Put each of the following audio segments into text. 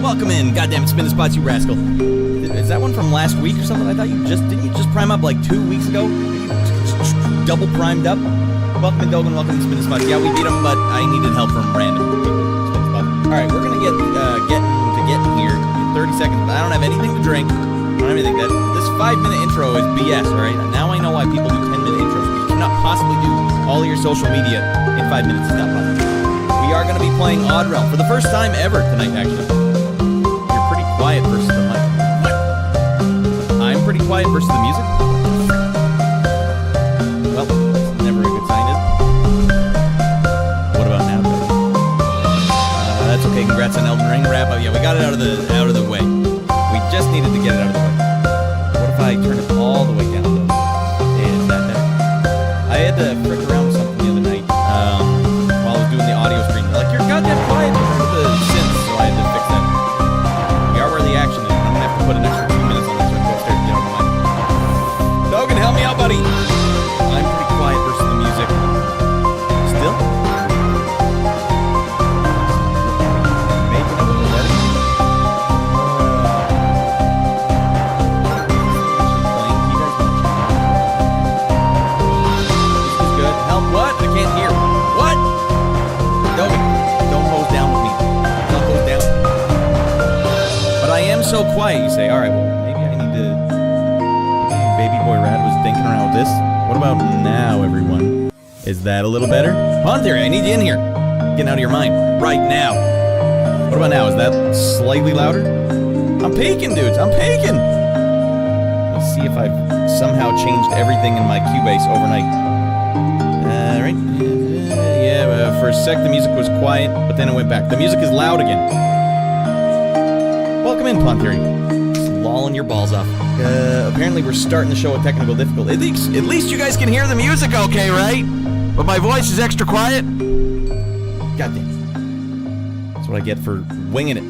Welcome in. Goddamn it, Spin the Spots, you rascal. Is that one from last week or something? I thought didn't you just prime up like 2 weeks ago? Double primed up? Welcome in, Dogan. Welcome to Spin the Spots. Yeah, we beat him, but I needed help from random Spin the Spots. Alright, we're gonna get in here in 30 seconds, but I don't have anything to drink. I don't have anything. This 5-minute intro is BS, alright? Now I know why people do 10-minute intros. You cannot possibly do all of your social media in 5 minutes. It's not possible. We are gonna be playing Odd Realm for the first time ever tonight, actually. You're pretty quiet versus the mic. I'm pretty quiet versus the music? Well, it's never a good sign, is it? What about now, Doug? That's okay. Congrats on Elden Ring wrap up. Yeah, we got it out of the way. We just needed to get it out of the way. What if I turn it all the way down? Is that better? I had to frick around with something the other night while I was doing the audio stream. They're like, you're goddamn quiet compared to the synths, so I had to fix that. We are where the action is. I'm gonna have to put an extra 2 minutes on this so I can go upstairs and get on the mic. Dogan, help me out, buddy. I'm pretty quiet versus the music. Still? Maybe a little better. Playing keyboard. This is good. Help, what? I can't hear. What? Dogan, don't hose down with me. Don't hose down. But I am so quiet, you say. Alright, well, maybe I need to... Maybe Baby Boy Rad was thinking around with this. What about now, everyone? Is that a little better? Pon Theory, I need you in here. Getting out of your mind. Right now. What about now? Is that slightly louder? I'm peeking, dudes. I'm peeking. Let's see if I've somehow changed everything in my Cubase overnight. Right? Yeah, for a sec the music was quiet, but then it went back. The music is loud again. Welcome in, Pon Theory. Just lolling your balls off. Apparently we're starting the show with technical difficulty. At least you guys can hear the music okay, right? But my voice is extra quiet? Goddamn. That's what I get for winging it.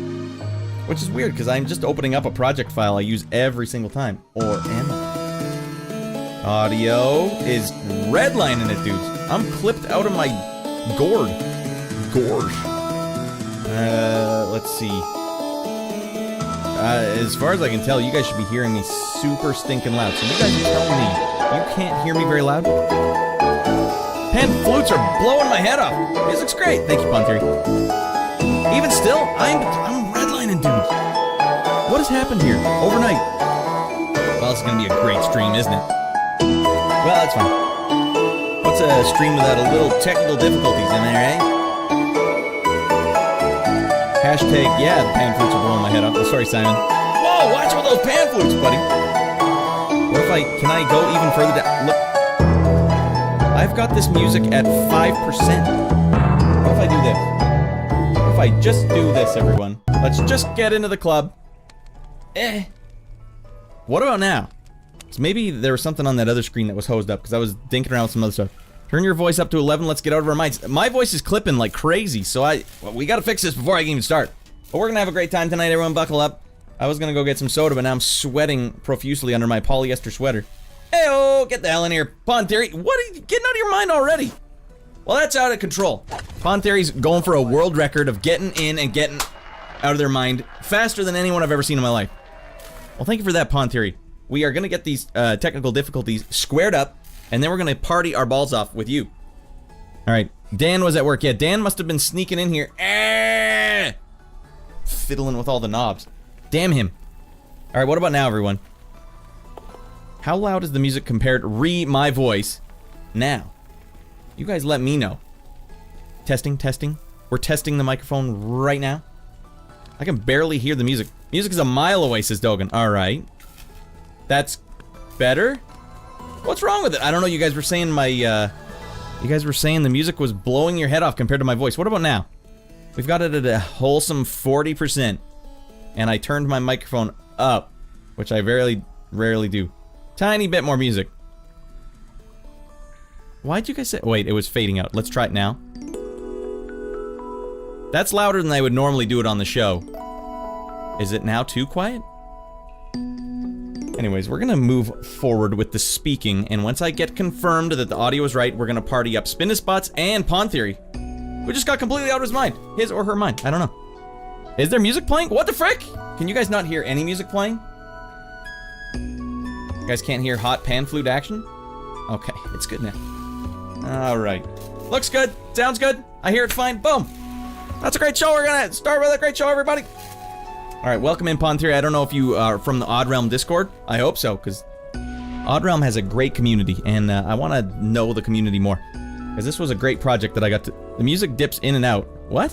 Which is weird, because I'm just opening up a project file I use every single time. Or am I? Audio is redlining it, dudes. I'm clipped out of my gorge. Let's see. As far as I can tell, you guys should be hearing me super stinking loud. So you guys are telling me you can't hear me very loud? Pan flutes are blowing my head off. Music's great. Thank you, Pon Theory. Even still, I'm redlining, dude. What has happened here overnight? Well, it's gonna be a great stream, isn't it? Well, that's fine. What's a stream without a little technical difficulties, am I right? Hashtag, yeah, the pan flutes are blowing my head off. Oh, sorry, Simon. Whoa, watch with those pan flutes, buddy. What if can I go even further down? Look. I've got this music at 5%. What if I do this? What if I just do this, everyone? Let's just get into the club. What about now? So maybe there was something on that other screen that was hosed up, because I was dinking around with some other stuff. Turn your voice up to 11, let's get out of our minds. My voice is clipping like crazy, so we gotta fix this before I can even start. But we're gonna have a great time tonight, everyone buckle up. I was gonna go get some soda, but now I'm sweating profusely under my polyester sweater. Hey-oh, get the hell in here. Pon Theory, what are you getting out of your mind already? Well, that's out of control. Pon Theory's going for a world record of getting in and getting out of their mind faster than anyone I've ever seen in my life. Well, thank you for that, Pon Theory. We are gonna get these technical difficulties squared up, and then we're gonna party our balls off with you. Alright, Dan was at work. Yeah, Dan must have been sneaking in here. Fiddling with all the knobs. Damn him. Alright, what about now, everyone? How loud is the music compared my voice now? You guys let me know. Testing, testing. We're testing the microphone right now. I can barely hear the music. Music is a mile away, says Dogan. Alright. That's better? What's wrong with it? I don't know, you guys were saying you guys were saying the music was blowing your head off compared to my voice. What about now? We've got it at a wholesome 40%. And I turned my microphone up, which I very rarely do. Tiny bit more music. Why'd you guys say... Wait, it was fading out. Let's try it now. That's louder than I would normally do it on the show. Is it now too quiet? Anyways, we're gonna move forward with the speaking, and once I get confirmed that the audio is right, we're gonna party up Spin the Spots and Pon Theory, who just got completely out of his mind. His or her mind, I don't know. Is there music playing? What the frick? Can you guys not hear any music playing? You guys can't hear hot pan flute action? Okay, it's good now. Alright. Looks good. Sounds good. I hear it fine. Boom. That's a great show. We're gonna start with a great show, everybody. Alright, welcome in, Pon Theory. I don't know if you are from the Odd Realm Discord. I hope so, because Odd Realm has a great community, and I want to know the community more. Because this was a great project that I got to... The music dips in and out. What?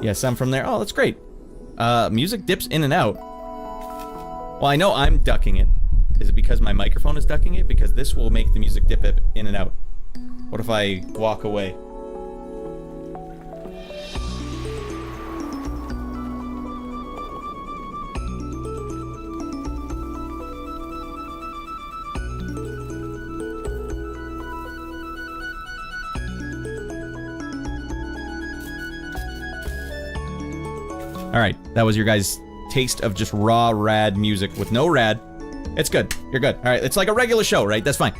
Yes, I'm from there. Oh, that's great. Music dips in and out. Well, I know I'm ducking it. Is it because my microphone is ducking it? Because this will make the music dip in and out. What if I walk away? Alright, that was your guys' taste of just raw, rad music with no rad. It's good. You're good. Alright, it's like a regular show, right? That's fine.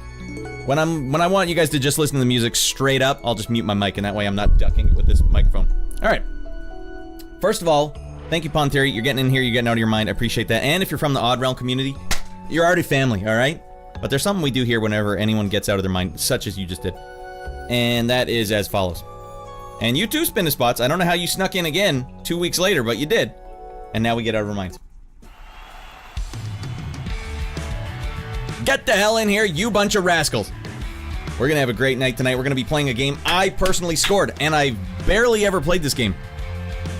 When I want you guys to just listen to the music straight up, I'll just mute my mic, and that way I'm not ducking it with this microphone. Alright. First of all, thank you, Pon Theory. You're getting in here, you're getting out of your mind. I appreciate that. And if you're from the Odd Realm community, you're already family, alright? But there's something we do here whenever anyone gets out of their mind, such as you just did. And that is as follows. And you too, Spin the Spots. I don't know how you snuck in again 2 weeks later, but you did. And now we get out of our minds. Get the hell in here, you bunch of rascals. We're gonna have a great night tonight. We're gonna be playing a game I personally scored, and I barely ever played this game.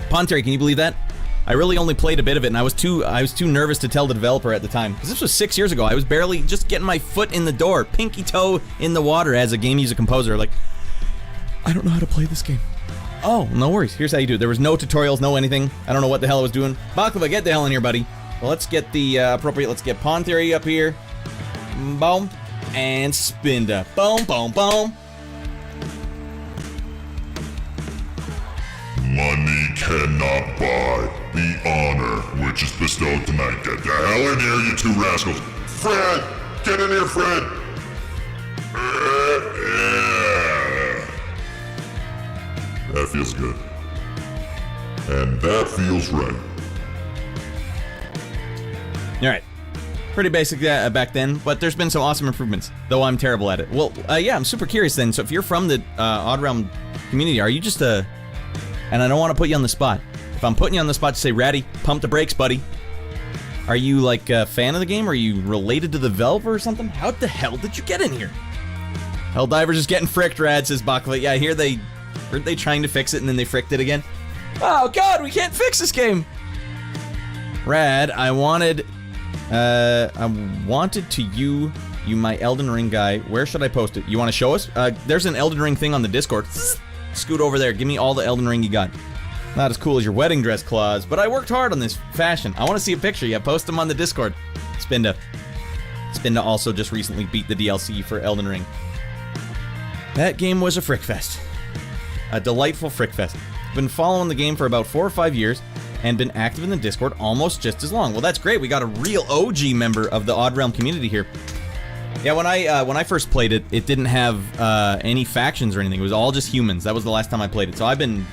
Pon Theory, can you believe that? I really only played a bit of it, and I was too nervous to tell the developer at the time. Because this was 6 years ago. I was barely just getting my foot in the door, pinky toe in the water as a game music composer. Like, I don't know how to play this game. Oh, no worries. Here's how you do it. There was no tutorials, no anything. I don't know what the hell I was doing. Baklava, get the hell in here, buddy. Well, let's get the appropriate. Let's get Pon Theory up here. Boom. And Spinda. Boom, boom, boom. Money cannot buy the honor which is bestowed tonight. Get the hell in here, you two rascals. Fred! Get in here, Fred! That feels good. And that feels right. Alright. Pretty basic back then, but there's been some awesome improvements, though I'm terrible at it. Well, yeah, I'm super curious then. So if you're from the Odd Realm community, are you just a... And I don't want to put you on the spot. If I'm putting you on the spot to say, Ratty, pump the brakes, buddy. Are you, like, a fan of the game? Are you related to the developer or something? How the hell did you get in here? Helldivers is getting fricked, Rad, says Baklava. Yeah, I hear weren't they trying to fix it and then they fricked it again? Oh, God, we can't fix this game! Rad, I wanted to you my Elden Ring guy. Where should I post it? You want to show us? There's an Elden Ring thing on the Discord. Scoot over there. Give me all the Elden Ring you got. Not as cool as your wedding dress, Claus, but I worked hard on this fashion. I want to see a picture. Yeah, post them on the Discord. Spinda. Spinda also just recently beat the DLC for Elden Ring. That game was a frickfest. A delightful frickfest. Been following the game for about 4 or 5 years and been active in the Discord almost just as long. Well, that's great. We got a real OG member of the Odd Realm community here. Yeah, when I first played it, it didn't have any factions or anything. It was all just humans. That was the last time I played it. So I've been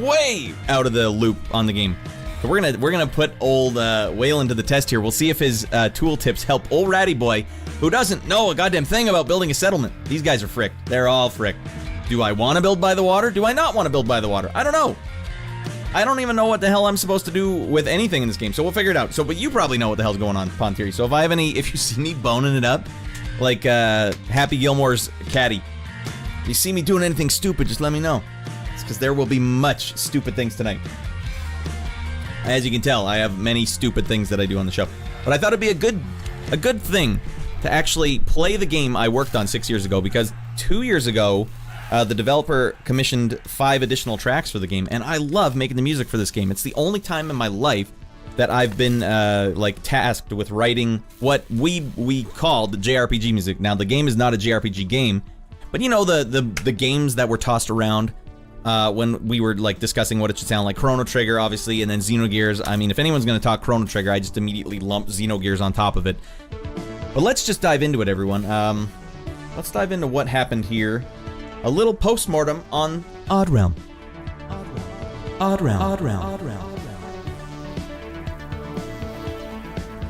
way out of the loop on the game. So we're gonna put old Whale into the test here. We'll see if his tool tips help old Ratty Boy, who doesn't know a goddamn thing about building a settlement. These guys are fricked. They're all fricked. Do I want to build by the water? Do I not want to build by the water? I don't know. I don't even know what the hell I'm supposed to do with anything in this game, so we'll figure it out. So, but you probably know what the hell's going on, Pon Theory. So if you see me boning it up, like Happy Gilmore's caddy, if you see me doing anything stupid, just let me know. It's because there will be much stupid things tonight. As you can tell, I have many stupid things that I do on the show. But I thought it'd be a good thing to actually play the game I worked on 6 years ago, because 2 years ago, the developer commissioned 5 additional tracks for the game, and I love making the music for this game. It's the only time in my life that I've been like tasked with writing what we call the JRPG music. Now, the game is not a JRPG game, but you know the games that were tossed around when we were like discussing what it should sound like. Chrono Trigger, obviously, and then Xenogears. I mean, if anyone's going to talk Chrono Trigger, I just immediately lump Xenogears on top of it. But let's just dive into it, everyone. Let's dive into what happened here. A little post-mortem on Odd Realm. Odd Round.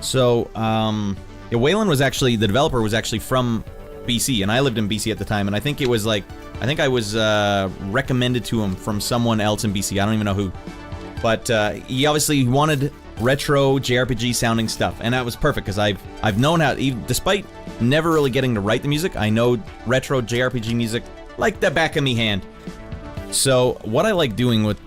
So, yeah, Waylon was actually, the developer was actually from BC, and I lived in BC at the time, and I think it was like, I think I was recommended to him from someone else in BC, I don't even know who. But he obviously wanted retro JRPG sounding stuff, and that was perfect, because I've known how, even, despite never really getting to write the music, I know retro JRPG music like the back of me hand. So, what I like doing with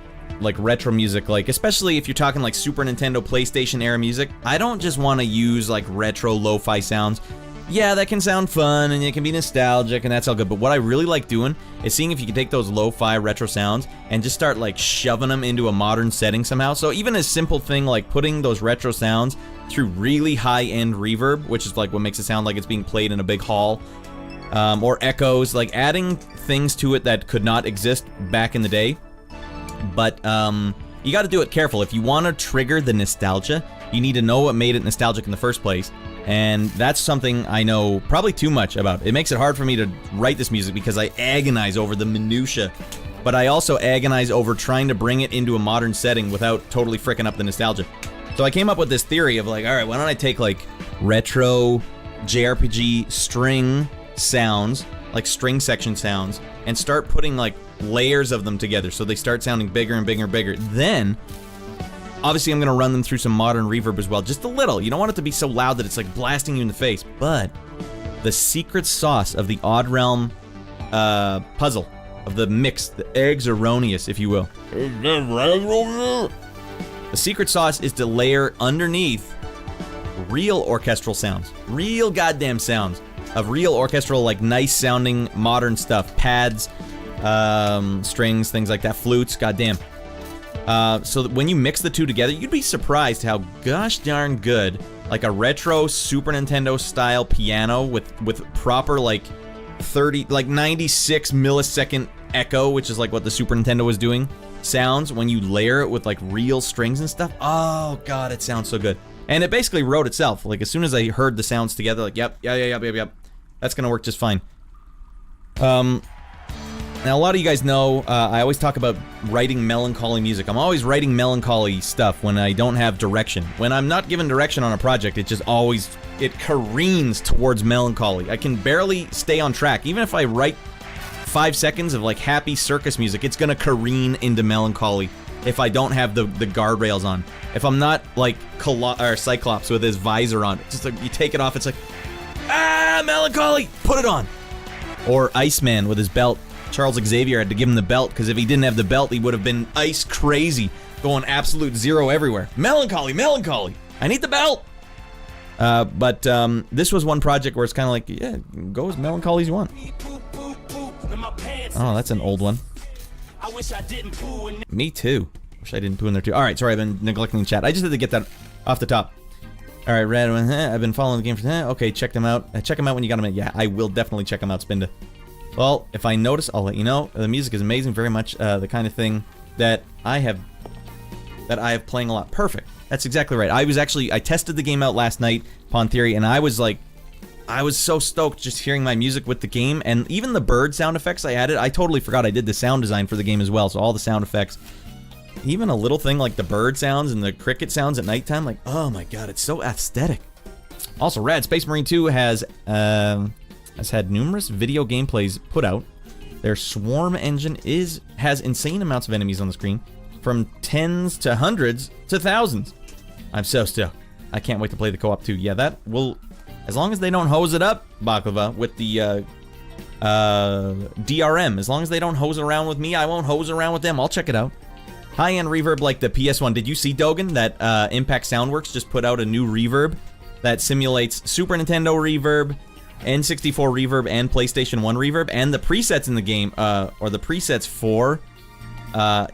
like retro music, like especially if you're talking like Super Nintendo, PlayStation era music, I don't just want to use like retro lo-fi sounds. Yeah, that can sound fun and it can be nostalgic and that's all good, but what I really like doing is seeing if you can take those lo-fi retro sounds and just start like shoving them into a modern setting somehow. So even a simple thing like putting those retro sounds through really high-end reverb, which is like what makes it sound like it's being played in a big hall, or echoes, like adding things to it that could not exist back in the day. But you got to do it careful. If you want to trigger the nostalgia, you need to know what made it nostalgic in the first place. And that's something I know probably too much about. It makes it hard for me to write this music because I agonize over the minutia. But I also agonize over trying to bring it into a modern setting without totally fricking up the nostalgia. So I came up with this theory of like, alright, why don't I take like retro JRPG string sounds, like string section sounds, and start putting like layers of them together so they start sounding bigger and bigger and bigger. Then, obviously I'm going to run them through some modern reverb as well, just a little. You don't want it to be so loud that it's like blasting you in the face, but the secret sauce of the Odd Realm puzzle, of the mix, the eggs erroneous, if you will. The secret sauce is to layer underneath real orchestral sounds, real goddamn sounds of real orchestral, like nice sounding modern stuff, pads, strings, things like that, flutes, goddamn. So that when you mix the two together, you'd be surprised how gosh darn good, like a retro Super Nintendo style piano with proper like 96 millisecond echo, which is like what the Super Nintendo was doing, sounds when you layer it with like real strings and stuff. Oh god, it sounds so good. And it basically wrote itself. Like as soon as I heard the sounds together, like yep, that's gonna work just fine. Now, a lot of you guys know, I always talk about writing melancholy music. I'm always writing melancholy stuff when I don't have direction. When I'm not given direction on a project, it just always, it careens towards melancholy. I can barely stay on track. Even if I write 5 seconds of like happy circus music, it's gonna careen into melancholy if I don't have the guardrails on. If I'm not like Cyclops with his visor on, it's just like you take it off, it's like, ah, melancholy, put it on. Or Iceman with his belt. Charles Xavier had to give him the belt, because if he didn't have the belt, he would have been ice crazy, going absolute zero everywhere. Melancholy, I need the belt! But this was one project where it's kind of like, yeah, go as melancholy as you want. Oh, that's an old one. Me too. Wish I didn't poo in there too. Alright, sorry, I've been neglecting the chat. I just had to get that off the top. Alright, Red, I've been following the game for, okay, check them out. Check them out when you got them in. Yeah, I will definitely check them out, Spinda. Well, if I notice, I'll let you know. The music is amazing, very much the kind of thing that I have playing a lot. Perfect. That's exactly right. I tested the game out last night, Pawn Theory, and I was so stoked just hearing my music with the game, and even the bird sound effects I added, I totally forgot I did the sound design for the game as well, so all the sound effects, even a little thing like the bird sounds and the cricket sounds at nighttime, like, oh my god, it's so aesthetic. Also, Rad Space Marine 2 has had numerous video gameplays put out. Their Swarm engine has insane amounts of enemies on the screen, from tens to hundreds to thousands. I'm so stoked. I can't wait to play the co-op too. Yeah, that will, as long as they don't hose it up, Baklava, with the DRM. As long as they don't hose around with me, I won't hose around with them. I'll check it out. High-end reverb like the PS1. Did you see, Dogan, that Impact Soundworks just put out a new reverb that simulates Super Nintendo reverb, N64 reverb, and PlayStation 1 reverb, and the presets in the game, or the presets for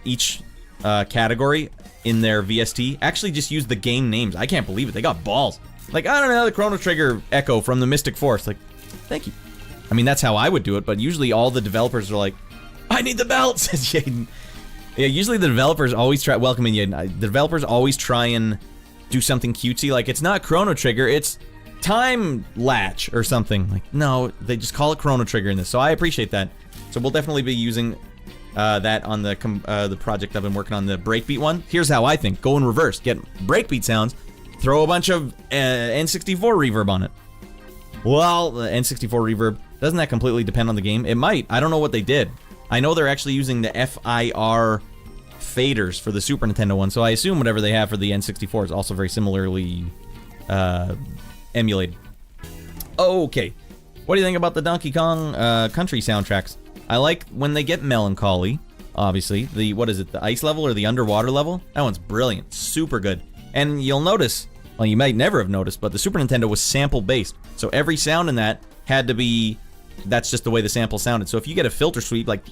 each category in their VST actually just use the game names. I can't believe it. They got balls. Like, I don't know, the Chrono Trigger Echo from the Mystic Force. Like, thank you. I mean, that's how I would do it, but usually all the developers are like, I need the belt, says Jaden. Yeah, usually the developers always try, welcoming Jaden, the developers always try and do something cutesy, like, it's not Chrono Trigger, it's Time Latch or something. Like, no, they just call it Chrono Trigger in this, so I appreciate that. So we'll definitely be using that on the project I've been working on, the breakbeat one. Here's how I think. Go in reverse. Get breakbeat sounds. Throw a bunch of N64 reverb on it. Well, the N64 reverb, doesn't that completely depend on the game? It might. I don't know what they did. I know they're actually using the FIR faders for the Super Nintendo one, so I assume whatever they have for the N64 is also very similarly emulated. Okay. What do you think about the Donkey Kong Country soundtracks? I like when they get melancholy, obviously. The, what is it, the ice level or the underwater level? That one's brilliant. Super good. And you'll notice, well, you might never have noticed, but the Super Nintendo was sample-based. So every sound in that had to be, that's just the way the sample sounded. So if you get a filter sweep, like,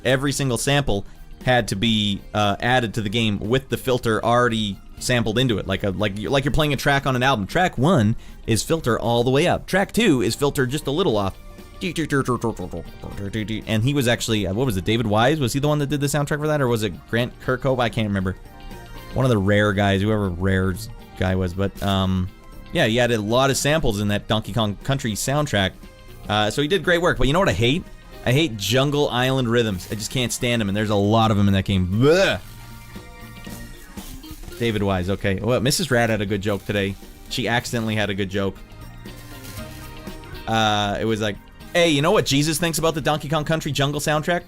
every single sample had to be added to the game with the filter already sampled into it, like you're playing a track on an album. Track 1 is filter all the way up. Track 2 is filter just a little off. And he was actually, what was it, David Wise? Was he the one that did the soundtrack for that, or was it Grant Kirkhope? I can't remember. One of the Rare guys, whoever Rare's guy was, but yeah, he had a lot of samples in that Donkey Kong Country soundtrack. So he did great work. But you know what I hate? I hate Jungle Island rhythms. I just can't stand them, and there's a lot of them in that game. Blech. David Wise, okay. Well, Mrs. Rad had a good joke today. She accidentally had a good joke. It was like, hey, you know what Jesus thinks about the Donkey Kong Country Jungle soundtrack?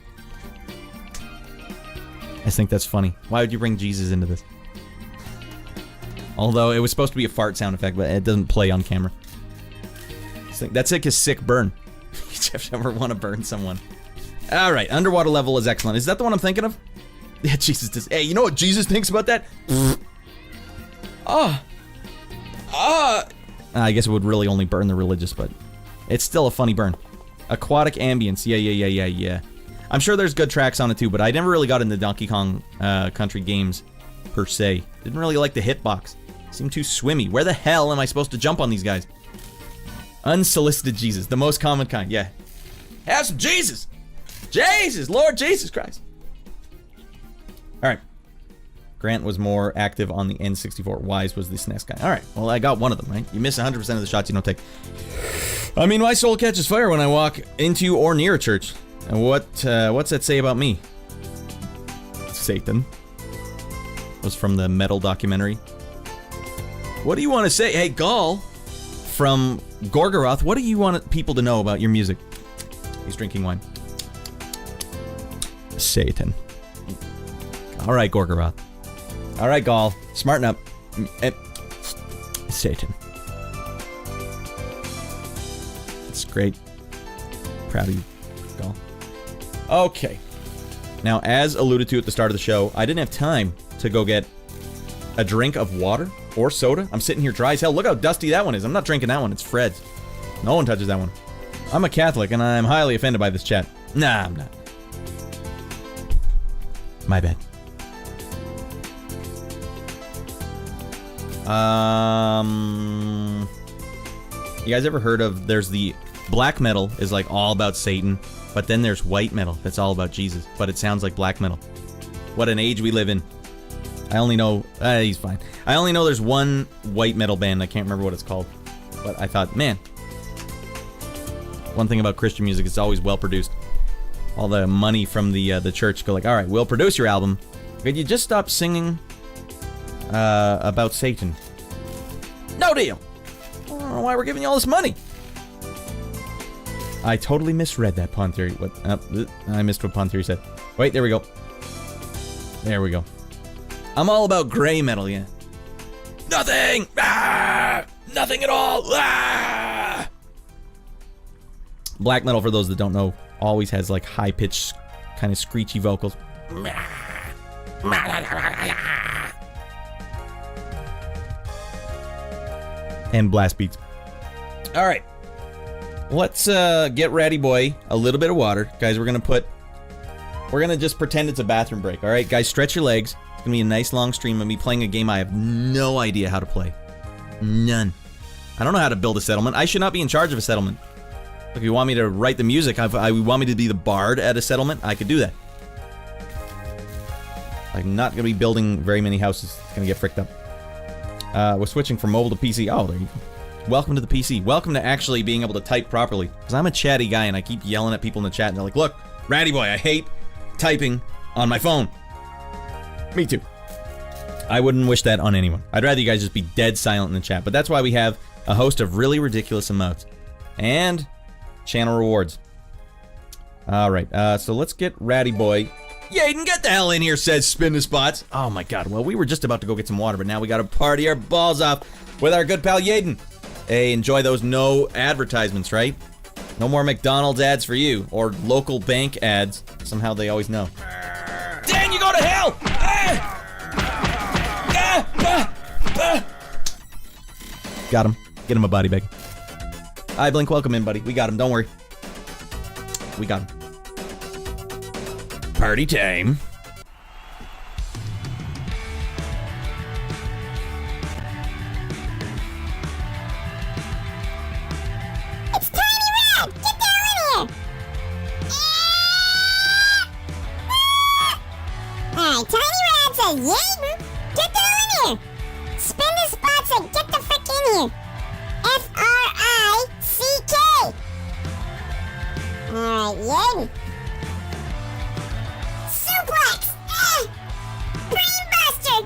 I think that's funny. Why would you bring Jesus into this? Although it was supposed to be a fart sound effect, but it doesn't play on camera. That's like a sick burn. You ever want to burn someone? Alright, underwater level is excellent. Is that the one I'm thinking of? Yeah, Jesus does. Hey, you know what Jesus thinks about that? I guess it would really only burn the religious, but it's still a funny burn. Aquatic ambience. Yeah. I'm sure there's good tracks on it too, but I never really got into Donkey Kong Country games per se. Didn't really like the hitbox. Seemed too swimmy. Where the hell am I supposed to jump on these guys? Unsolicited Jesus, the most common kind. Yeah. Have some Jesus! Jesus! Lord Jesus Christ! Alright. Grant was more active on the N64. Wise was the SNES guy. Alright, well, I got one of them, right? You miss 100% of the shots you don't take. I mean, my soul catches fire when I walk into or near a church. And what's that say about me? Satan. Was from the Metal documentary. What do you want to say? Hey, Gall from Gorgoroth, what do you want people to know about your music? He's drinking wine. Satan. Alright, Gorgoroth. Alright, Gall. Smarten up. Satan. That's great. Proud of you, Gall. Okay. Now, as alluded to at the start of the show, I didn't have time to go get a drink of water or soda. I'm sitting here dry as hell. Look how dusty that one is. I'm not drinking that one. It's Fred's. No one touches that one. I'm a Catholic, and I'm highly offended by this chat. Nah, I'm not. My bad. You guys ever heard of, there's the black metal is like all about Satan, but then there's white metal that's all about Jesus, but it sounds like black metal. What an age we live in. I only know, he's fine. I only know there's one white metal band, I can't remember what it's called, but I thought, man, one thing about Christian music, it's always well produced. All the money from the church go like, all right, we'll produce your album. Could you just stop singing about Satan? No deal. I don't know why we're giving you all this money. I totally misread that Pon Theory. What? I missed what Pon Theory said. Wait, there we go. There we go. I'm all about gray metal, yeah. Nothing! Ah! Nothing at all! Ah! Black metal, for those that don't know, always has like high-pitched, kind of screechy vocals. And blast beats. Alright. Let's get ready, boy. A little bit of water. Guys, we're gonna just pretend it's a bathroom break. Alright, guys, stretch your legs. It's gonna be a nice long stream of me playing a game I have no idea how to play. None. I don't know how to build a settlement. I should not be in charge of a settlement. If you want me to write the music, if you want me to be the bard at a settlement, I could do that. I'm not gonna be building very many houses. It's gonna get fricked up. We're switching from mobile to PC. Oh, there you go. Welcome to the PC. Welcome to actually being able to type properly. Because I'm a chatty guy and I keep yelling at people in the chat and they're like, look, Ratty boy, I hate typing on my phone. Me too. I wouldn't wish that on anyone. I'd rather you guys just be dead silent in the chat. But that's why we have a host of really ridiculous emotes. And channel rewards. Alright, so let's get Ratty Boy. Yaden, get the hell in here, says Spin the Spots. Oh my god, well, we were just about to go get some water, but now we gotta party our balls off with our good pal Yaden. Hey, enjoy those no advertisements, right? No more McDonald's ads for you, or local bank ads. Somehow they always know. Dan, you go to hell! Got him. Get him a body bag. Hi, Blink, welcome in, buddy. We got him, don't worry. We got him. Party time. It's Tiny Red! Get down in here! Alright, Tiny Red says, Yaden, get down in here! Spin the Spot said, get the frick in here! F-R-I-C-K! Alright, Yaden. Suplex! Brainbuster!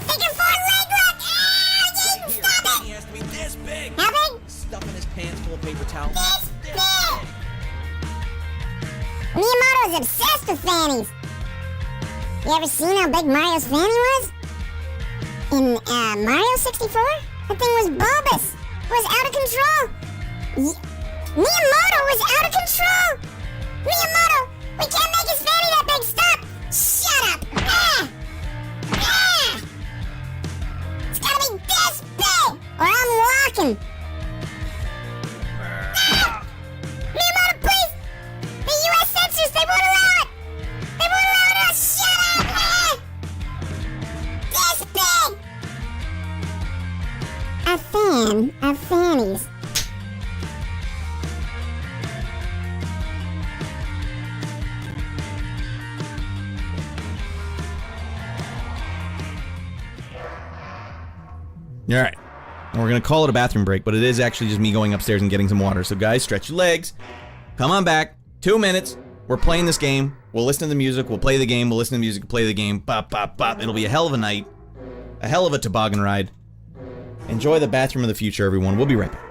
Figure 4 leg lock! Yaden, stop it! He has to be this big. How big? Stuffing his pants full of paper towels. This big! Miyamoto's obsessed with fannies. You ever seen how big Mario's fanny was? In Mario 64? That thing was bulbous. It was out of control. Miyamoto was out of control. Miyamoto, we can't make his fanny that big. Stop. Shut up. It's gotta be this big, or I'm walking. Miyamoto, please. The U.S. censors, they won't allow it. They won't allow it. Shut up. This big. A fan of fannies. All right. And we're going to call it a bathroom break, but it is actually just me going upstairs and getting some water. So guys, stretch your legs. Come on back. 2 minutes. We're playing this game. We'll listen to the music. We'll play the game. We'll listen to the music. Play the game. Bop, bop, bop. It'll be a hell of a night. A hell of a toboggan ride. Enjoy the bathroom of the future, everyone. We'll be right back.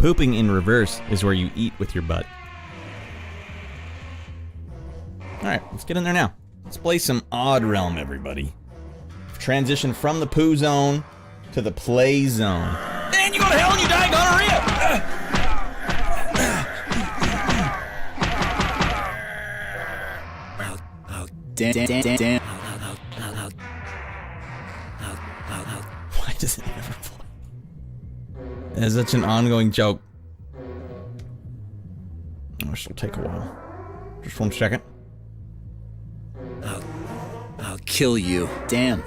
Pooping in reverse is where you eat with your butt. Alright, let's get in there now. Let's play some Odd Realm, everybody. Transition from the poo zone to the play zone. Man, you go to hell and you die, gonorrhea! Damn. Why does it never play? It's such an ongoing joke. This will take a while. Just 1 second. I'll kill you. Damn.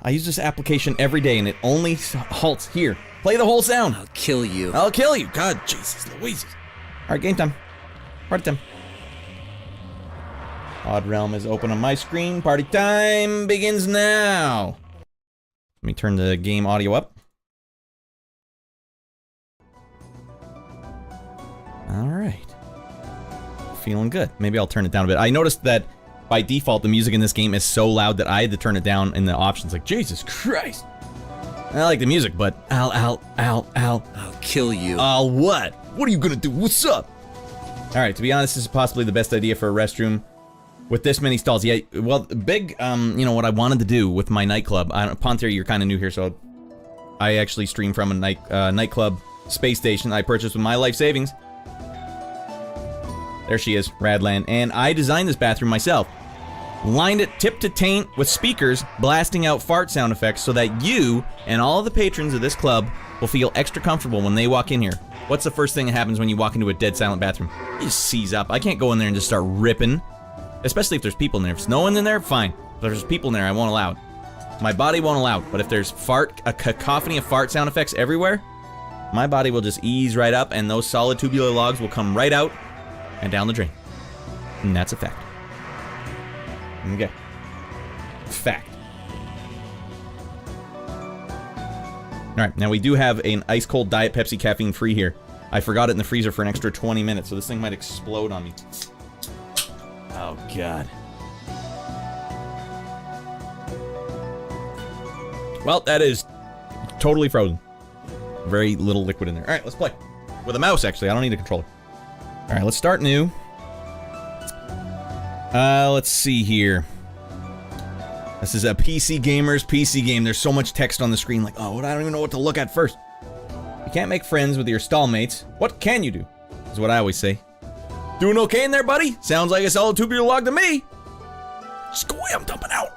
I use this application every day and it only halts here. Play the whole sound. I'll kill you. I'll kill you. God, Jesus Louise. Alright, game time. Party time. Odd Realm is open on my screen. Party time begins now. Let me turn the game audio up. Alright. Feeling good. Maybe I'll turn it down a bit. I noticed that by default, the music in this game is so loud that I had to turn it down in the options. Like, Jesus Christ. I like the music, but I'll kill you. What? What are you gonna do? What's up? Alright, to be honest, this is possibly the best idea for a restroom. With this many stalls, yeah, well, big, you know, what I wanted to do with my nightclub, Pontier, you're kind of new here, so I actually stream from a nightclub space station I purchased with my life savings. There she is, Radland, and I designed this bathroom myself. Lined it tip to taint with speakers blasting out fart sound effects so that you and all of the patrons of this club will feel extra comfortable when they walk in here. What's the first thing that happens when you walk into a dead silent bathroom? You just seize up. I can't go in there and just start ripping. Especially if there's people in there. If there's no one in there, fine. If there's people in there, I won't allow it. My body won't allow it. But if there's a cacophony of fart sound effects everywhere, my body will just ease right up and those solid tubular logs will come right out and down the drain. And that's a fact. Okay. Fact. Alright, now we do have an ice cold Diet Pepsi caffeine free here. I forgot it in the freezer for an extra 20 minutes, so this thing might explode on me. Oh, God. Well, that is totally frozen. Very little liquid in there. Alright, let's play. With a mouse, actually. I don't need a controller. Alright, let's start new. Let's see here. This is a PC Gamer's PC game. There's so much text on the screen, like, oh, I don't even know what to look at first. You can't make friends with your stallmates. What can you do? Is what I always say. Doing okay in there, buddy? Sounds like a solid tubular log to me. Just go away, I'm dumping out.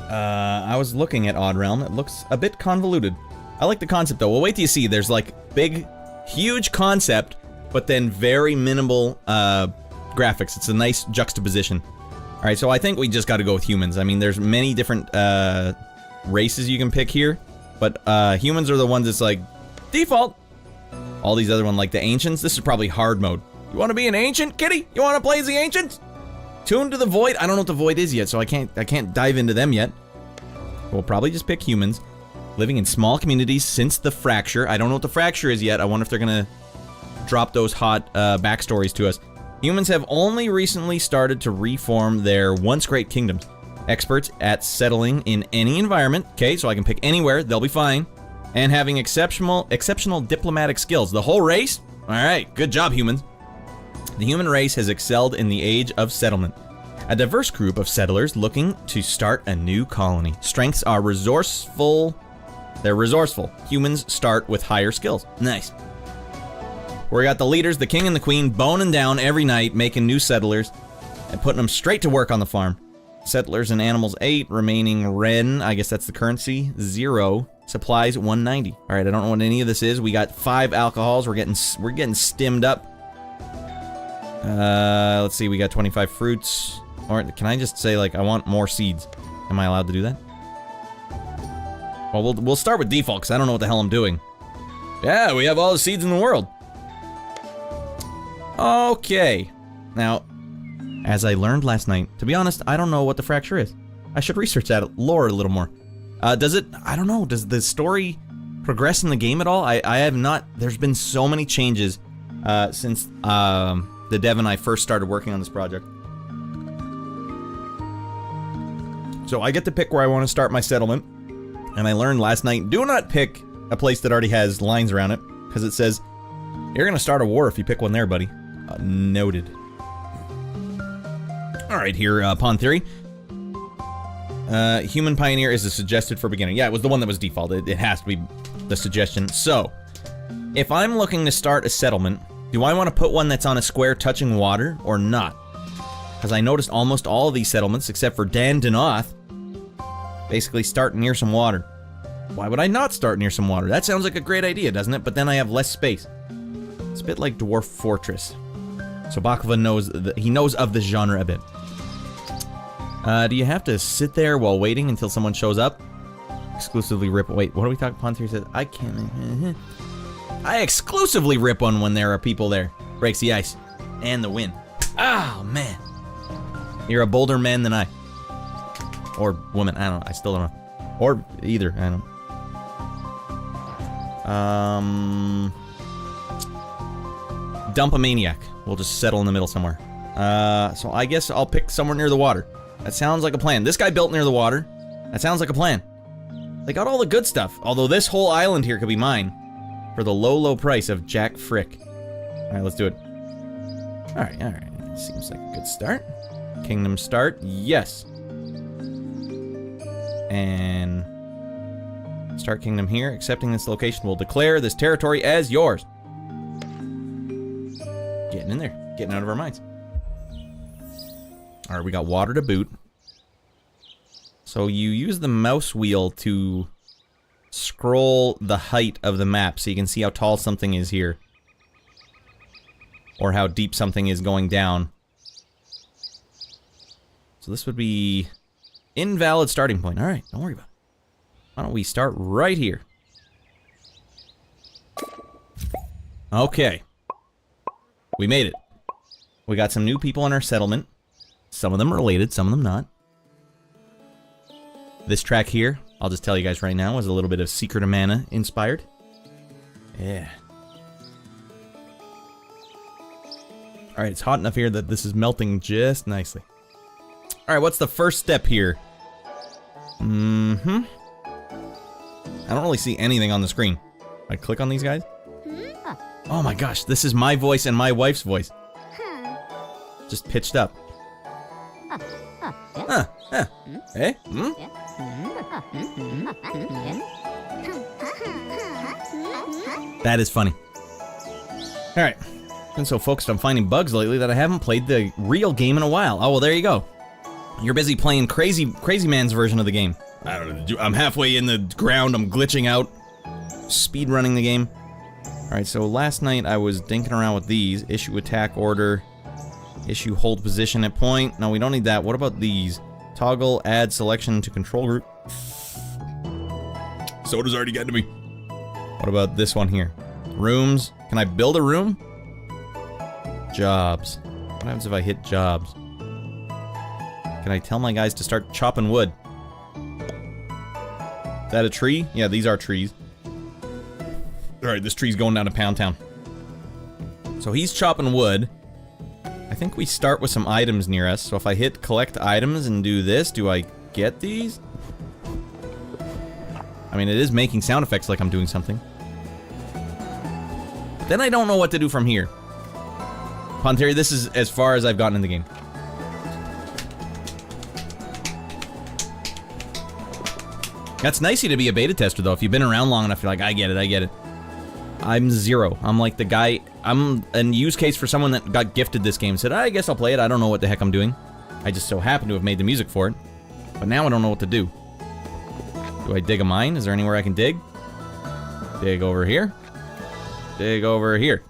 I was looking at Odd Realm. It looks a bit convoluted. I like the concept, though. Well, wait till you see. There's, like, big, huge concept, but then very minimal, graphics. It's a nice juxtaposition. Alright, so I think we just gotta go with humans. I mean, there's many different, races you can pick here, but, humans are the ones that's, like, default. All these other ones, like the Ancients, this is probably hard mode. You want to be an Ancient, kitty? You want to play as the Ancients? Tune to the Void? I don't know what the Void is yet, so I can't dive into them yet. We'll probably just pick humans. Living in small communities since the Fracture. I don't know what the Fracture is yet. I wonder if they're gonna drop those hot, backstories to us. Humans have only recently started to reform their once great kingdoms. Experts at settling in any environment. Okay, so I can pick anywhere. They'll be fine. And having exceptional diplomatic skills. The whole race? Alright, good job, humans. The human race has excelled in the age of settlement. A diverse group of settlers looking to start a new colony. Strengths are resourceful. They're resourceful. Humans start with higher skills. Nice. We got the leaders, the king and the queen, boning down every night, making new settlers, and putting them straight to work on the farm. Settlers and animals 8, remaining ren, I guess that's the currency, 0. Supplies 190. All right, I don't know what any of this is. We got 5 alcohols. We're getting stimmed up. Let's see. We got 25 fruits. Or can I just say, like, I want more seeds? Am I allowed to do that? Well, we'll start with default because I don't know what the hell I'm doing. Yeah, we have all the seeds in the world. Okay. Now, as I learned last night, to be honest, I don't know what the Fracture is. I should research that lore a little more. Does it, I don't know, does the story progress in the game at all? I have not, there's been so many changes since the dev and I first started working on this project. So I get to pick where I want to start my settlement. And I learned last night, do not pick a place that already has lines around it, because it says, you're gonna start a war if you pick one there, buddy. Noted. Alright, here, Pawn Theory. Human Pioneer is a suggested for beginner. Yeah, it was the one that was default. It has to be the suggestion. So, if I'm looking to start a settlement, do I want to put one that's on a square touching water or not? Because I noticed almost all of these settlements, except for Dan Denoth, basically start near some water. Why would I not start near some water? That sounds like a great idea, doesn't it? But then I have less space. It's a bit like Dwarf Fortress. So Baklava knows, he knows of this genre a bit. Do you have to sit there while waiting until someone shows up? Exclusively rip. Wait, what are we talking? Pawn Theory says, I can't. I exclusively rip one when there are people there. Breaks the ice. And the wind. Oh, man. You're a bolder man than I. Or woman. I don't know. I still don't know. Or either. I don't know. Dump a maniac. We'll just settle in the middle somewhere. So I guess I'll pick somewhere near the water. That sounds like a plan. This guy built near the water. That sounds like a plan. They got all the good stuff. Although this whole island here could be mine. For the low, low price of Jack Frick. Alright, let's do it. Alright, alright. Seems like a good start. Kingdom start. Yes. And... start kingdom here. Accepting this location will declare this territory as yours. Getting in there. Getting out of our minds. Alright, we got water to boot. So you use the mouse wheel to scroll the height of the map so you can see how tall something is here. Or how deep something is going down. So this would be invalid starting point. Alright, don't worry about it. Why don't we start right here? Okay. We made it. We got some new people in our settlement. Some of them are related, some of them not. This track here, I'll just tell you guys right now, is a little bit of Secret of Mana inspired. Yeah. Alright, it's hot enough here that this is melting just nicely. Alright, what's the first step here? I don't really see anything on the screen. I click on these guys? Oh my gosh, this is my voice and my wife's voice. Just pitched up. Eh? That is funny. Alright. Been so focused on finding bugs lately that I haven't played the real game in a while. Oh, well, there you go. You're busy playing Crazy Man's version of the game. I don't know. I'm halfway in the ground. I'm glitching out. Speed running the game. Alright, so last night I was dinking around with these. Issue attack order. Issue hold position at point. No, we don't need that. What about these? Toggle add selection to control group. Soda's already getting to me. What about this one here? Rooms. Can I build a room? Jobs. What happens if I hit jobs? Can I tell my guys to start chopping wood? Is that a tree? Yeah, these are trees. Alright, this tree's going down to Pound Town. So he's chopping wood. I think we start with some items near us. So if I hit collect items and do this, do I get these? I mean, it is making sound effects like I'm doing something. But then I don't know what to do from here. Pawn Theory, this is as far as I've gotten in the game. That's nicey to be a beta tester, though. If you've been around long enough, you're like, I get it, I get it. I'm zero. I'm like the guy... I'm a use case for someone that got gifted this game. Said, I guess I'll play it. I don't know what the heck I'm doing. I just so happen to have made the music for it. But now I don't know what to do. Do I dig a mine? Is there anywhere I can dig? Dig over here. Dig over here.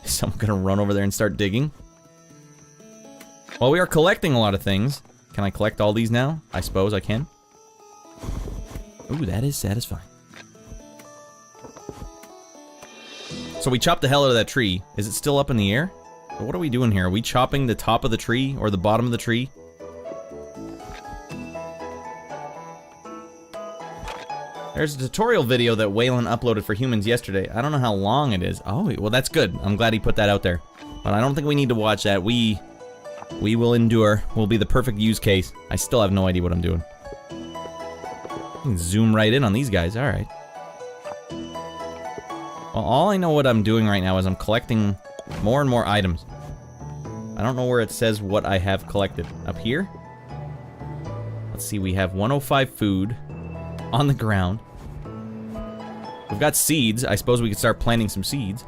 Is someone gonna run over there and start digging? Well, we are collecting a lot of things. Can I collect all these now? I suppose I can. Ooh, that is satisfying. So we chopped the hell out of that tree. Is it still up in the air? What are we doing here? Are we chopping the top of the tree or the bottom of the tree? There's a tutorial video that Waylon uploaded for humans yesterday. I don't know how long it is. Oh, well, that's good. I'm glad he put that out there. But I don't think we need to watch that. We will endure. We'll be the perfect use case. I still have no idea what I'm doing. can zoom right in on these guys. All right. Well, all I know what I'm doing right now is I'm collecting more and more items. I don't know where it says what I have collected. Up here? Let's see, we have 105 food on the ground. We've got seeds. I suppose we could start planting some seeds.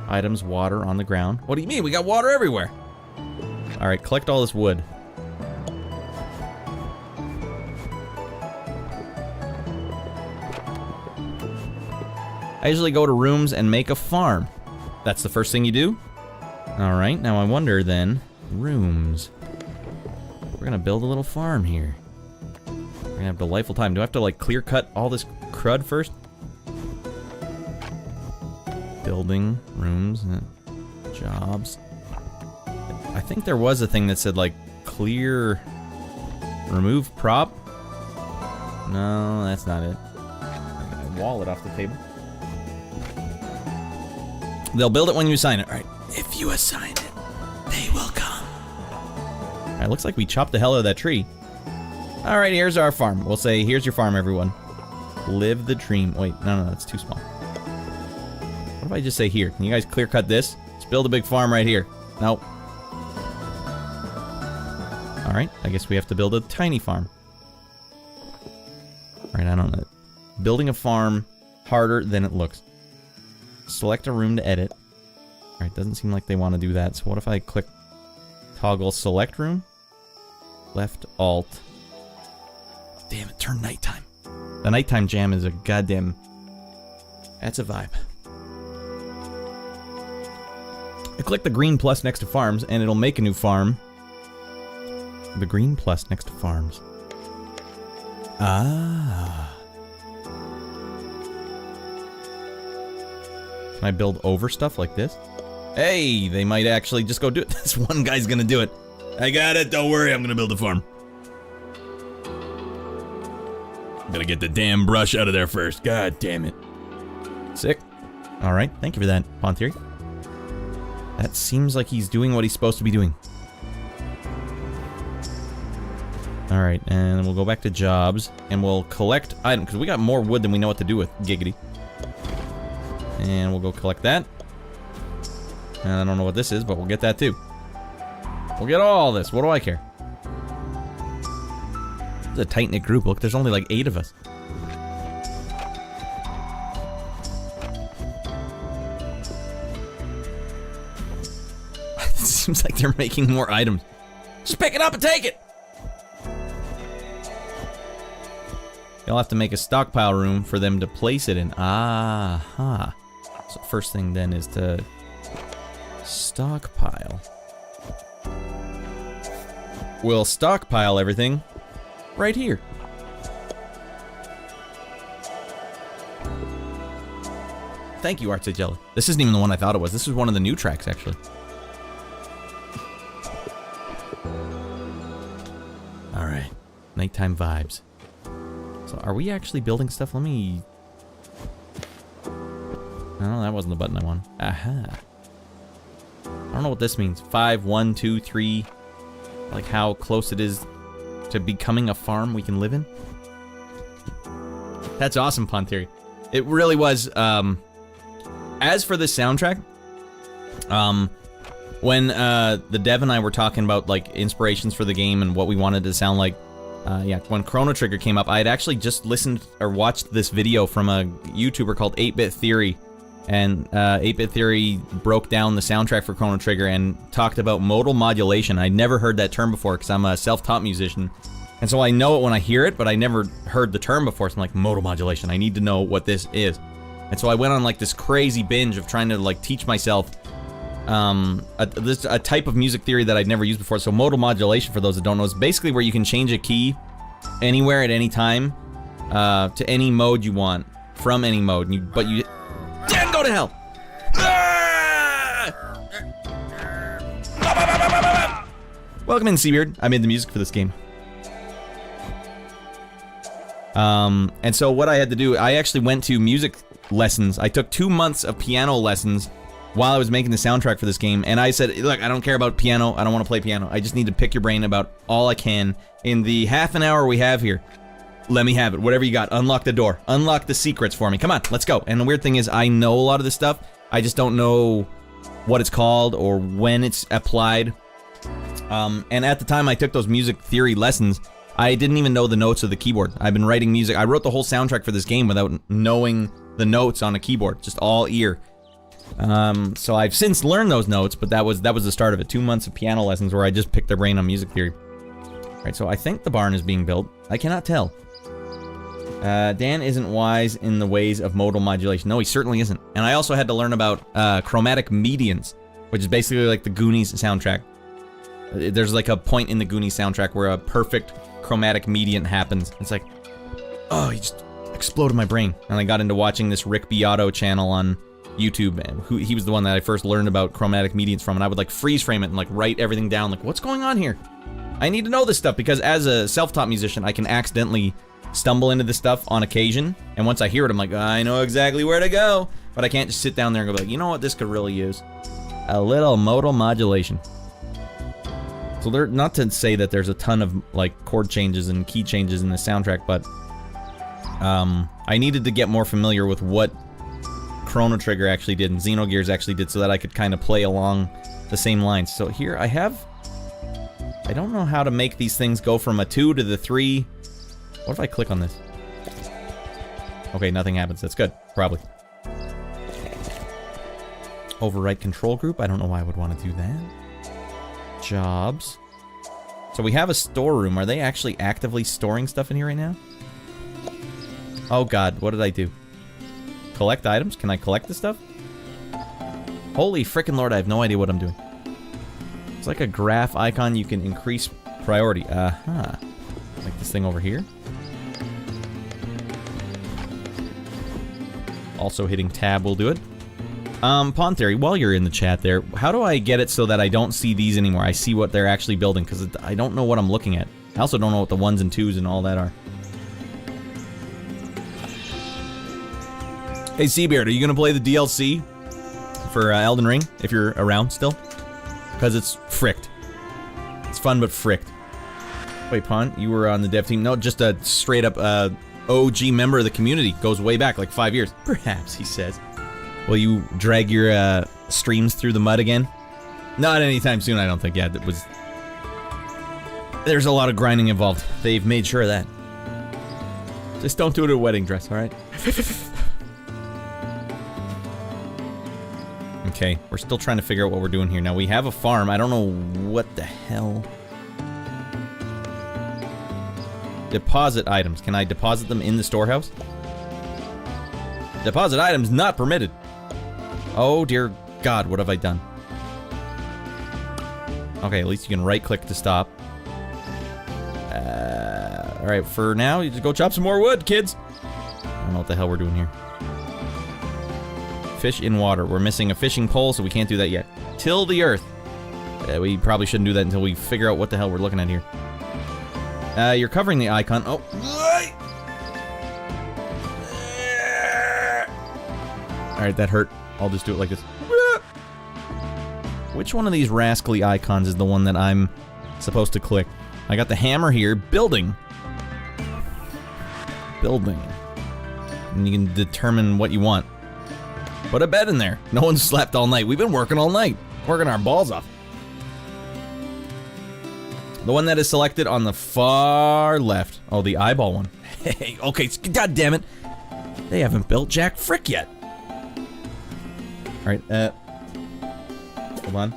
Items, water on the ground. What do you mean? We got water everywhere. All right, collect all this wood. I usually go to rooms and make a farm. That's the first thing you do? All right, now I wonder then, rooms. We're gonna build a little farm here. We're gonna have a delightful time. Do I have to like clear cut all this crud first? Building, rooms, jobs. I think there was a thing that said like clear, remove prop. No, that's not it. I got a wallet off the table. They'll build it when you assign it. All right, if you assign it, they will come. All right, looks like we chopped the hell out of that tree. All right, here's our farm. We'll say, here's your farm, everyone. Live the dream. Wait, no, that's too small. What if I just say here? Can you guys clear cut this? Let's build a big farm right here. Nope. All right, I guess we have to build a tiny farm. All right, I don't know. Building a farm harder than it looks. Select a room to edit. All right, doesn't seem like they want to do that. So what if I click toggle select room? Left alt. Damn it, turn nighttime. The nighttime jam is a goddamn... That's a vibe. I click the green plus next to farms and it'll make a new farm. The green plus next to farms. Ah. Can I build over stuff like this? Hey, they might actually just go do it. This one guy's gonna do it. I got it, don't worry, I'm gonna build a farm. I'm gonna get the damn brush out of there first. God damn it. Sick. Alright, thank you for that, Pawn Theory. That seems like he's doing what he's supposed to be doing. Alright, and we'll go back to jobs, and we'll collect items, because we got more wood than we know what to do with. Giggity. And we'll go collect that. And I don't know what this is, but we'll get that too. We'll get all this. What do I care? It's a tight-knit group. Look, there's only like 8 of us. It seems like they're making more items. Just pick it up and take it! You'll have to make a stockpile room for them to place it in. Ah-ha. So first thing then is to stockpile. We'll stockpile everything right here. Thank you, Artsy Jelly. This isn't even the one I thought it was. This is one of the new tracks, actually. Alright. Nighttime vibes. So are we actually building stuff? Let me... No, that wasn't the button I wanted. Aha. I don't know what this means. 5, 1, 2, 3. Like how close it is to becoming a farm we can live in. That's awesome, Pawn Theory. It really was. As for the soundtrack, when the dev and I were talking about like inspirations for the game and what we wanted to sound like, yeah, when Chrono Trigger came up, I had actually just listened or watched this video from a YouTuber called 8-Bit Theory. And 8-Bit Theory broke down the soundtrack for Chrono Trigger and talked about modal modulation. I'd never heard that term before because I'm a self-taught musician. And so I know it when I hear it, but I never heard the term before. So I'm like, modal modulation, I need to know what this is. And so I went on like this crazy binge of trying to like teach myself a type of music theory that I'd never used before. So modal modulation, for those that don't know, is basically where you can change a key anywhere at any time to any mode you want from any mode. But you damn, go to hell! Welcome in, Seabeard. I made the music for this game. And so what I had to do, I actually went to music lessons. I took 2 months of piano lessons while I was making the soundtrack for this game, and I said, look, I don't care about piano, I don't want to play piano, I just need to pick your brain about all I can in the half an hour we have here. Let me have it. Whatever you got. Unlock the door. Unlock the secrets for me. Come on, let's go. And the weird thing is, I know a lot of this stuff. I just don't know what it's called or when it's applied. And at the time I took those music theory lessons, I didn't even know the notes of the keyboard. I've been writing music. I wrote the whole soundtrack for this game without knowing the notes on a keyboard, just all ear. So I've since learned those notes, but that was the start of it. 2 months of piano lessons where I just picked their brain on music theory. All right, so I think the barn is being built. I cannot tell. Dan isn't wise in the ways of modal modulation. No, he certainly isn't. And I also had to learn about chromatic medians, which is basically like the Goonies soundtrack. There's like a point in the Goonies soundtrack where a perfect chromatic median happens. It's like, oh, he just exploded my brain. And I got into watching this Rick Beato channel on YouTube, and he was the one that I first learned about chromatic medians from, and I would like freeze frame it and like write everything down, like, what's going on here? I need to know this stuff, because as a self-taught musician, I can accidentally stumble into this stuff on occasion, and once I hear it, I'm like, I know exactly where to go, but I can't just sit down there and go like, you know what, this could really use a little modal modulation. So there, not to say that there's a ton of like chord changes and key changes in the soundtrack, but I needed to get more familiar with what Chrono Trigger actually did and Xenogears actually did, so that I could kind of play along the same lines. So here I don't know how to make these things go from a 2 to the 3. What if I click on this? Okay, nothing happens. That's good. Probably. Overwrite control group. I don't know why I would want to do that. Jobs. So we have a storeroom. Are they actually actively storing stuff in here right now? Oh god, what did I do? Collect items? Can I collect this stuff? Holy frickin' lord, I have no idea what I'm doing. It's like a graph icon. You can increase priority. Like this thing over here. Also hitting tab will do it. Pawn Theory, while you're in the chat there, how do I get it so that I don't see these anymore? I see what they're actually building, because I don't know what I'm looking at. I also don't know what the 1s and 2s and all that are. Hey, Seabeard, are you going to play the DLC for Elden Ring, if you're around still? Because it's fricked. It's fun, but fricked. Wait, Pawn, you were on the dev team? No, just a straight-up OG member of the community. Goes way back, like 5 years. Perhaps, he says. Will you drag your streams through the mud again? Not anytime soon, I don't think. Yeah, there's a lot of grinding involved. They've made sure of that. Just don't do it in a wedding dress, alright? Okay, we're still trying to figure out what we're doing here. Now, we have a farm. I don't know what the hell. Deposit items. Can I deposit them in the storehouse? Deposit items not permitted. Oh, dear God, what have I done? Okay, at least you can right-click to stop. Alright, for now, you just go chop some more wood, kids. I don't know what the hell we're doing here. Fish in water. We're missing a fishing pole, so we can't do that yet. Till the earth. We probably shouldn't do that until we figure out what the hell we're looking at here. You're covering the icon. Oh. Alright, that hurt. I'll just do it like this. Which one of these rascally icons is the one that I'm supposed to click? I got the hammer here. Building. Building. And you can determine what you want. Put a bed in there. No one's slept all night. We've been working all night. Working our balls off. The one that is selected on the far left. Oh, the eyeball one. Hey, okay, god damn it. They haven't built jack frick yet. Alright, hold on.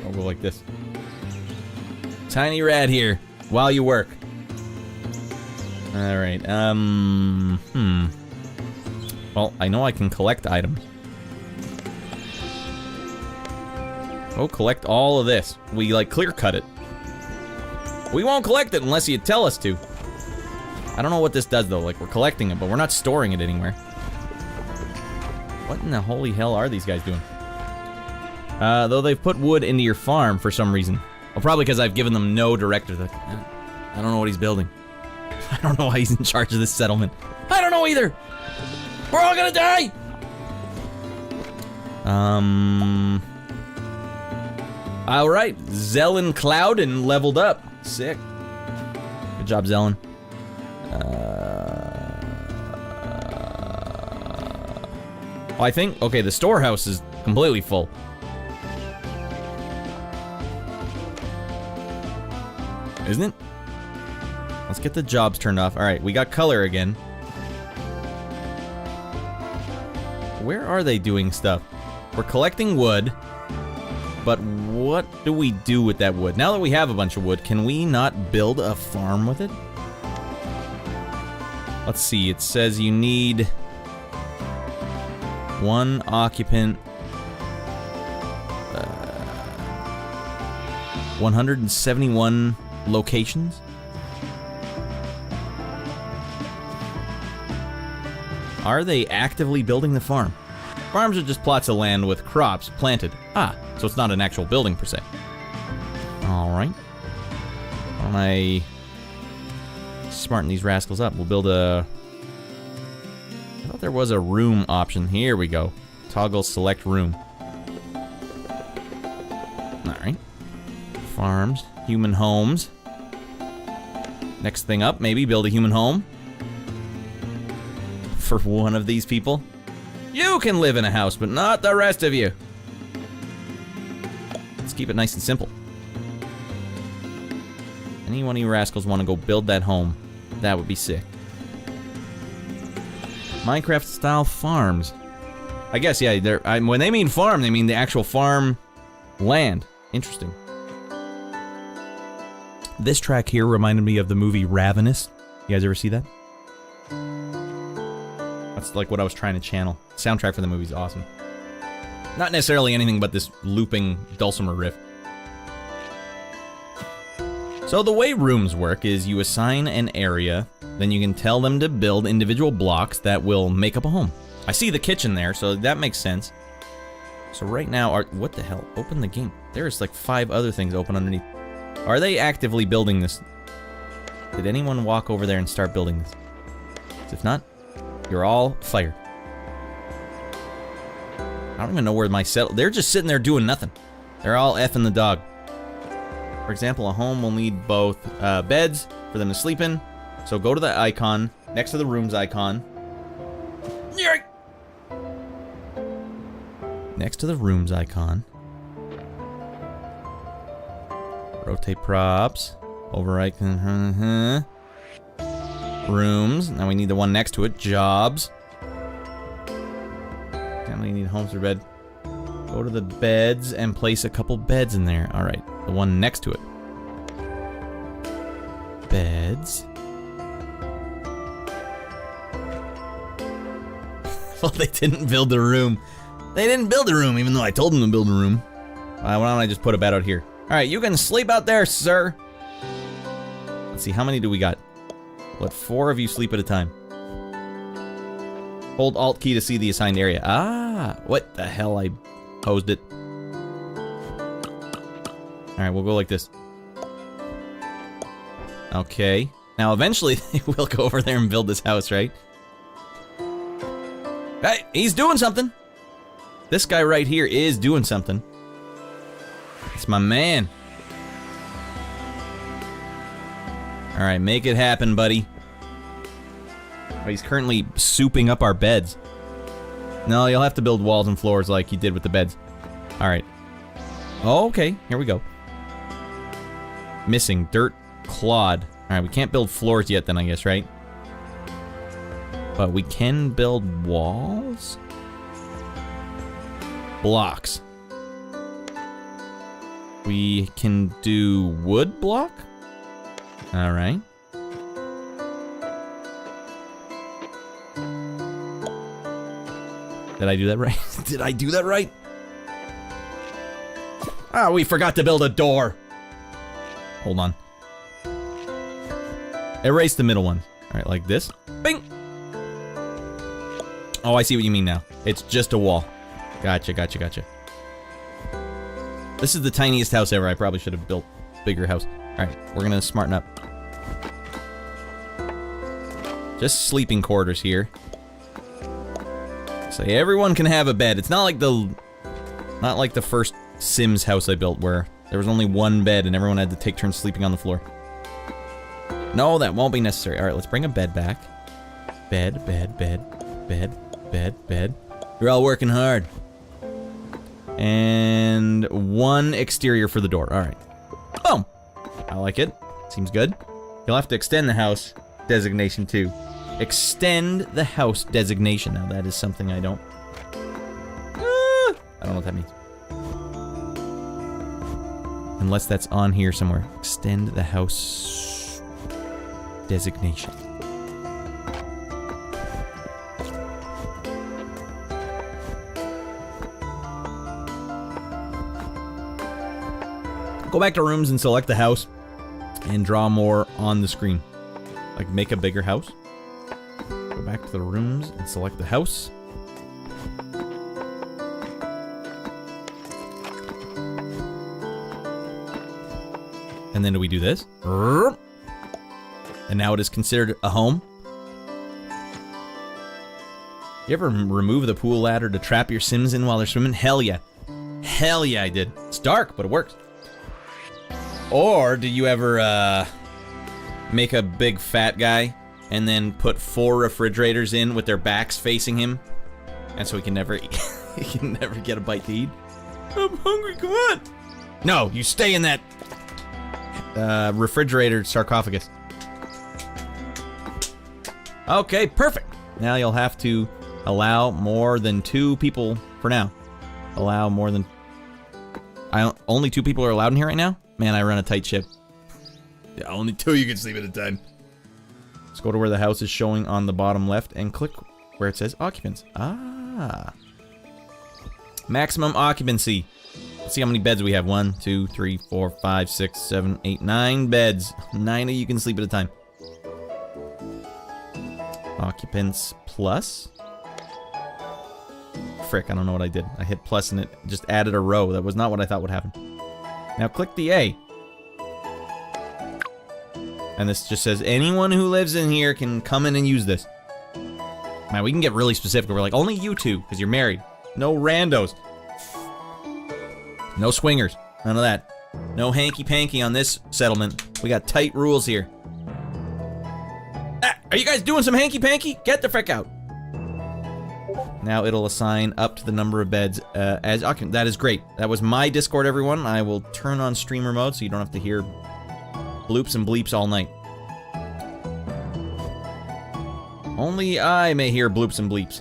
I'll go like this. Tiny rat here, while you work. Alright, well, I know I can collect items. Oh, collect all of this. We, like, clear-cut it. We won't collect it unless you tell us to. I don't know what this does, though. Like, we're collecting it, but we're not storing it anywhere. What in the holy hell are these guys doing? Though they've put wood into your farm for some reason. Well, probably because I've given them no directive. I don't know what he's building. I don't know why he's in charge of this settlement. I don't know either! We're all gonna die! All right, Zelen Clouden leveled up. Sick. Good job, Zelen. I think, okay, the storehouse is completely full. Isn't it? Let's get the jobs turned off. All right, we got color again. Where are they doing stuff? We're collecting wood, but what do we do with that wood? Now that we have a bunch of wood, can we not build a farm with it? Let's see, it says you need 1 occupant, 171 locations. Are they actively building the farm? Farms are just plots of land with crops planted. Ah, so it's not an actual building per se. Alright. Why don't I smarten these rascals up? We'll build a... I thought there was a room option. Here we go. Toggle select room. Alright. Farms. Human homes. Next thing up, maybe build a human home. For one of these people. You can live in a house, but not the rest of you. Let's keep it nice and simple. Any one of you rascals want to go build that home? That would be sick. Minecraft-style farms. I guess, yeah, when they mean farm, they mean the actual farm land. Interesting. This track here reminded me of the movie Ravenous. You guys ever see that? That's like what I was trying to channel. Soundtrack for the movie's awesome. Not necessarily anything but this looping dulcimer riff. So the way rooms work is you assign an area, then you can tell them to build individual blocks that will make up a home. I see the kitchen there, so that makes sense. So right now, what the hell? Open the game. There's like 5 other things open underneath. Are they actively building this? Did anyone walk over there and start building this? If not, you're all fired. I don't even know where my they're just sitting there doing nothing. They're all effing the dog. For example, a home will need both beds for them to sleep in. So go to the icon next to the rooms icon. Next to the rooms icon. Rotate props. Over icon. Rooms. Now we need the one next to it. Jobs. Family need homes or bed. Go to the beds and place a couple beds in there. Alright. The one next to it. Beds. Well, they didn't build a room. They didn't build a room, even though I told them to build a room. Why don't I just put a bed out here? Alright, you can sleep out there, sir. Let's see, how many do we got? Let 4 of you sleep at a time. Hold Alt key to see the assigned area. Ah, what the hell? I posed it. Alright, we'll go like this. Okay. Now, eventually, they will go over there and build this house, right? Hey, he's doing something. This guy right here is doing something. It's my man. Alright, make it happen, buddy. Oh, he's currently souping up our beds. No, you'll have to build walls and floors like you did with the beds. Alright. Oh, okay, here we go. Missing dirt clod. Alright, we can't build floors yet then, I guess, right? But we can build walls? Blocks. We can do wood block? Alright. Did I do that right? Did I do that right? Ah, we forgot to build a door. Hold on. Erase the middle one. Alright, like this. Bing! Oh, I see what you mean now. It's just a wall. Gotcha, gotcha, gotcha. This is the tiniest house ever. I probably should have built a bigger house. Alright, we're gonna smarten up. Just sleeping quarters here. So everyone can have a bed. It's not like the first Sims house I built where There was only one bed and everyone had to take turns sleeping on the floor. No, that won't be necessary. All right, let's bring a bed back. Bed, bed, bed, bed, bed, bed. You're all working hard. And one exterior for the door. All right. Boom. I like it. Seems good. You'll have to extend the house designation too. Extend the house designation. Now that is something I don't. I don't know what that means. Unless that's on here somewhere. Extend the house designation. Go back to rooms and select the house and draw more on the screen. Like make a bigger house. Go back to the rooms and select the house. And then do we do this? And now it is considered a home. You ever remove the pool ladder to trap your Sims in while they're swimming? Hell yeah. Hell yeah, I did. It's dark, but it works. Or do you ever make a big fat guy and then put 4 refrigerators in with their backs facing him, and so he can never he can never get a bite to eat? I'm hungry, come on. No, you stay in that refrigerator sarcophagus. Okay, perfect. Now you'll have to allow more than 2 people for now. Allow more than... only 2 people are allowed in here right now? Man, I run a tight ship. Yeah, only 2 you can sleep at a time. Let's go to where the house is showing on the bottom left and click where it says occupants. Ah. Maximum occupancy. Let's see how many beds we have. 1, 2, 3, 4, 5, 6, 7, 8, 9 beds. 9 of you can sleep at a time. Occupants plus. Frick, I don't know what I did. I hit plus and it just added a row. That was not what I thought would happen. Now click the A. And this just says anyone who lives in here can come in and use this. Man, we can get really specific. We're like, only you 2, because you're married. No randos. No swingers. None of that. No hanky-panky on this settlement. We got tight rules here. Ah, are you guys doing some hanky-panky? Get the frick out. Now it'll assign up to the number of beds as occupant. That is great. That was my Discord, everyone. I will turn on streamer mode so you don't have to hear bloops and bleeps all night. Only I may hear bloops and bleeps.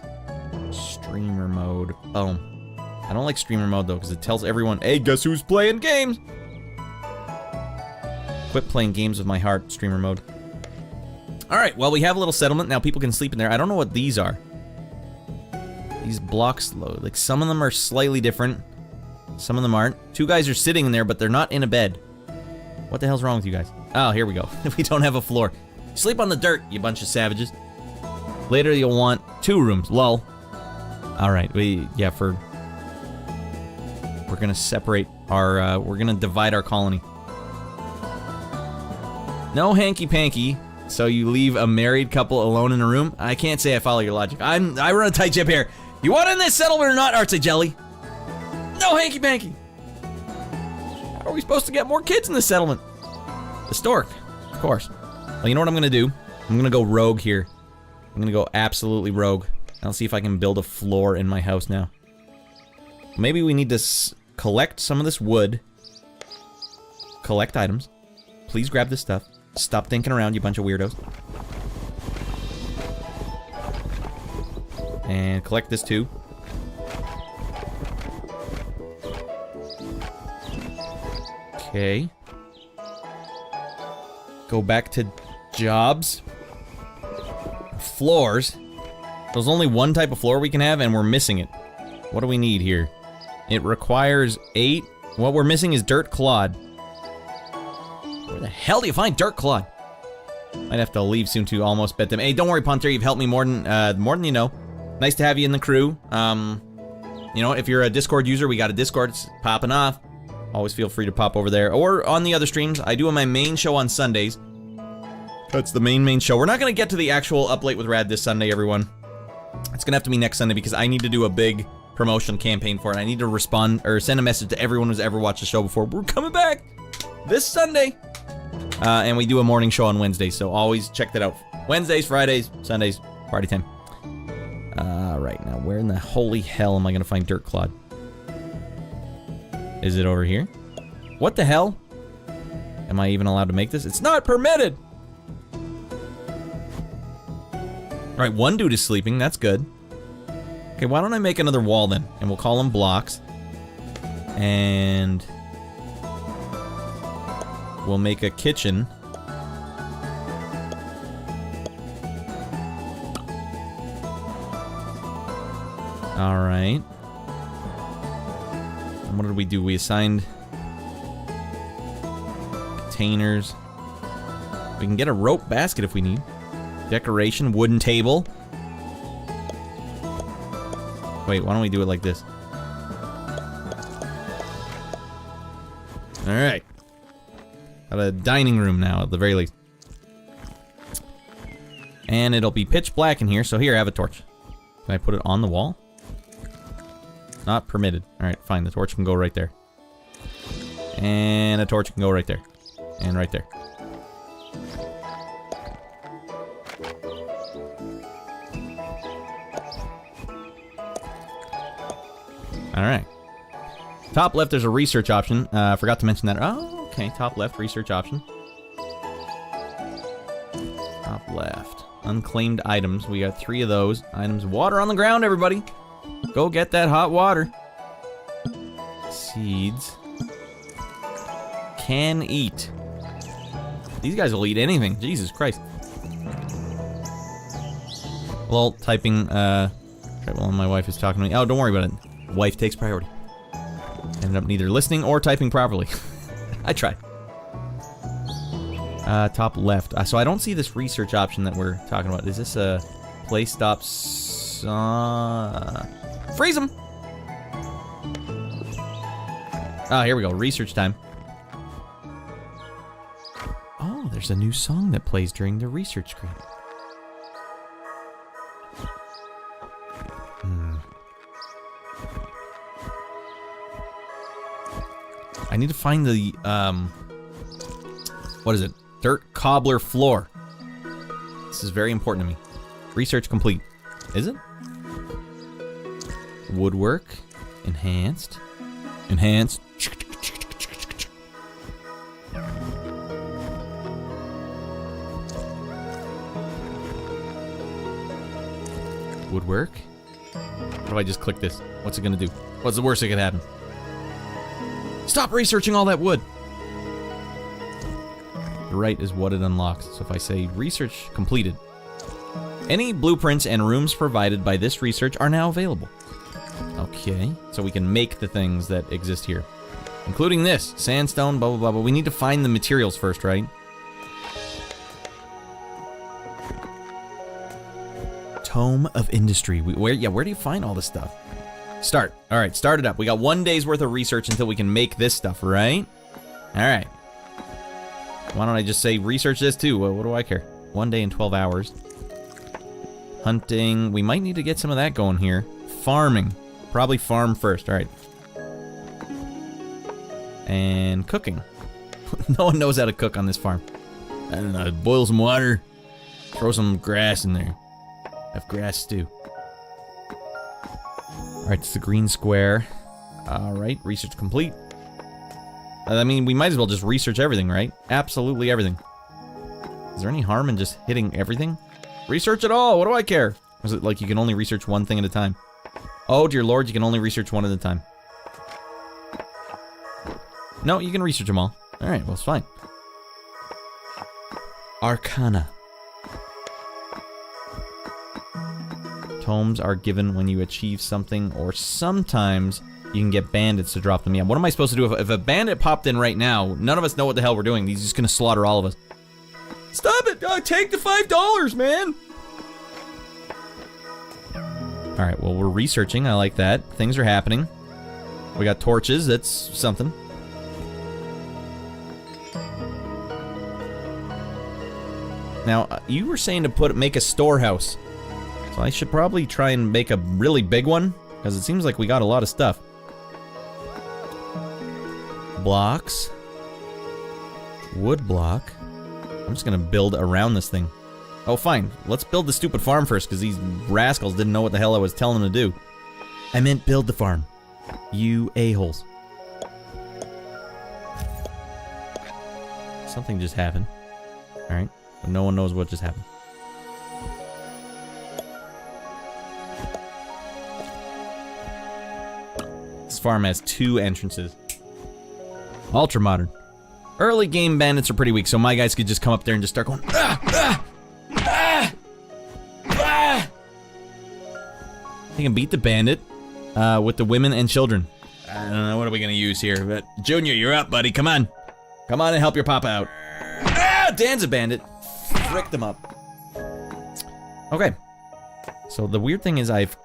Streamer mode. Oh. I don't like streamer mode though, because it tells everyone, hey, guess who's playing games? Quit playing games with my heart, streamer mode. Alright, well, we have a little settlement. Now people can sleep in there. I don't know what these are. These blocks load. Like, some of them are slightly different. Some of them aren't. 2 guys are sitting in there, but they're not in a bed. What the hell's wrong with you guys? Oh, here we go. We don't have a floor. Sleep on the dirt, you bunch of savages. Later, you'll want 2 rooms. Lol. Alright, we're gonna separate our, we're gonna divide our colony. No hanky-panky, so you leave a married couple alone in a room? I can't say I follow your logic. I run a tight ship here. You want in this settlement or not, Artsy Jelly? No hanky-panky. How are we supposed to get more kids in this settlement? The stork, of course. Well, you know what I'm gonna do? I'm gonna go rogue here. I'm gonna go absolutely rogue. I'll see if I can build a floor in my house now. Maybe we need to collect some of this wood. Collect items. Please grab this stuff. Stop thinking around, you bunch of weirdos. And collect this too. Okay. Go back to jobs. Floors. There's only one type of floor we can have, and we're missing it. What do we need here? It requires 8. What we're missing is dirt clod. Where the hell do you find dirt clod? Might have to leave soon to almost bet them. Hey, don't worry, Punter. You've helped me more than you know. Nice to have you in the crew. You know, if you're a Discord user, we got a Discord. It's popping off. Always feel free to pop over there. Or on the other streams. I do on my main show on Sundays. That's the main show. We're not going to get to the actual Up Late with Rad this Sunday, everyone. It's going to have to be next Sunday because I need to do a big promotion campaign for it. I need to respond or send a message to everyone who's ever watched the show before. We're coming back this Sunday. And we do a morning show on Wednesdays, so always check that out. Wednesdays, Fridays, Sundays, party time. Right, now where in the holy hell am I gonna find Dirt Clod? Is it over here? What the hell? Am I even allowed to make this? It's not permitted! Alright, one dude is sleeping, that's good. Okay, why don't I make another wall then? And we'll call them blocks. And we'll make a kitchen. Alright. And what did we do? We assigned containers. We can get a rope basket if we need. Decoration, wooden table. Wait, why don't we do it like this? Alright. Got a dining room now, at the very least. And it'll be pitch black in here, so here, have a torch. Can I put it on the wall? Not permitted. Alright, fine, the torch can go right there. And a torch can go right there. And right there. Alright. Top left, there's a research option. Forgot to mention that. Oh, okay. Top left, research option. Top left. Unclaimed items. We got 3 of those. Items. Water on the ground, everybody. Go get that hot water. Seeds. Can eat. These guys will eat anything. Jesus Christ. Well, typing, right while my wife is talking to me. Oh, don't worry about it. Wife takes priority. Ended up neither listening or typing properly. I tried. Top left. So I don't see this research option that we're talking about. Is this a play stops? Freeze them! Ah, here we go. Research time. Oh, there's a new song that plays during the research screen. I need to find the, what is it? Dirt cobbler floor. This is very important to me. Research complete. Is it? Woodwork. Enhanced. Enhanced. Woodwork. What if I just click this? What's it gonna do? What's the worst that could happen? Stop researching all that wood! The right is what it unlocks. So if I say research completed. Any blueprints and rooms provided by this research are now available. Okay, so we can make the things that exist here. Including this, sandstone, blah, blah, blah, but we need to find the materials first, right? Tome of Industry. Where do you find all this stuff? Start. All right, start it up. We got 1 day's worth of research until we can make this stuff, right? All right. Why don't I just say research this too? What do I care? 1 day and 12 hours. Hunting. We might need to get some of that going here. Farming. Probably farm first. All right. And cooking. No one knows how to cook on this farm. I don't know. Boil some water. Throw some grass in there. Have grass stew. Alright, it's the green square. Alright, research complete. I mean, we might as well just research everything, right? Absolutely everything. Is there any harm in just hitting everything? Research it all! What do I care? Is it like you can only research one thing at a time? Oh, dear lord, you can only research one at a time. No, you can research them all. Alright, well, it's fine. Arcana. Tomes are given when you achieve something, or sometimes you can get bandits to drop them. Yeah, what am I supposed to do if a bandit popped in right now? None of us know what the hell we're doing. He's just gonna slaughter all of us. Stop it! Take the $5, man! Alright, well, we're researching. I like that. Things are happening. We got torches. That's something. Now, you were saying to make a storehouse. So I should probably try and make a really big one. Because it seems like we got a lot of stuff. Blocks. Wood block. I'm just gonna build around this thing. Oh, fine. Let's build the stupid farm first, because these rascals didn't know what the hell I was telling them to do. I meant build the farm. You a-holes. Something just happened. Alright. But no one knows what just happened. This farm has 2 entrances. Ultra modern. Early game bandits are pretty weak, so my guys could just come up there and just start going, ah, ah, ah, ah. They can beat the bandit with the women and children. I don't know, what are we gonna use here? But Junior, you're up, buddy. Come on. Come on and help your papa out. Ah, Dan's a bandit. Frick them up. Okay. So the weird thing is I've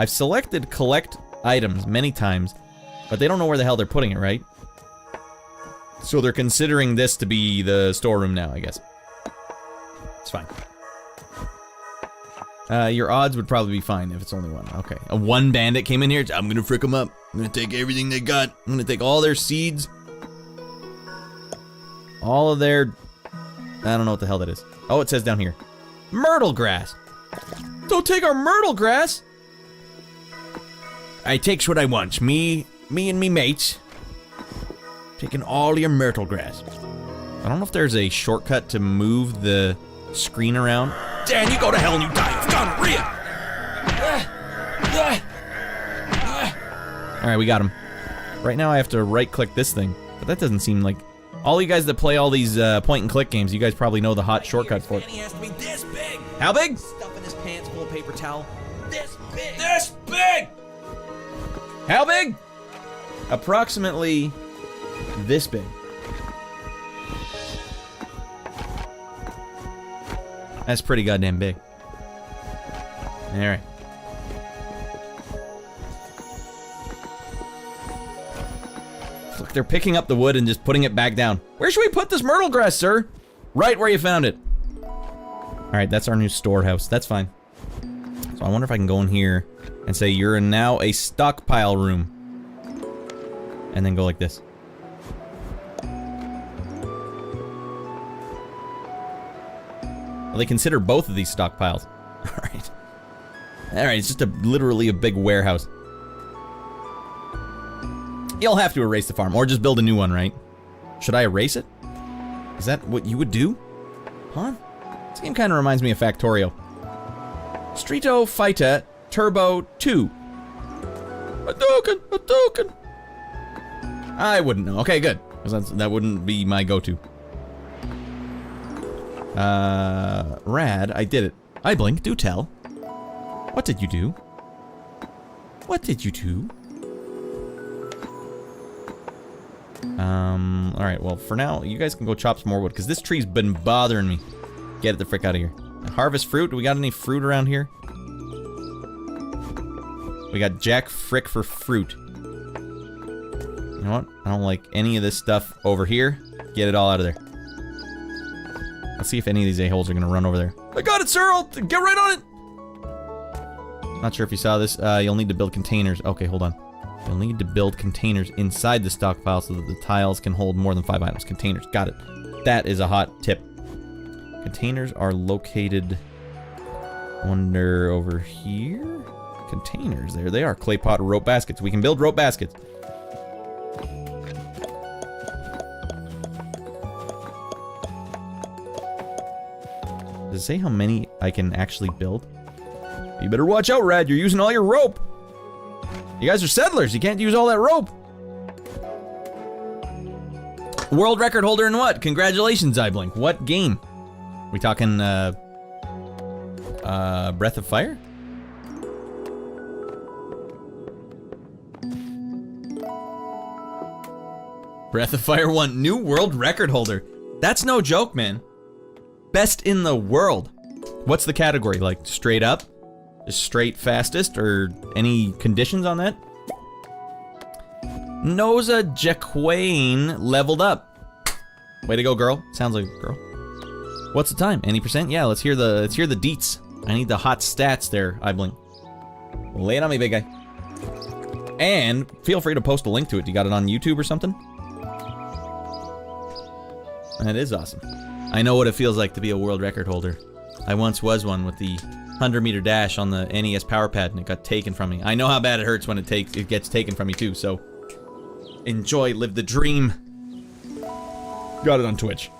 selected collect items many times, but they don't know where the hell they're putting it, right? So they're considering this to be the storeroom now, I guess. It's fine. Your odds would probably be fine if it's only one. Okay. A 1 bandit came in here. I'm gonna frick them up. I'm gonna take everything they got. I'm gonna take all their seeds. All of their... I don't know what the hell that is. Oh, it says down here. Myrtle grass. Don't take our myrtle grass. I takes what I wants. Me and me mates. Taking all your myrtle grass. I don't know if there's a shortcut to move the screen around. Dan, you go to hell and you die of gonorrhea! Alright, we got him. Right now I have to right-click this thing, but that doesn't seem like... All you guys that play all these point-and-click games, you guys probably know the hot shortcut for it. He has to be this big! How big? Stuff in his pants full of paper towel. This big! This big! How big? Approximately this big. That's pretty goddamn big. Alright. Look, they're picking up the wood and just putting it back down. Where should we put this myrtle grass, sir? Right where you found it. Alright, that's our new storehouse. That's fine. So I wonder if I can go in here and say you're now a stockpile room. And then go like this. Well, they consider both of these stockpiles. Alright. Alright, it's just literally a big warehouse. You'll have to erase the farm, or just build a new one, right? Should I erase it? Is that what you would do? Huh? This game kind of reminds me of Factorio. Streeto Fighter Turbo 2. Hadouken! I wouldn't know. Okay, good. Because that wouldn't be my go-to. Rad, I did it. I blink, do tell. What did you do? What did you do? Alright, well, for now, you guys can go chop some more wood, because this tree's been bothering me. Get it the frick out of here. Harvest fruit. Do we got any fruit around here? We got Jack Frick for fruit. You know what? I don't like any of this stuff over here. Get it all out of there. Let's see if any of these a-holes are gonna run over there. I got it, sir! I'll get right on it! Not sure if you saw this. You'll need to build containers. Okay, hold on. You'll need to build containers inside the stockpile so that the tiles can hold more than 5 items. Containers, got it. That is a hot tip. Containers are located... Wonder over here? Containers, there they are. Clay pot or rope baskets. We can build rope baskets. Does it say how many I can actually build? You better watch out, Rad. You're using all your rope. You guys are settlers. You can't use all that rope. World record holder in what? Congratulations, iBlink. What game? We talking, Breath of Fire? Breath of Fire 1, new world record holder. That's no joke, man. Best in the world. What's the category? Like, straight up? Just straight fastest? Or any conditions on that? Noza Jaquain leveled up. Way to go, girl. Sounds like a girl. What's the time? Any percent? Yeah, let's hear the deets. I need the hot stats there, iBlink. Lay it on me, big guy. And feel free to post a link to it. You got it on YouTube or something? That is awesome. I know what it feels like to be a world record holder. I once was one with the 100-meter dash on the NES Power Pad, and it got taken from me. I know how bad it hurts when it gets taken from me too. So enjoy, live the dream. Got it on Twitch.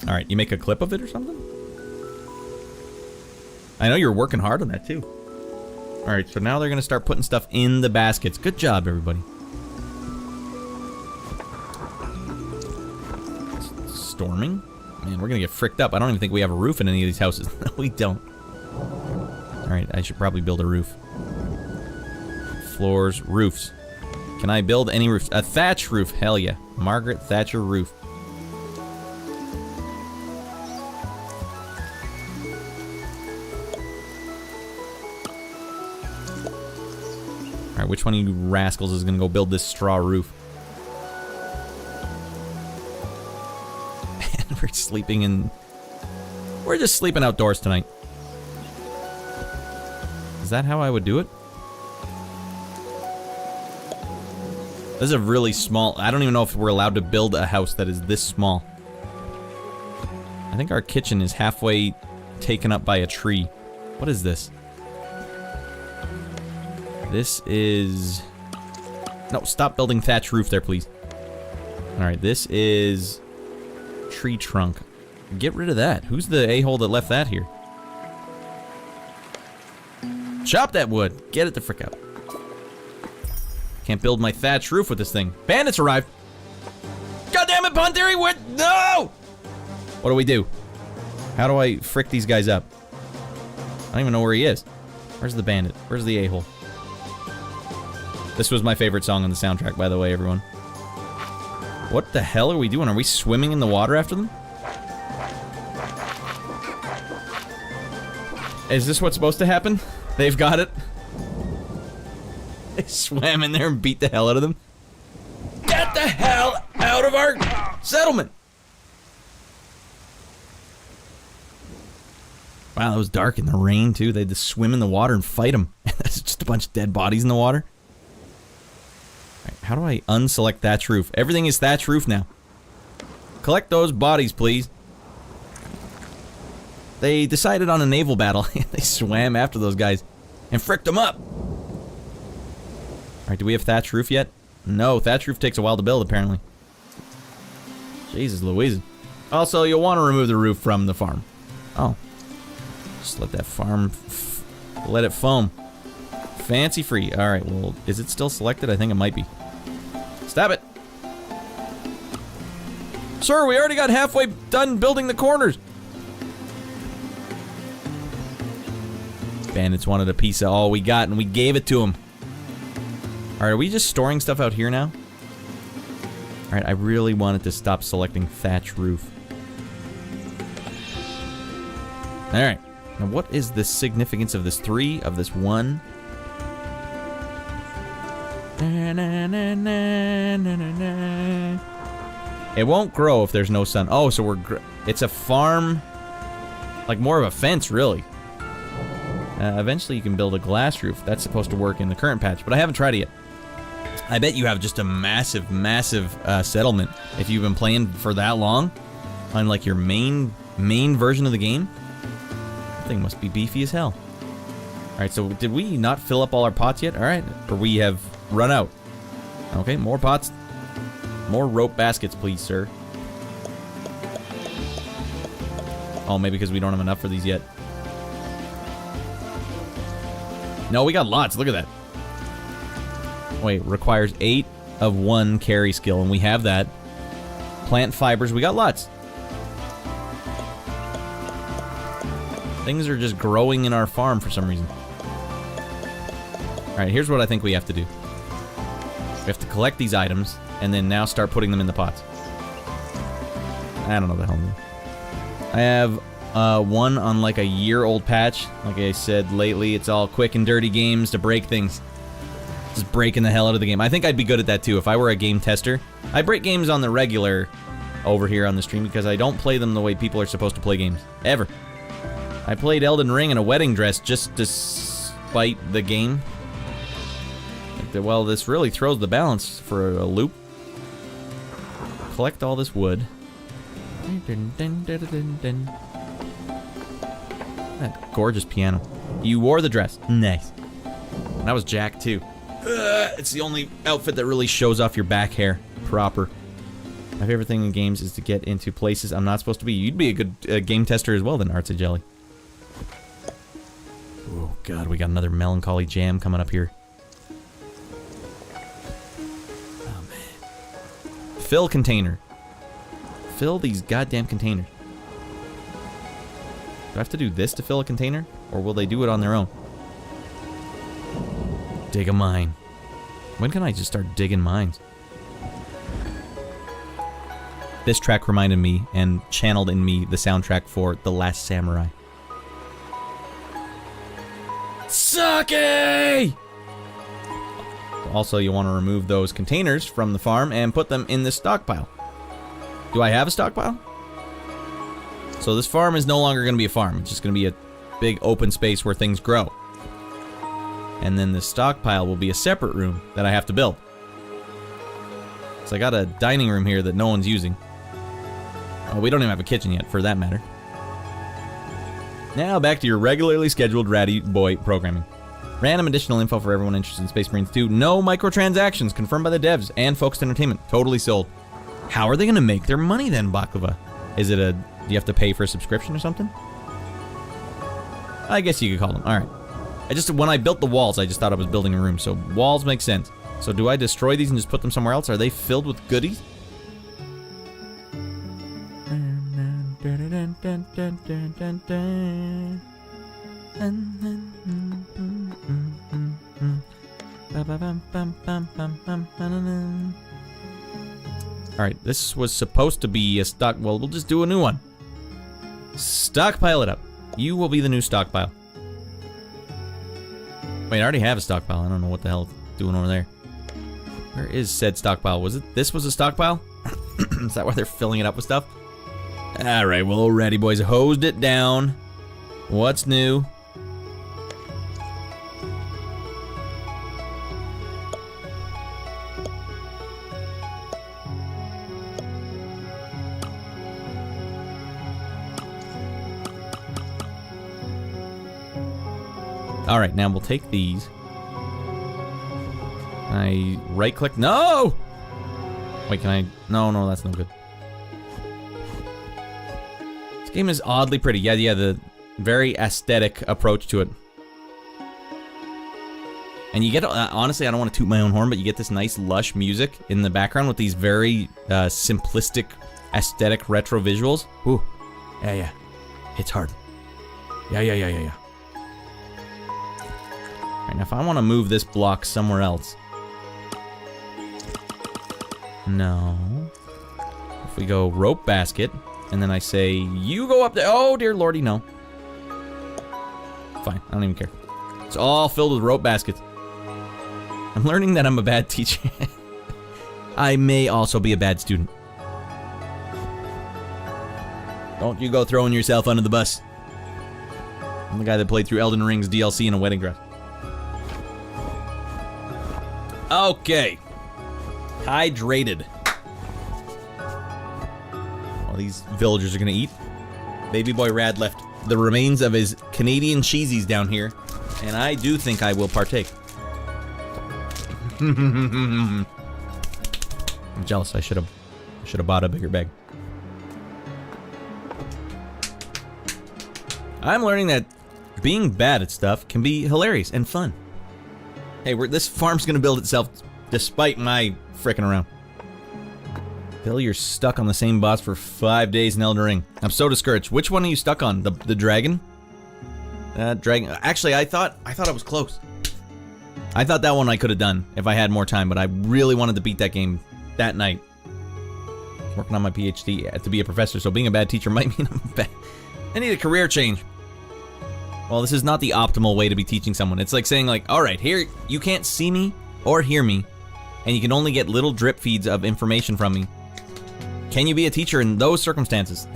All right, you make a clip of it or something? I know you're working hard on that too. All right, so now they're gonna start putting stuff in the baskets. Good job, everybody. Storming? Man, we're gonna get fricked up. I don't even think we have a roof in any of these houses. No, we don't. Alright, I should probably build a roof. Floors, roofs. Can I build any roofs? A thatch roof, hell yeah. Margaret Thatcher roof. Alright, which one of you rascals is gonna go build this straw roof? We're sleeping in... We're just sleeping outdoors tonight. Is that how I would do it? This is a really small... I don't even know if we're allowed to build a house that is this small. I think our kitchen is halfway taken up by a tree. What is this? This is... No, stop building thatch roof there, please. Alright, this is... tree trunk. Get rid of that. Who's the a-hole that left that here? Chop that wood. Get it the frick out. Can't build my thatch roof with this thing. Bandits arrived. God damn it, Pun Theory! What? No! What do we do? How do I frick these guys up? I don't even know where he is. Where's the bandit? Where's the a-hole? This was my favorite song on the soundtrack, by the way, everyone. What the hell are we doing? Are we swimming in the water after them? Is this what's supposed to happen? They've got it. They swam in there and beat the hell out of them. Get the hell out of our settlement! Wow, it was dark in the rain, too. They had to swim in the water and fight them. That's just a bunch of dead bodies in the water. Right, how do I unselect thatch roof? Everything is thatch roof now. Collect those bodies, please. They decided on a naval battle. They swam after those guys and fricked them up. Alright, do we have thatch roof yet? No, thatch roof takes a while to build, apparently. Jesus Louise. Also, you'll want to remove the roof from the farm. Oh. Just let that farm... let it foam. Fancy free. Alright, well, is it still selected? I think it might be. Stop it! Sir, we already got halfway done building the corners! Bandits wanted a piece of all we got, and we gave it to them. Alright, are we just storing stuff out here now? Alright, I really wanted to stop selecting thatch roof. Alright. Now, what is the significance of this 3, of this 1? It won't grow if there's no sun. Oh, so it's a farm, like more of a fence, really. Eventually you can build a glass roof. That's supposed to work in the current patch, but I haven't tried it yet. I bet you have just a massive, massive settlement if you've been playing for that long on like your main version of the game. That thing must be beefy as hell. Alright, so did we not fill up all our pots yet? Alright, or we have run out. Okay, more pots. More rope baskets, please, sir. Oh, maybe because we don't have enough for these yet. No, we got lots. Look at that. Wait, requires 8 of 1 carry skill, and we have that. Plant fibers, we got lots. Things are just growing in our farm for some reason. Alright, here's what I think we have to do. We have to collect these items, and then now start putting them in the pots. I don't know the hell I'm doing. I have one on like a year-old patch. Like I said, lately it's all quick and dirty games to break things. Just breaking the hell out of the game. I think I'd be good at that too if I were a game tester. I break games on the regular over here on the stream because I don't play them the way people are supposed to play games. Ever. I played Elden Ring in a wedding dress just to despite the game. Well, this really throws the balance for a loop. Collect all this wood. That gorgeous piano. You wore the dress. Nice. That was Jack, too. It's the only outfit that really shows off your back hair proper. My favorite thing in games is to get into places I'm not supposed to be. You'd be a good game tester as well then, Arts of Jelly. Oh, God, we got another melancholy jam coming up here. Oh, man. Fill container. Fill these goddamn containers. Do I have to do this to fill a container? Or will they do it on their own? Dig a mine. When can I just start digging mines? This track reminded me and channeled in me the soundtrack for The Last Samurai. Sake! Also, you want to remove those containers from the farm and put them in this stockpile. Do I have a stockpile? So this farm is no longer going to be a farm. It's just going to be a big open space where things grow. And then the stockpile will be a separate room that I have to build. So I got a dining room here that no one's using. Oh, we don't even have a kitchen yet, for that matter. Now back to your regularly scheduled Ratty Boy programming. Random additional info for everyone interested in Space Marines 2. No microtransactions confirmed by the devs and Focused Entertainment. Totally sold. How are they going to make their money then, Baklava? Is it a... do you have to pay for a subscription or something? I guess you could call them. Alright. When I built the walls, I just thought I was building a room, so walls make sense. So do I destroy these and just put them somewhere else? Are they filled with goodies? Alright, this was supposed to be a stock... well, we'll just do a new one. Stockpile it up. You will be the new stockpile. Wait, I already have a stockpile. I don't know what the hell it's doing over there. Where is said stockpile? Was it... this was a stockpile? Is that why they're filling it up with stuff? Alright, well, Ratty Boys hosed it down. What's new? Alright, now we'll take these. Can I right click? No! Wait, can I? No, that's no good. This game is oddly pretty. Yeah, the very aesthetic approach to it. And you get, honestly, I don't want to toot my own horn, but you get this nice lush music in the background with these very simplistic, aesthetic retro visuals. Ooh. Yeah. Hits hard. Yeah. Alright, now if I want to move this block somewhere else. No. If we go rope basket, and then I say, you go up there. Oh, dear lordy, no. Fine, I don't even care. It's all filled with rope baskets. I'm learning that I'm a bad teacher. I may also be a bad student. Don't you go throwing yourself under the bus. I'm the guy that played through Elden Ring's DLC in a wedding dress. Okay. Hydrated. Well, these villagers are gonna eat. Baby boy Rad left the remains of his Canadian cheesies down here, and I do think I will partake. I'm jealous. I should have bought a bigger bag. I'm learning that being bad at stuff can be hilarious and fun. Hey, this farm's gonna build itself despite my frickin' around. Bill, you're stuck on the same boss for 5 days in Elden Ring. I'm so discouraged. Which one are you stuck on? The dragon? Dragon. Actually, I thought I was close. I thought that one I could have done if I had more time, but I really wanted to beat that game that night. Working on my PhD to be a professor, so being a bad teacher might mean I'm bad. I need a career change. Well, this is not the optimal way to be teaching someone. It's like saying, like, all right, here, you can't see me or hear me, and you can only get little drip feeds of information from me. Can you be a teacher in those circumstances?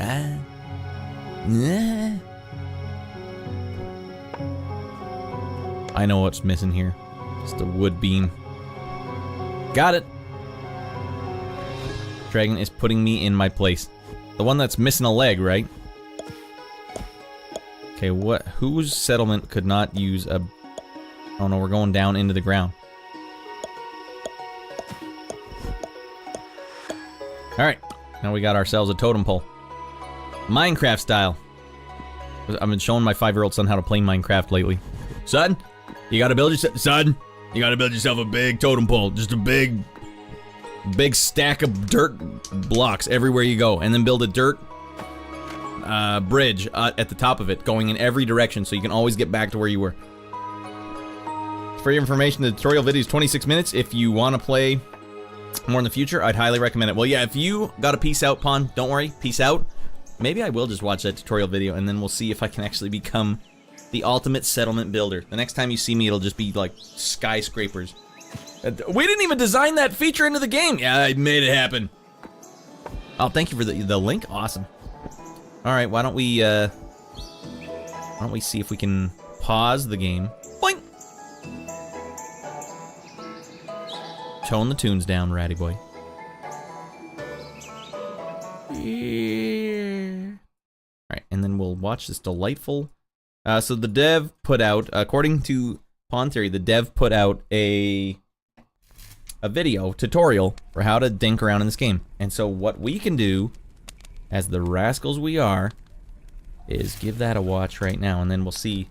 I know what's missing here. Just a wood beam. Got it. Dragon is putting me in my place. The one that's missing a leg, right? Okay, what? Whose settlement could not use a... Oh no, we're going down into the ground. Alright, now we got ourselves a totem pole. Minecraft style. I've been showing my 5-year-old son how to play Minecraft lately. Son, you gotta build yourself a big totem pole. Just a big stack of dirt blocks everywhere you go. And then build a dirt bridge at the top of it, going in every direction so you can always get back to where you were. For your information, the tutorial video is 26 minutes. If you want to play more in the future, I'd highly recommend it. Well, yeah, if you got a peace out, Pawn, don't worry, peace out. Maybe I will just watch that tutorial video, and then we'll see if I can actually become the ultimate settlement builder. The next time you see me, it'll just be like skyscrapers. We didn't even design that feature into the game. Yeah, I made it happen. Oh, thank you for the link. Awesome. All right, why don't we see if we can pause the game. Boing. Tone the tunes down, ratty boy. Alright, and then we'll watch this delightful... so the dev put out, according to Pawn Theory, the dev put out a video tutorial for how to dink around in this game. And so what we can do, as the rascals we are, is give that a watch right now, and then we'll see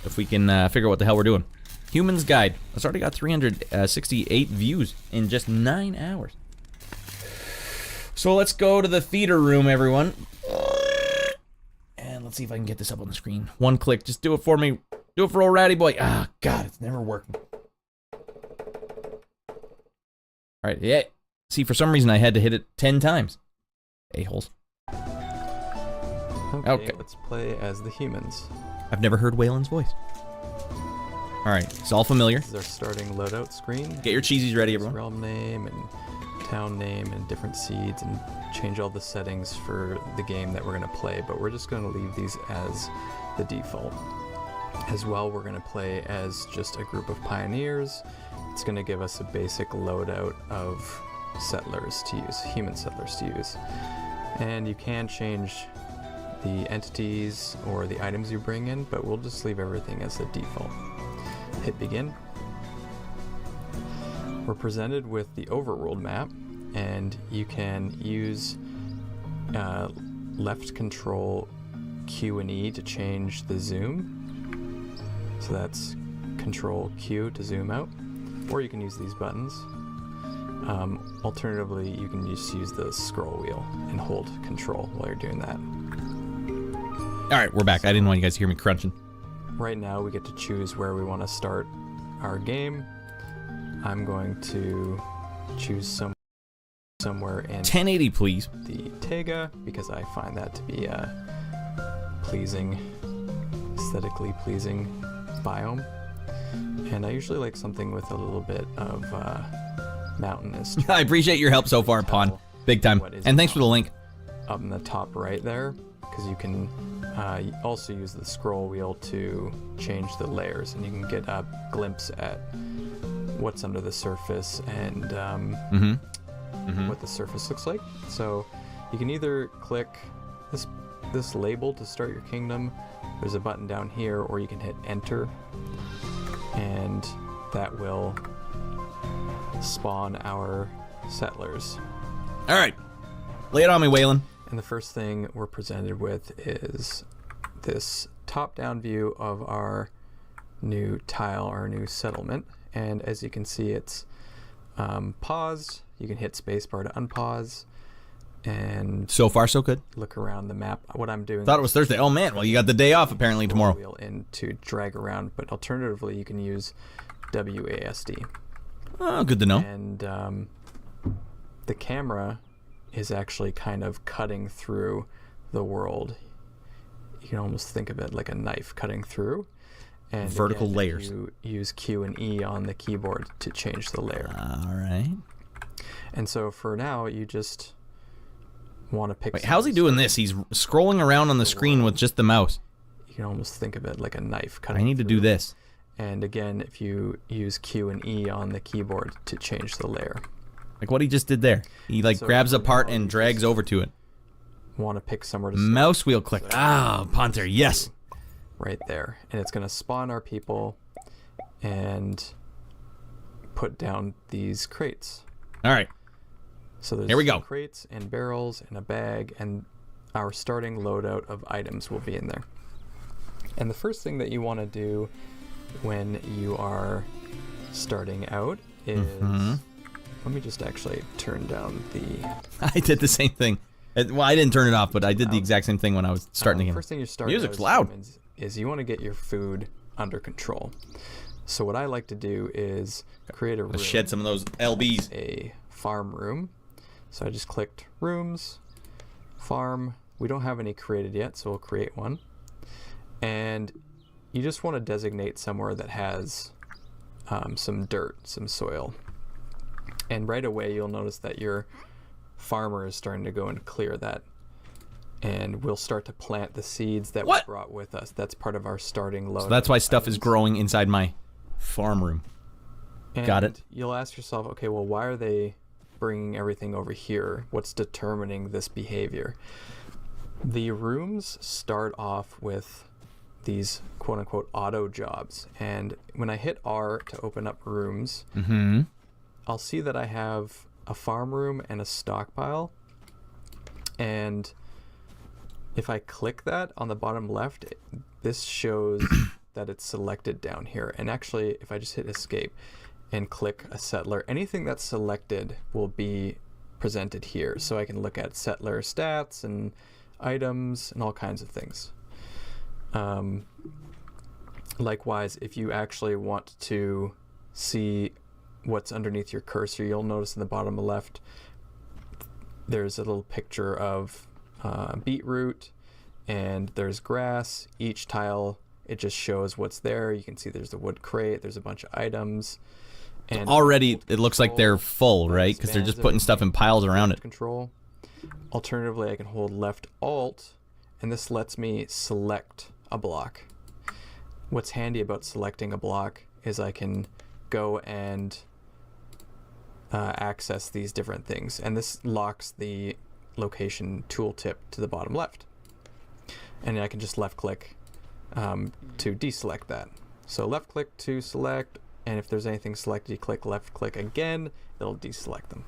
if we can figure out what the hell we're doing. Human's Guide. It's already got 368 views in just 9 hours. So let's go to the theater room, everyone. And let's see if I can get this up on the screen. One click. Just do it for me. Do it for old ratty boy. Ah, God, it's never working. Alright, yeah. See, for some reason I had to hit it 10 times. A-holes. Okay, let's play as the humans. I've never heard Waylon's voice. Alright, it's all familiar. This is our starting loadout screen. Get your cheesies ready, everyone. Realm name and town name and different seeds, and change all the settings for the game that we're going to play, but we're just going to leave these as the default. As well, we're going to play as just a group of pioneers. It's going to give us a basic loadout of settlers to use, human settlers to use. And you can change the entities or the items you bring in, but we'll just leave everything as the default. Hit begin. We're presented with the overworld map, and you can use left control Q and E to change the zoom. So that's control Q to zoom out, or you can use these buttons. Alternatively, you can just use the scroll wheel and hold control while you're doing that. Alright, we're back. I didn't want you guys to hear me crunching. Right now, we get to choose where we want to start our game. I'm going to choose somewhere in 1080, please. the taiga, because I find that to be a pleasing, aesthetically pleasing biome. And I usually like something with a little bit of mountainous. I appreciate your help so far, Pawn. Big time. And thanks for the link. Up in the top right there, because you can also use the scroll wheel to change the layers, and you can get a glimpse at what's under the surface and what the surface looks like. So you can either click this label to start your kingdom. There's a button down here, or you can hit enter, and that will spawn our settlers. All right, lay it on me, Waylon. And the first thing we're presented with is this top-down view of our new tile, our new settlement. And as you can see, it's paused. You can hit spacebar to unpause. And so far, so good. Look around the map. What I'm doing... Thought it was Thursday. Oh, man. Well, you got the day off, apparently, tomorrow. Wheel in to drag around, but alternatively, you can use WASD. Oh, good to know. And the camera is actually kind of cutting through the world. You can almost think of it like a knife cutting through. And vertical again, layers. You use Q and E on the keyboard to change the layer. All right. And so for now, you just want to pick... Wait, how's he doing this? He's scrolling around on the screen with just the mouse. You can almost think of it like a knife cutting I need to through. do this. And again, if you use Q and E on the keyboard to change the layer. Like what he just did there. He like So grabs a for part now, and you drags just over to it. Want to pick somewhere to start. Mouse wheel click. So- Ah, Punter, yes. Right there. And it's going to spawn our people and put down these crates. All right. So there's Here we go. crates and barrels and a bag, and our starting loadout of items will be in there. And the first thing that you want to do when you are starting out is... Let me just actually turn down the... I did the same thing. Well, I didn't turn it off, but I did the exact same thing when I was starting the game. First thing you start Music's out as loud. humans is you want to get your food under control. So what I like to do is create a room, Let's shed some of those LBs. a farm room. So I just clicked rooms, farm. We don't have any created yet, so we'll create one. And you just want to designate somewhere that has some dirt, some soil. And right away you'll notice that your farmer is starting to go and clear that. And we'll start to plant the seeds that What? we brought with us. That's part of our starting load. So that's why stuff is growing inside my farm room. Got it. You'll ask yourself, okay, well, why are they bringing everything over here? What's determining this behavior? The rooms start off with these quote-unquote auto jobs. And when I hit R to open up rooms, I'll see that I have a farm room and a stockpile. And if I click that on the bottom left, this shows that it's selected down here. And actually, if I just hit escape and click a settler, anything that's selected will be presented here. So I can look at settler stats and items and all kinds of things. Likewise, if you actually want to see what's underneath your cursor, you'll notice in the bottom left there's a little picture of beetroot, and there's grass. Each tile, it just shows what's there. You can see there's the wood crate, there's a bunch of items. And Already, it looks like they're full, right? Because they're just putting stuff in piles around it. Control. Alternatively, I can hold left Alt, and this lets me select a block. What's handy about selecting a block is I can go and access these different things, and this locks the location tooltip to the bottom left, and I can just left click to deselect that. So left click to select, and if there's anything selected, you click left click again, it'll deselect them.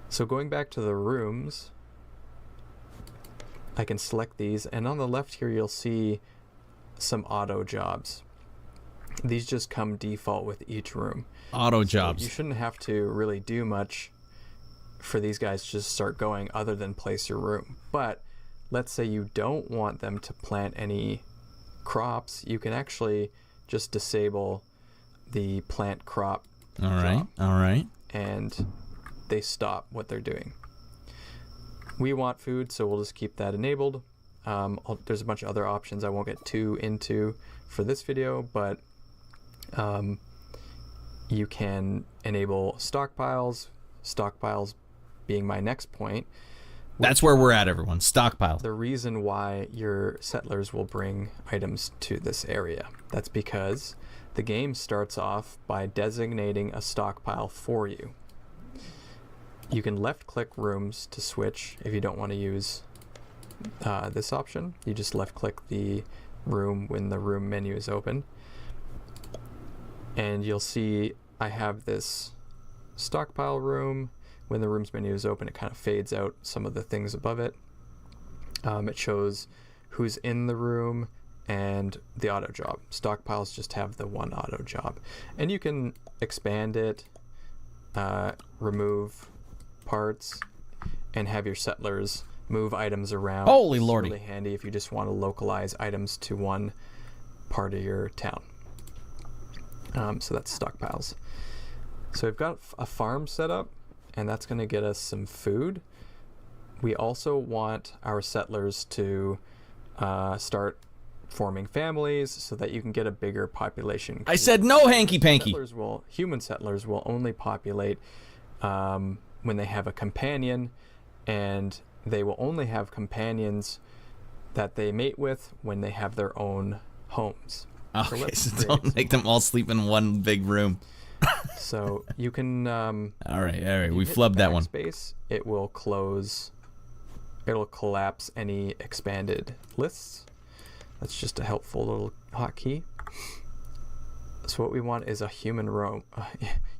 So going back to the rooms, I can select these, and on the left here you'll see some auto jobs. These just come default with each room. Auto So jobs. you shouldn't have to really do much for these guys to just start going other than place your room. But let's say you don't want them to plant any crops, you can actually just disable the plant crop All right. job, All right. and they stop what they're doing. We want food, so we'll just keep that enabled. There's a bunch of other options I won't get too into for this video, but you can enable stockpiles being my next point. That's where we're at, everyone. Stockpile. The reason why your settlers will bring items to this area. That's because the game starts off by designating a stockpile for you. You can left click rooms to switch if you don't want to use this option. You just left click the room when the room menu is open. And you'll see I have this stockpile room. When the rooms menu is open, it kind of fades out some of the things above it. It shows who's in the room and the auto job. Stockpiles just have the one auto job. And you can expand it, remove parts, and have your settlers move items around. Holy It's lordy. really handy if you just want to localize items to one part of your town. So that's stockpiles. So we've got a farm set up, and that's going to get us some food. We also want our settlers to start forming families so that you can get a bigger population. I said no hanky panky. Human settlers will only populate when they have a companion, and they will only have companions that they mate with when they have their own homes. Okay, let's so create don't make them all sleep in one big room. So you can. All right. We hit flubbed that one. backspace, it will close. It'll collapse any expanded lists. That's just a helpful little hotkey. So what we want is a human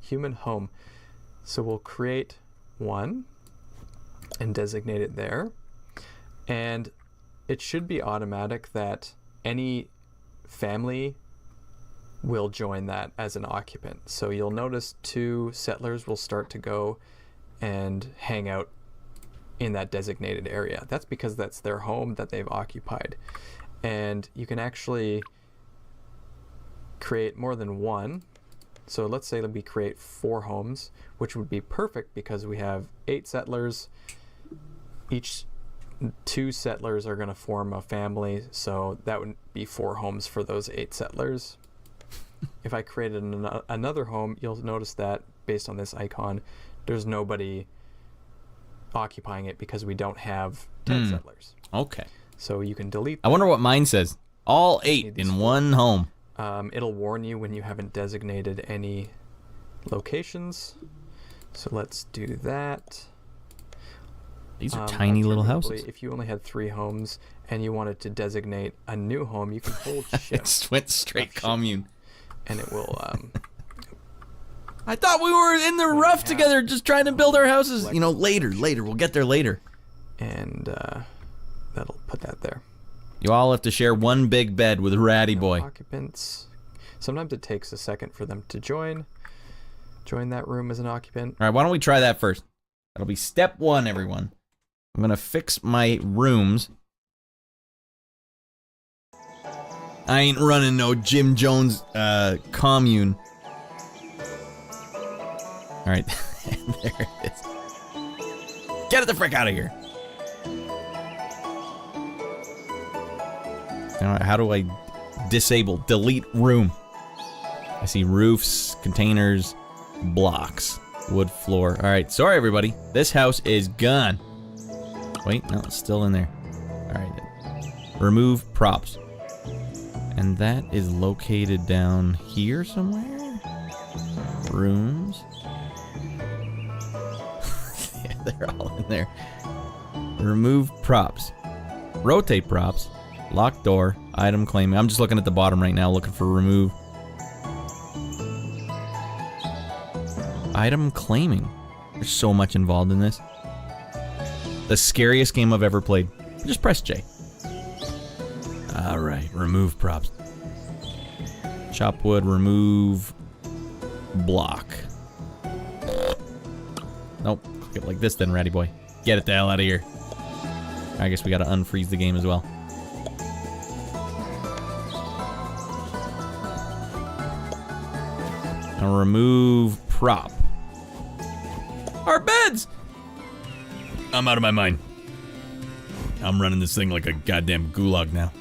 human home. So we'll create one and designate it there. And it should be automatic that any family will join that as an occupant. So you'll notice 2 settlers will start to go and hang out in that designated area. That's because that's their home that they've occupied. And you can actually create more than one. So let's say that we create 4 homes, which would be perfect because we have 8 settlers. Each 2 settlers are going to form a family, so that would be 4 homes for those 8 settlers. If I created another home, you'll notice that based on this icon, there's nobody occupying it because we don't have 10 settlers. Okay. So you can delete I wonder what mine says. All 8 in one home. It'll warn you when you haven't designated any locations. So let's do that. These are tiny little houses. If you only had 3 homes and you wanted to designate a new home, you can hold shift It went straight commune. and it will I thought we were in the rough together just trying to build our houses. You know, later. We'll get there later. and that'll put that there. You all have to share one big bed with Ratty Boy. Occupants. Sometimes it takes a second for them to join that room as an occupant. All right, why don't we try that first? That'll be step 1, everyone. I'm going to fix my rooms. I ain't running no Jim Jones commune. All right, there it is. Get it the frick out of here. All right, how do I delete room? I see roofs, containers, blocks, wood floor. All right, sorry everybody. This house is gone. Wait, no, it's still in there. All right, remove props. And that is located down here somewhere? Rooms? Yeah, they're all in there. Remove props. Rotate props. Lock door. Item claiming. I'm just looking at the bottom right now, looking for remove. Item claiming. There's so much involved in this. The scariest game I've ever played. Just press J. Alright, remove props. Chop wood, remove block. Nope. Get like this then, Ratty Boy. Get it the hell out of here. I guess we gotta unfreeze the game as well. Now remove prop. Our beds! I'm out of my mind. I'm running this thing like a goddamn gulag now.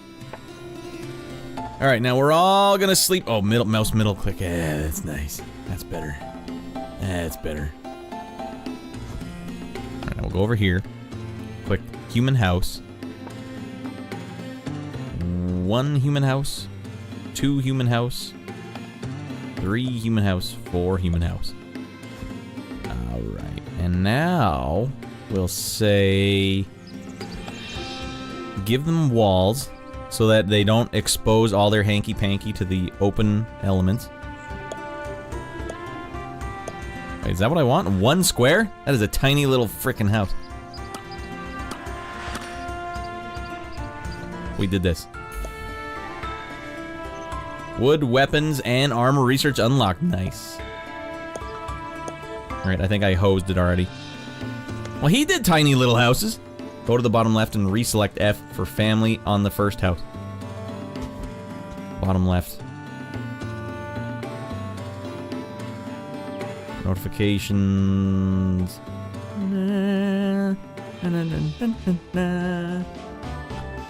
Alright, now we're all gonna sleep. Oh, mouse middle click. Yeah, that's nice. That's better. That's better. Alright, now we'll go over here. Click human house. 1 human house. 2 human house. 3 human house. 4 human house. Alright, and now we'll say give them walls so that they don't expose all their hanky-panky to the open elements. Wait, is that what I want? 1 square? That is a tiny little frickin' house. We did this. Wood, weapons, and armor research unlocked. Nice. Alright, I think I hosed it already. Well, he did tiny little houses. Go to the bottom left and reselect F for family on the first house. Bottom left. Notifications.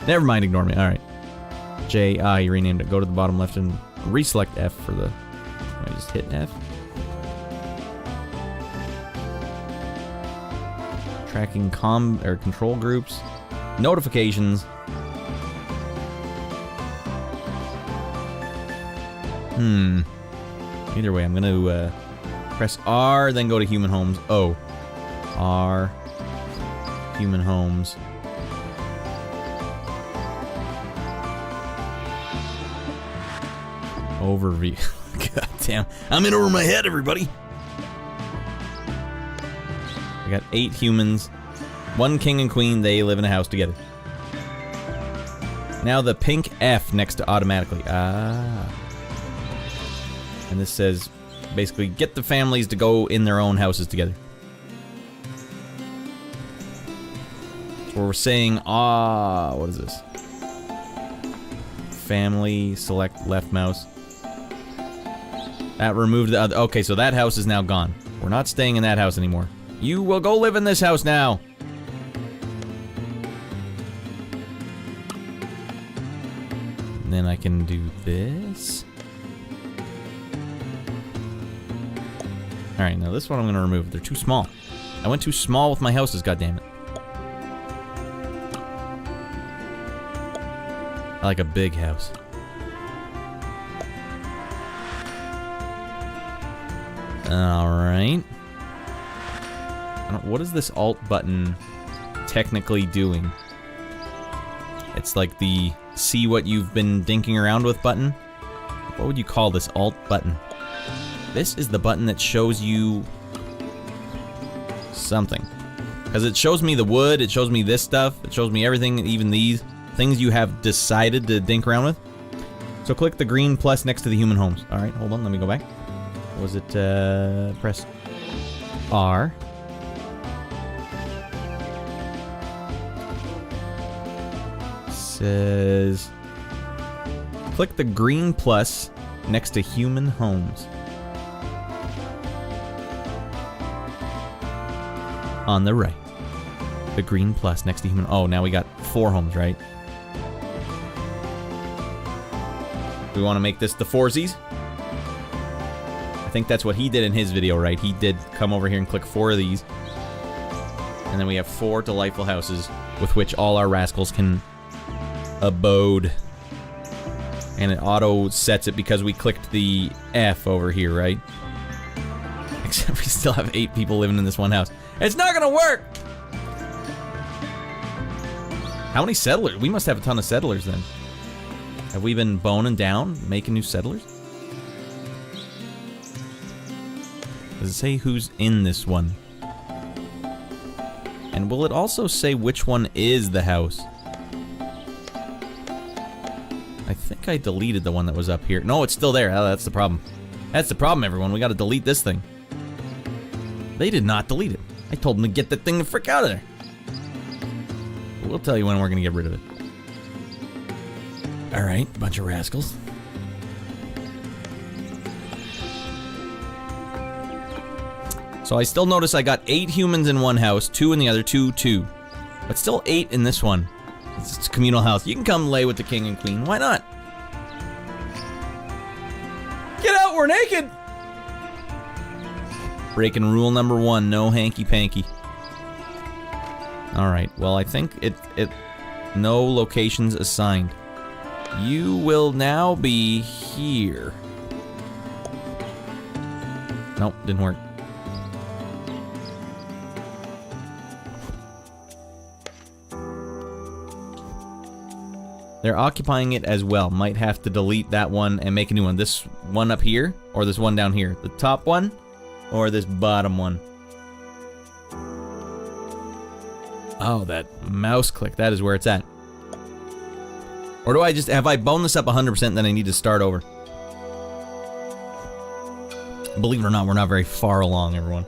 Never mind, ignore me. Alright. J-I, you renamed it. Go to the bottom left and reselect F for the... I just hit F. Tracking control groups. Notifications. Either way, I'm gonna press R, then go to human homes. O. R. Human homes. Overview. God damn. I'm in over my head, everybody. I got 8 humans. 1 king and queen. They live in a house together. Now the pink F next to automatically. Ah. And this says, basically, get the families to go in their own houses together. So we're saying, what is this? Family, select left mouse. That removed the other. Okay, so that house is now gone. We're not staying in that house anymore. You will go live in this house now. And then I can do this. Alright, now this one I'm going to remove. They're too small. I went too small with my houses, goddammit. I like a big house. Alright. What is this alt button technically doing? It's like the see what you've been dinking around with button. What would you call this alt button? This is the button that shows you something. Because it shows me the wood, it shows me this stuff, it shows me everything, even these things you have decided to dink around with. So click the green plus next to the human homes. Alright, hold on, let me go back. Was it, press R. Says, click the green plus next to human homes. On the right. The green plus next to human. Oh, now we got 4 homes, right? We want to make this the 4sies. I think that's what he did in his video, right? He did come over here and click 4 of these. And then we have 4 delightful houses with which all our rascals can abode. And it auto sets it because we clicked the F over here, right? Except we still have 8 people living in this one house. It's not gonna work! How many settlers? We must have a ton of settlers then. Have we been boning down, making new settlers? Does it say who's in this one? And will it also say which one is the house? I think I deleted the one that was up here. No, it's still there. Oh, that's the problem. That's the problem, everyone. We gotta delete this thing. They did not delete it. I told them to get that thing the frick out of there. We'll tell you when we're gonna get rid of it. Alright, bunch of rascals. So I still notice I got 8 humans in one house, 2 in the other, 2. But still 8 in this one. It's a communal house. You can come lay with the king and queen. Why not? Get out, we're naked! Breaking rule number 1, no hanky-panky. Alright, well I think it no locations assigned. You will now be here. Nope, didn't work. They're occupying it as well. Might have to delete that one and make a new one. This one up here, or this one down here. The top one, or this bottom one. Oh, that mouse click. That is where it's at. Or do I just... Have I boned this up 100% then I need to start over? Believe it or not, we're not very far along, everyone.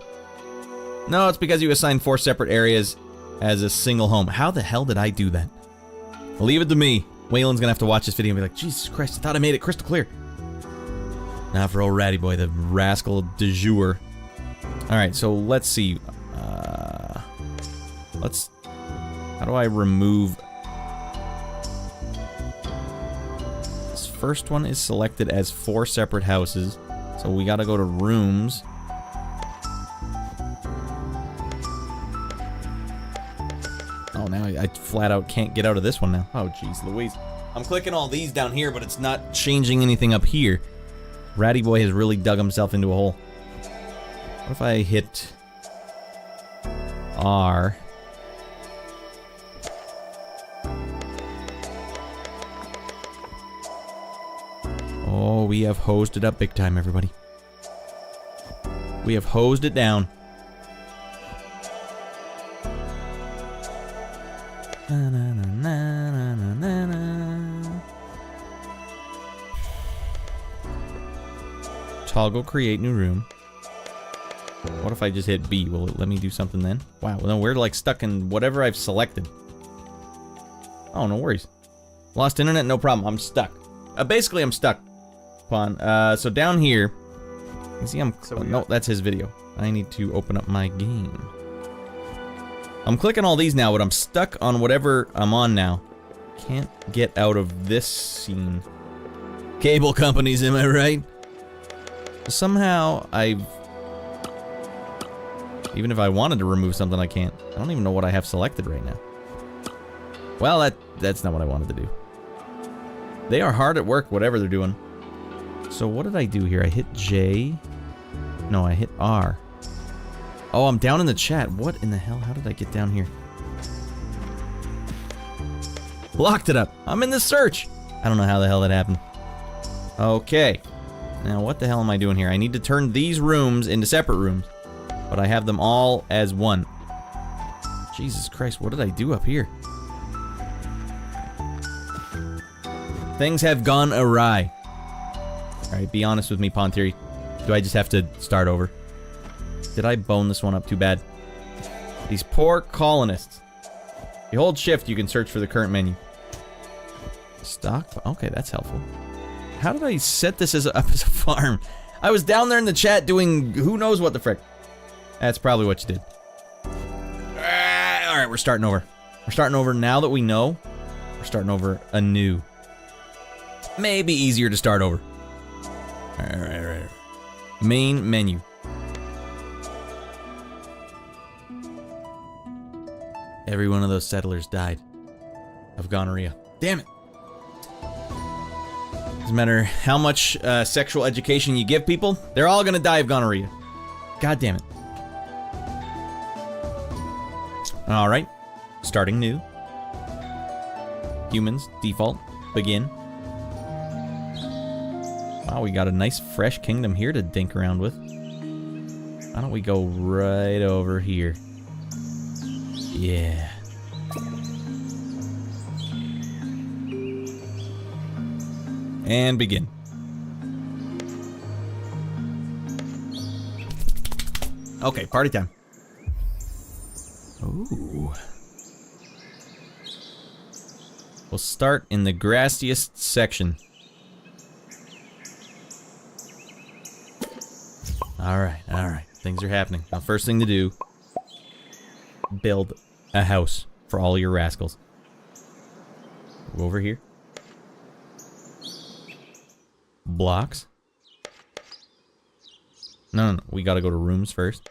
No, it's because you assigned 4 separate areas as a single home. How the hell did I do that? Leave it to me. Waylon's gonna have to watch this video and be like, Jesus Christ, I thought I made it crystal clear. Now for old Ratty Boy, the rascal du jour. Alright, so let's see. How do I remove... This first one is selected as 4 separate houses. So we gotta go to rooms. Oh, now I flat out can't get out of this one now. Oh, jeez Louise. I'm clicking all these down here, but it's not changing anything up here. Ratty Boy has really dug himself into a hole. What if I hit R? Oh, we have hosed it up big time, everybody. We have hosed it down. Na, na, na, na, na, na, na. Toggle create new room. What if I just hit B? Will it let me do something then? Wow, well, we're like stuck in whatever I've selected. Oh, no worries. Lost internet, no problem. I'm stuck. Basically, I'm stuck. So down here, you see, no, that's his video. I need to open up my game. I'm clicking all these now, but I'm stuck on whatever I'm on now. Can't get out of this scene. Cable companies, am I right? Somehow, even if I wanted to remove something, I can't. I don't even know what I have selected right now. Well, that's not what I wanted to do. They are hard at work, whatever they're doing. So what did I do here? I hit J. No, I hit R. Oh, I'm down in the chat. What in the hell? How did I get down here? Locked it up. I'm in the search. I don't know how the hell that happened. Okay. Now, what the hell am I doing here? I need to turn these rooms into separate rooms. But I have them all as one. Jesus Christ, what did I do up here? Things have gone awry. Alright, be honest with me, Pawn Theory. Do I just have to start over? Did I bone this one up too bad? These poor colonists. If you hold shift, you can search for the current menu. Stock? Okay, that's helpful. How did I set this up as a farm? I was down there in the chat doing who knows what the frick. That's probably what you did. Alright, we're starting over. We're starting over now that we know. We're starting over anew. Maybe easier to start over. Alright. Main menu. Every one of those settlers died of gonorrhea. Damn it. Doesn't matter how much sexual education you give people, they're all gonna die of gonorrhea. God damn it. Alright. Starting new. Humans, default, begin. Wow, we got a nice fresh kingdom here to dink around with. Why don't we go right over here? Yeah. And begin. Okay, party time. Ooh. We'll start in the grassiest section. Alright, alright. Things are happening. Now, first thing to do, build a house for all your rascals. Go over here. Blocks. No. We gotta go to rooms first.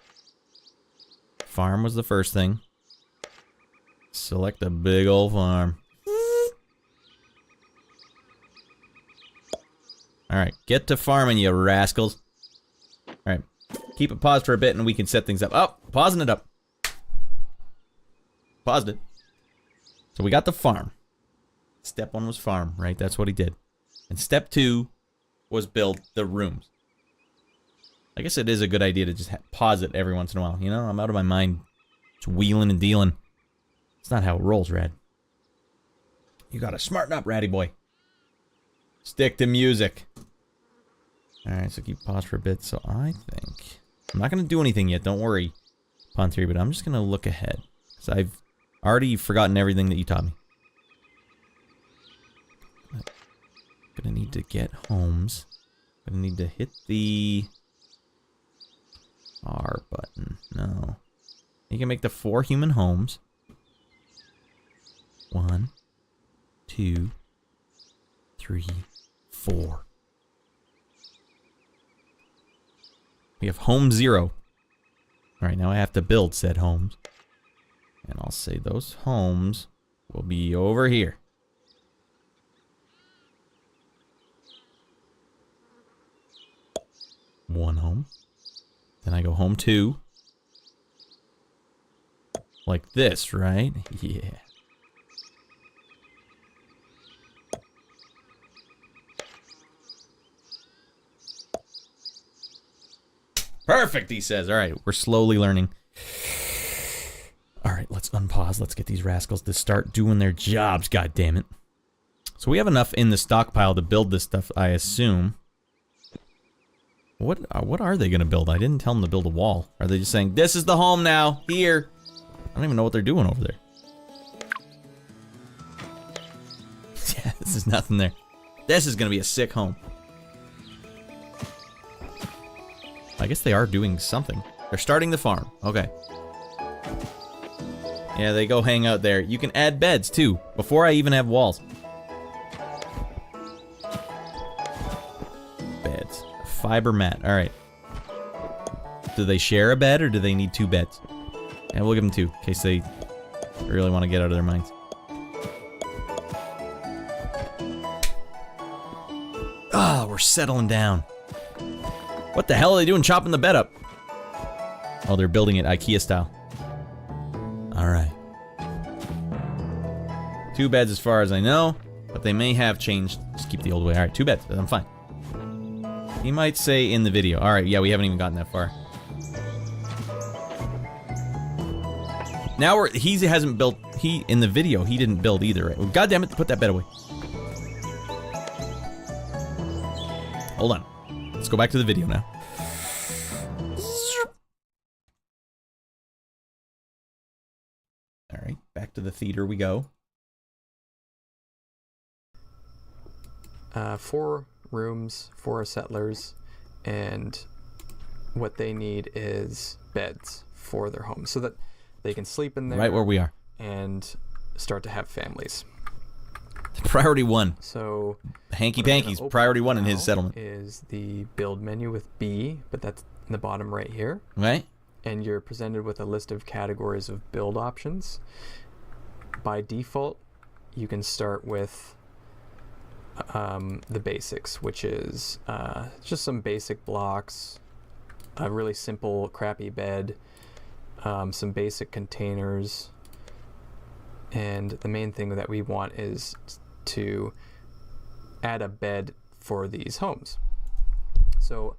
Farm was the first thing. Select a big old farm. Alright, get to farming, you rascals. Alright, keep it paused for a bit and we can set things up. Oh, pausing it up. Paused it. So we got the farm. Step 1 was farm, right? That's what he did. And step 2 was build the rooms. I guess it is a good idea to just pause it every once in a while. You know, I'm out of my mind. Just wheeling and dealing. It's not how it rolls, Rad. You gotta smarten up, Ratty Boy. Stick to music. Alright, so keep pause for a bit. So I think... I'm not gonna do anything yet, don't worry, Pawn Theory, but I'm just gonna look ahead. Because I've already forgotten everything that you taught me. Gonna need to get homes. Gonna need to hit the R button. No. You can make the 4 human homes. 1, 2, 3, 4. We have home 0. Alright, now I have to build said homes. And I'll say those homes will be over here. 1 home. Then I go home 2. Like this, right? Yeah. Perfect, he says. All right, we're slowly learning. All right, let's unpause. Let's get these rascals to start doing their jobs, God damn it. So we have enough in the stockpile to build this stuff, I assume. What are they going to build? I didn't tell them to build a wall. Are they just saying, this is the home now, here? I don't even know what they're doing over there. Yeah, this is nothing there. This is going to be a sick home. I guess they are doing something. They're starting the farm. Okay. Yeah, they go hang out there. You can add beds, too, before I even have walls. Beds. Fiber mat. All right. Do they share a bed, or do they need 2 beds? Yeah, we'll give them 2, in case they really want to get out of their minds. Ah, we're settling down. What the hell are they doing chopping the bed up? Oh, they're building it IKEA style. Alright. 2 beds as far as I know, but they may have changed. Just keep the old way. Alright, 2 beds, but I'm fine. He might say in the video. Alright, yeah, we haven't even gotten that far. Now he hasn't built, in the video, he didn't build either, right? Well, God damn it, put that bed away. Hold on. Let's go back to the video now. Alright, back to the theater we go. 4 rooms, 4 settlers, and what they need is beds for their home so that they can sleep in there. Right where we are. And start to have families. Priority 1. So Hanky Panky's priority 1 in his settlement. Is the build menu with B, but that's in the bottom right here. Right. And you're presented with a list of categories of build options. By default, you can start with the basics, which is just some basic blocks, a really simple crappy bed, some basic containers, and the main thing that we want is to add a bed for these homes. So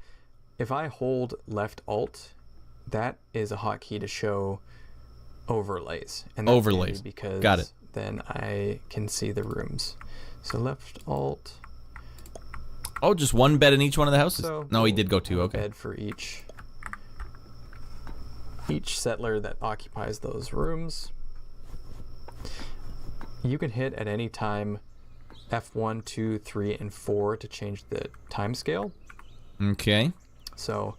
if I hold left alt, that is a hotkey to show overlays. And that's overlays, because got it. Then I can see the rooms. So left alt. Oh, just 1 bed in each one of the houses? So no, he did go 2, okay. Bed for each settler that occupies those rooms. You can hit at any time F1, 2, 3, and 4 to change the time scale. Okay. So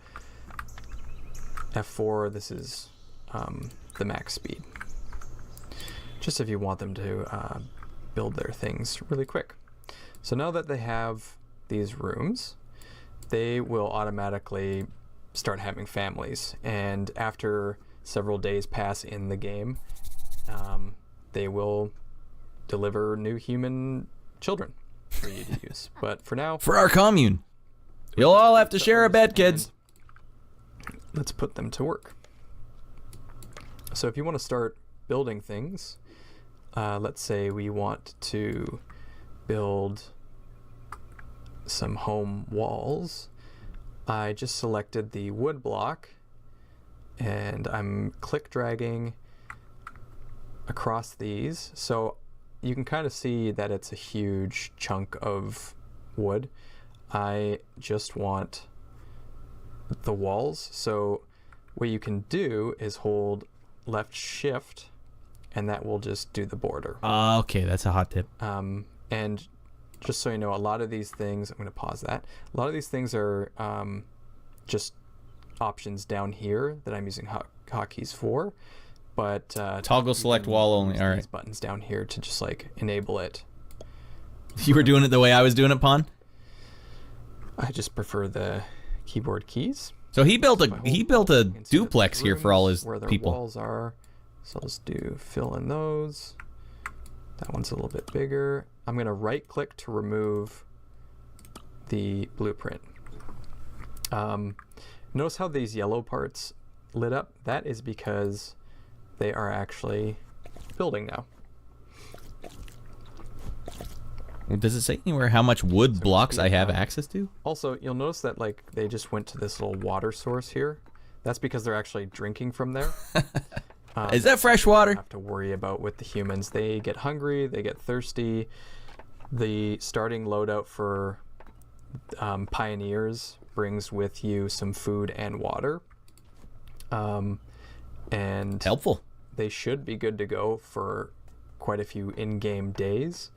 F4, this is the max speed. Just if you want them to build their things really quick. So now that they have these rooms, they will automatically start having families. And after several days pass in the game, they will deliver new human children for you to use. But for now, for our commune, you'll all have to share a bed, kids. Let's put them to work. So if you want to start building things, let's say we want to build some home walls. I just selected the wood block and I'm click dragging across these. So you can kind of see that it's a huge chunk of wood. I just want the walls. So what you can do is hold left shift and that will just do the border. Okay, that's a hot tip. And just so you know, a lot of these things, I'm going to pause that. A lot of these things are just options down here that I'm using hotkeys for. But toggle select wall only. All right. These buttons down here to just like enable it. You were doing it the way I was doing it, Pon? I just prefer the keyboard keys. So he built a duplex here for all his where their people. Walls are. So I'll just do fill in those. That one's a little bit bigger. I'm going to right click to remove the blueprint. Notice how these yellow parts lit up? That is because they are actually building now. Does it say anywhere how much wood blocks I have access to? Also, you'll notice that like they just went to this little water source here. That's because they're actually drinking from there. Is that fresh water? Have to worry about with the humans. They get hungry, they get thirsty. The starting loadout for pioneers brings with you some food and water. And Helpful. they should be good to go for quite a few in-game days.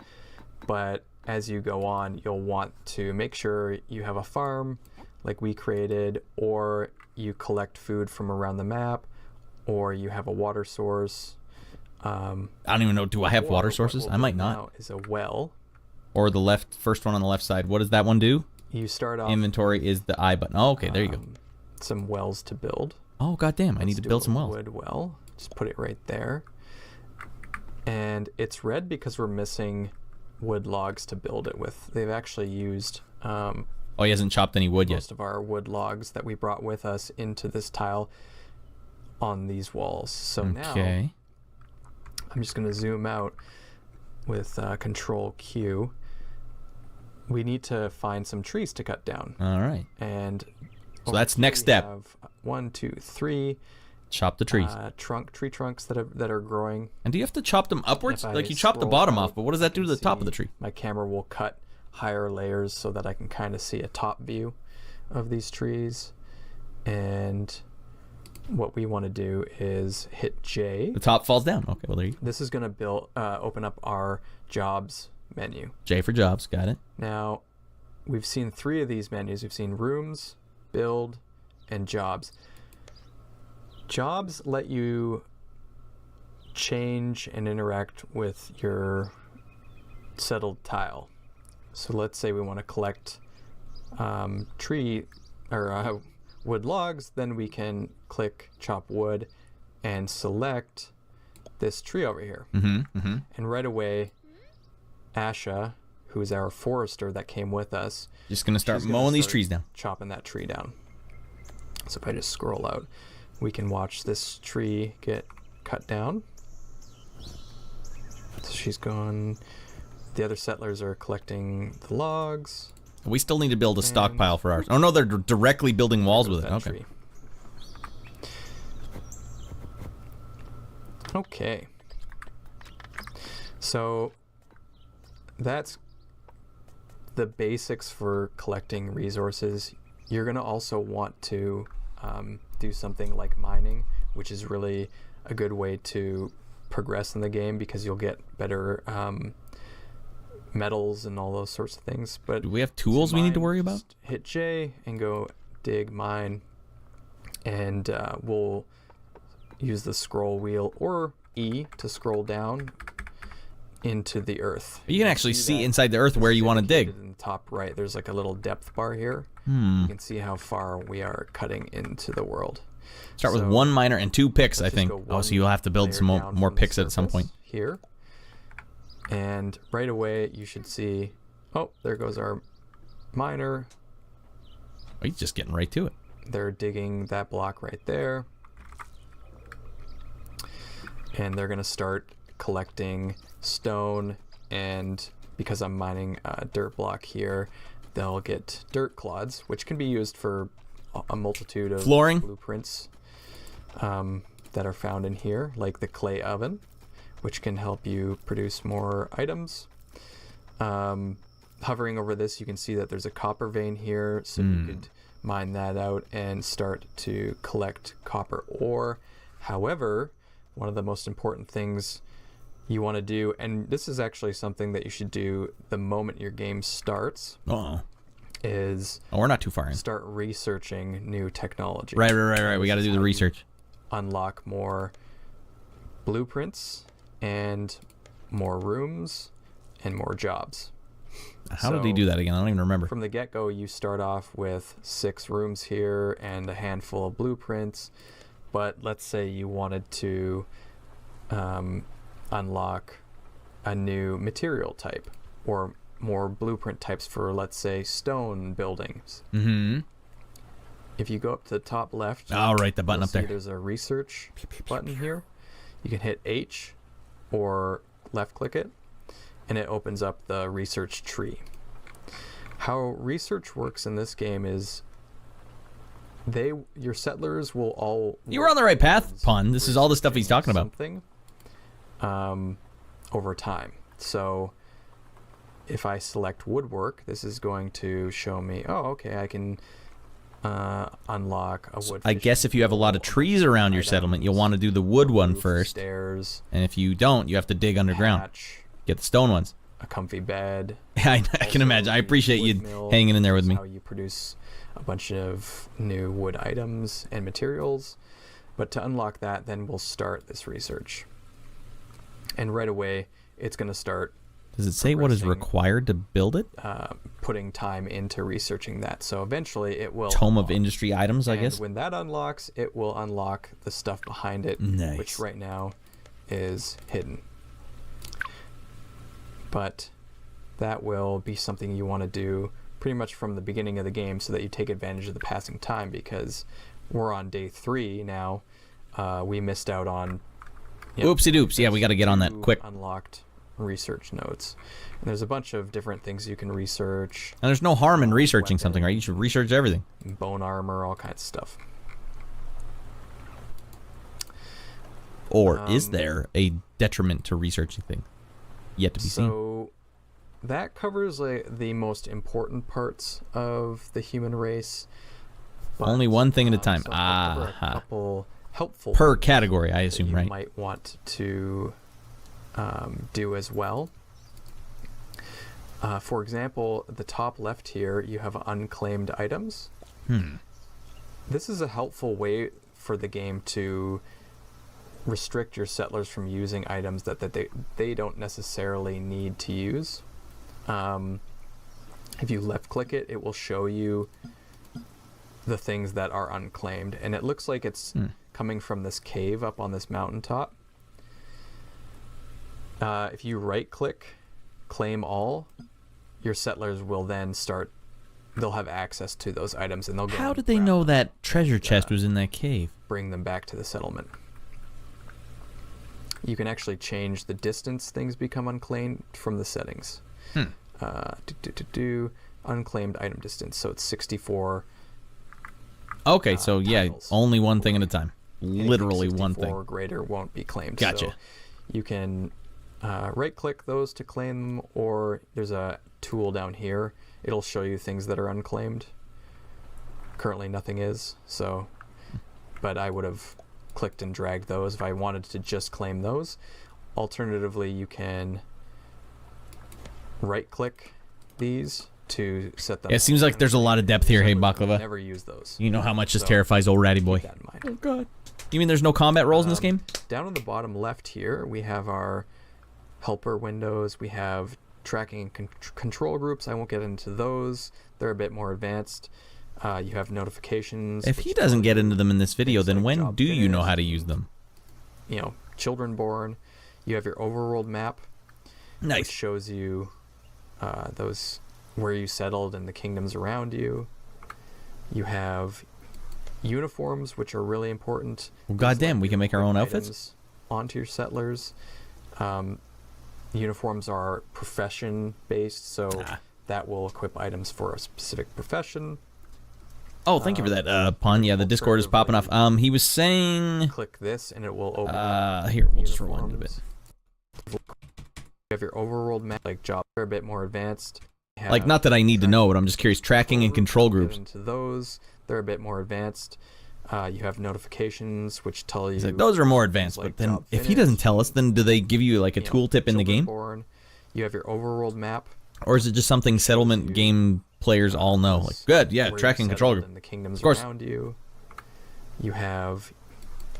But as you go on, you'll want to make sure you have a farm like we created, or you collect food from around the map, or you have a water source. I don't even know. Do I have Or water what sources? we'll I might do not. now is a well. Or the first one on the left side. What does that one do? You start off Inventory is the I button. Oh, okay, there you go. some wells to build. Oh, goddamn, I need to do build a some wells. Wood well. Just put it right there. And it's red because we're missing wood logs to build it with. They've actually used Oh, he hasn't chopped any wood yet. most of our wood logs that we brought with us into this tile on these walls. So now Okay. I'm just going to zoom out with Control Q. We need to find some trees to cut down. All right. And So over that's here next we step. have 1, 2, 3 Chop the trees. tree trunks that are growing. And do you have to chop them upwards? If I Like you chop the scroll bottom out, off, but what does that do to the top of the see tree? My camera will cut higher layers so that I can kind of see a top view of these trees. And what we want to do is hit J. The top falls down. Okay, well there you go. This is going to open up our jobs menu. J for jobs. Got it. Now, we've seen 3 of these menus. We've seen rooms, build, and jobs. Jobs let you change and interact with your settled tile. So let's say we want to collect tree or wood logs, then we can click chop wood and select this tree over here. And right away, Asha, who's our forester that came with us, Just gonna start she's gonna mowing these start trees down. chopping that tree down. So if I just scroll out, we can watch this tree get cut down. So she's gone. The other settlers are collecting the logs. We still need to build a stockpile for ours. Oh no, they're directly building walls with it. That Okay. tree. Okay. So that's the basics for collecting resources. You're going to also want to do something like mining, which is really a good way to progress in the game because you'll get better metals and all those sorts of things. But Do we have tools we need to mine, worry about? just hit J and go dig mine, and we'll use the scroll wheel or E to scroll down into the earth. You can actually see that inside the earth where you want to dig. indicated in the top right, there's like a little depth bar here. You can see how far we are cutting into the world. Start with So, 1 miner and 2 picks, I let's just think. go Oh, so one you'll have to build layer some down more from the picks at some point. surface here. And right away you should see, oh, there goes our miner. Oh, he's just getting right to it. They're digging that block right there. And they're going to start collecting stone, and because I'm mining a dirt block here, they'll get dirt clods, which can be used for a multitude of Flooring? blueprints that are found in here, like the clay oven, which can help you produce more items. Hovering over this, you can see that there's a copper vein here, so you could mine that out and start to collect copper ore. However, one of the most important things you want to do, and this is actually something that you should do the moment your game starts, Oh, is we're not too far in. start researching new technology. Right. We got to do the research. Unlock more blueprints and more rooms and more jobs. How did he So, do that again? I don't even remember. From the get-go, you start off with 6 rooms here and a handful of blueprints. But let's say you wanted to unlock a new material type or more blueprint types for, let's say, stone buildings. if you go up to the top left, Oh, right, the button you'll up there. see there's a research button here. You can hit H or left click it, and it opens up the research tree. How research works in this game is your settlers will all You were on the right path, Pun. This is all the stuff he's talking about. something over time. So if I select woodwork, this is going to show me, oh, okay, I can unlock a wood. I guess if you have a lot of trees around your settlement, you'll want to do the wood one first. Stairs, And if you don't, you have to dig underground. hatch, Get the stone ones. a comfy bed. I can imagine. I appreciate you hanging in there with me. How you produce a bunch of new wood items and materials. But to unlock that, then we'll start this research. And right away, it's going to start Does it say what is progressing, required to build it? putting time into researching that. So eventually it will Tome of unlock. industry items, I And guess. when that unlocks, it will unlock the stuff behind it, Nice. which right now is hidden. But that will be something you want to do pretty much from the beginning of the game so that you take advantage of the passing time, because we're on day 3 now. We missed out on Oopsie doops. Yeah, we got to get on that 2 quick. unlocked research nodes. And there's a bunch of different things you can research. And there's no harm in researching something, right? You should research everything. Bone armor, all kinds of stuff. Or is there a detriment to researching things? Yet to be seen. So that covers like the most important parts of the human race. but, Only one thing at a time. so I'll cover a Aha. couple helpful Per things category, I that assume, you right? might want to do as well. For example, at the top left here, you have unclaimed items. This is a helpful way for the game to restrict your settlers from using items that they don't necessarily need to use. If you left click it, it will show you the things that are unclaimed, and it looks like it's coming from this cave up on this mountaintop. If you right click claim all, your settlers will then they'll have access to those items, and they'll go How and did they grab know them, that treasure chest was in that cave? bring them back to the settlement. You can actually change the distance things become unclaimed from the settings. Unclaimed item distance, so it's 64. Okay, so yeah, tiles. only one thing at a time. Anything Literally one 64 thing. or greater won't be claimed. Gotcha. So you can right click those to claim them, or there's a tool down here. It'll show you things that are unclaimed. Currently nothing is, so, but I would have clicked and dragged those if I wanted to just claim those. Alternatively, you can right click these to set them. Yeah, it seems like there's a lot of depth here, hey Baklava. Never use those. You know how much this So, terrifies old ratty boy. Keep that in mind. God. You mean there's no combat rolls in this game? Down on the bottom left here, we have our helper windows. We have tracking and control groups. I won't get into those. They're a bit more advanced. You have notifications. If which he doesn't tell get you into them in this video, things then like when job do you know finished, how to use them? Children born. You have your overworld map, which Nice. shows you those where you settled and the kingdoms around you. You have uniforms, which are really important. Well, These goddamn, let we you can make our equip own outfits? items onto your settlers. Uniforms are profession based, so that will equip items for a specific profession. Oh, thank you for that, Pun. Yeah, the Discord is popping off. He was saying... Click this and it will open up Here, we'll just rewind a bit. uniforms. You have your overworld map, like jobs are a bit more advanced. You Like, have not that I need to know, but I'm just curious. Tracking and control Get groups. into those, they're a bit more advanced. You have notifications, which tell you He's like, those are more advanced, like but then job if he doesn't finished, tell us, then do they give you like a tooltip in the children game? born. You have your overworld map. Or is it just something settlement game players all know? Like, good, yeah, where you tracking control settled group. and the kingdoms Of course. around you. You have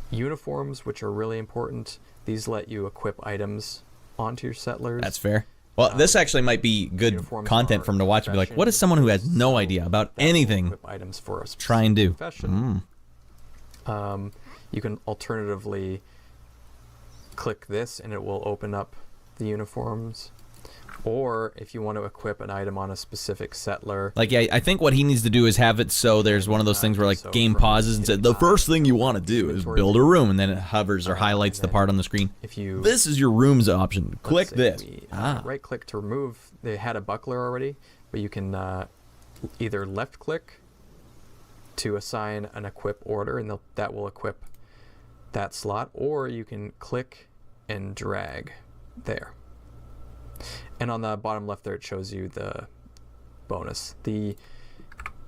uniforms, which are really important. These let you equip items onto your settlers. That's fair. Well, this actually might be good uniforms content are for him to watch and be like, what does profession, someone who has no so idea about that will anything equip items for a try and do? specific profession. You can alternatively click this and it will open up the uniforms. Or if you want to equip an item on a specific settler, Like, yeah, I think what he needs to do is have it so there's one of those things where, like, So game from pauses and says, the first thing you want to do is build a room, and then it hovers or highlights the part on the screen. if you This is your rooms option. let's Click say this. we, Ah. right click to remove. They had a buckler already, but you can either left click to assign an equip order, and that will equip that slot, or you can click and drag there. And on the bottom left there, it shows you the bonus. The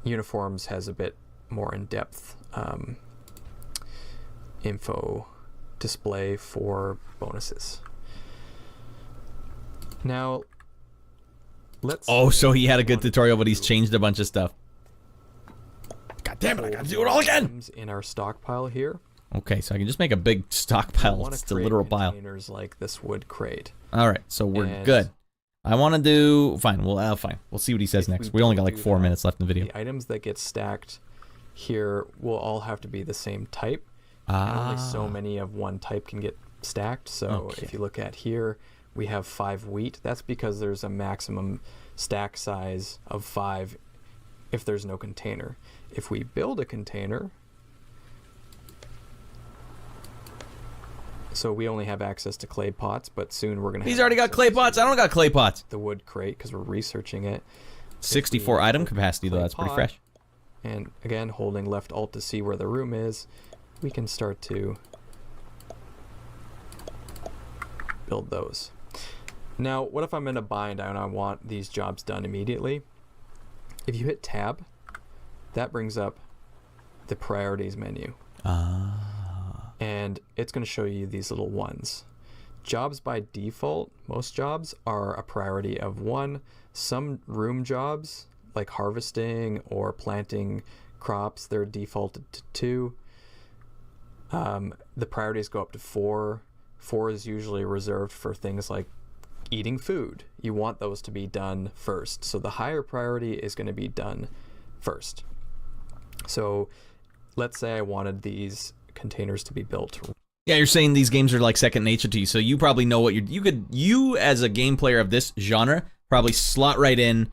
uniforms has a bit more in-depth info display for bonuses. Now, let's. Oh, so he had a good tutorial, but he's changed a bunch of stuff. God damn it, I gotta do it all again! items in our stockpile here. Okay, so I can just make a big We stockpile. wanna It's a create literal pile. containers like this wood crate. All right, so we're And good. I want to do fine. Well, fine. We'll see what he says If next. we We only got don't like do 4 that, minutes left in the video. The items that get stacked here will all have to be the same type. And only so many of one type can get stacked. So Okay. if you look at here, we have 5 wheat. That's because there's a maximum stack size of 5 if there's no container. If we build a container, so we only have access to clay pots, but soon we're gonna. He's have already got access clay to pots. I don't got clay pots. the wood crate because we're researching it. 64 item capacity though. clay That's pretty pot, fresh. And again, holding left alt to see where the room is, we can start to build those. Now, what if I'm in a bind and I want these jobs done immediately? If you hit tab, that brings up the priorities menu. And it's going to show you these little ones. Jobs by default, most jobs are a priority of 1. Some room jobs, like harvesting or planting crops, they're defaulted to 2. The priorities go up to 4. 4 is usually reserved for things like eating food. You want those to be done first. So the higher priority is going to be done first. So let's say I wanted these containers to be built. Yeah, you're saying these games are like second nature to you, so you probably know what you as a game player of this genre probably slot right in.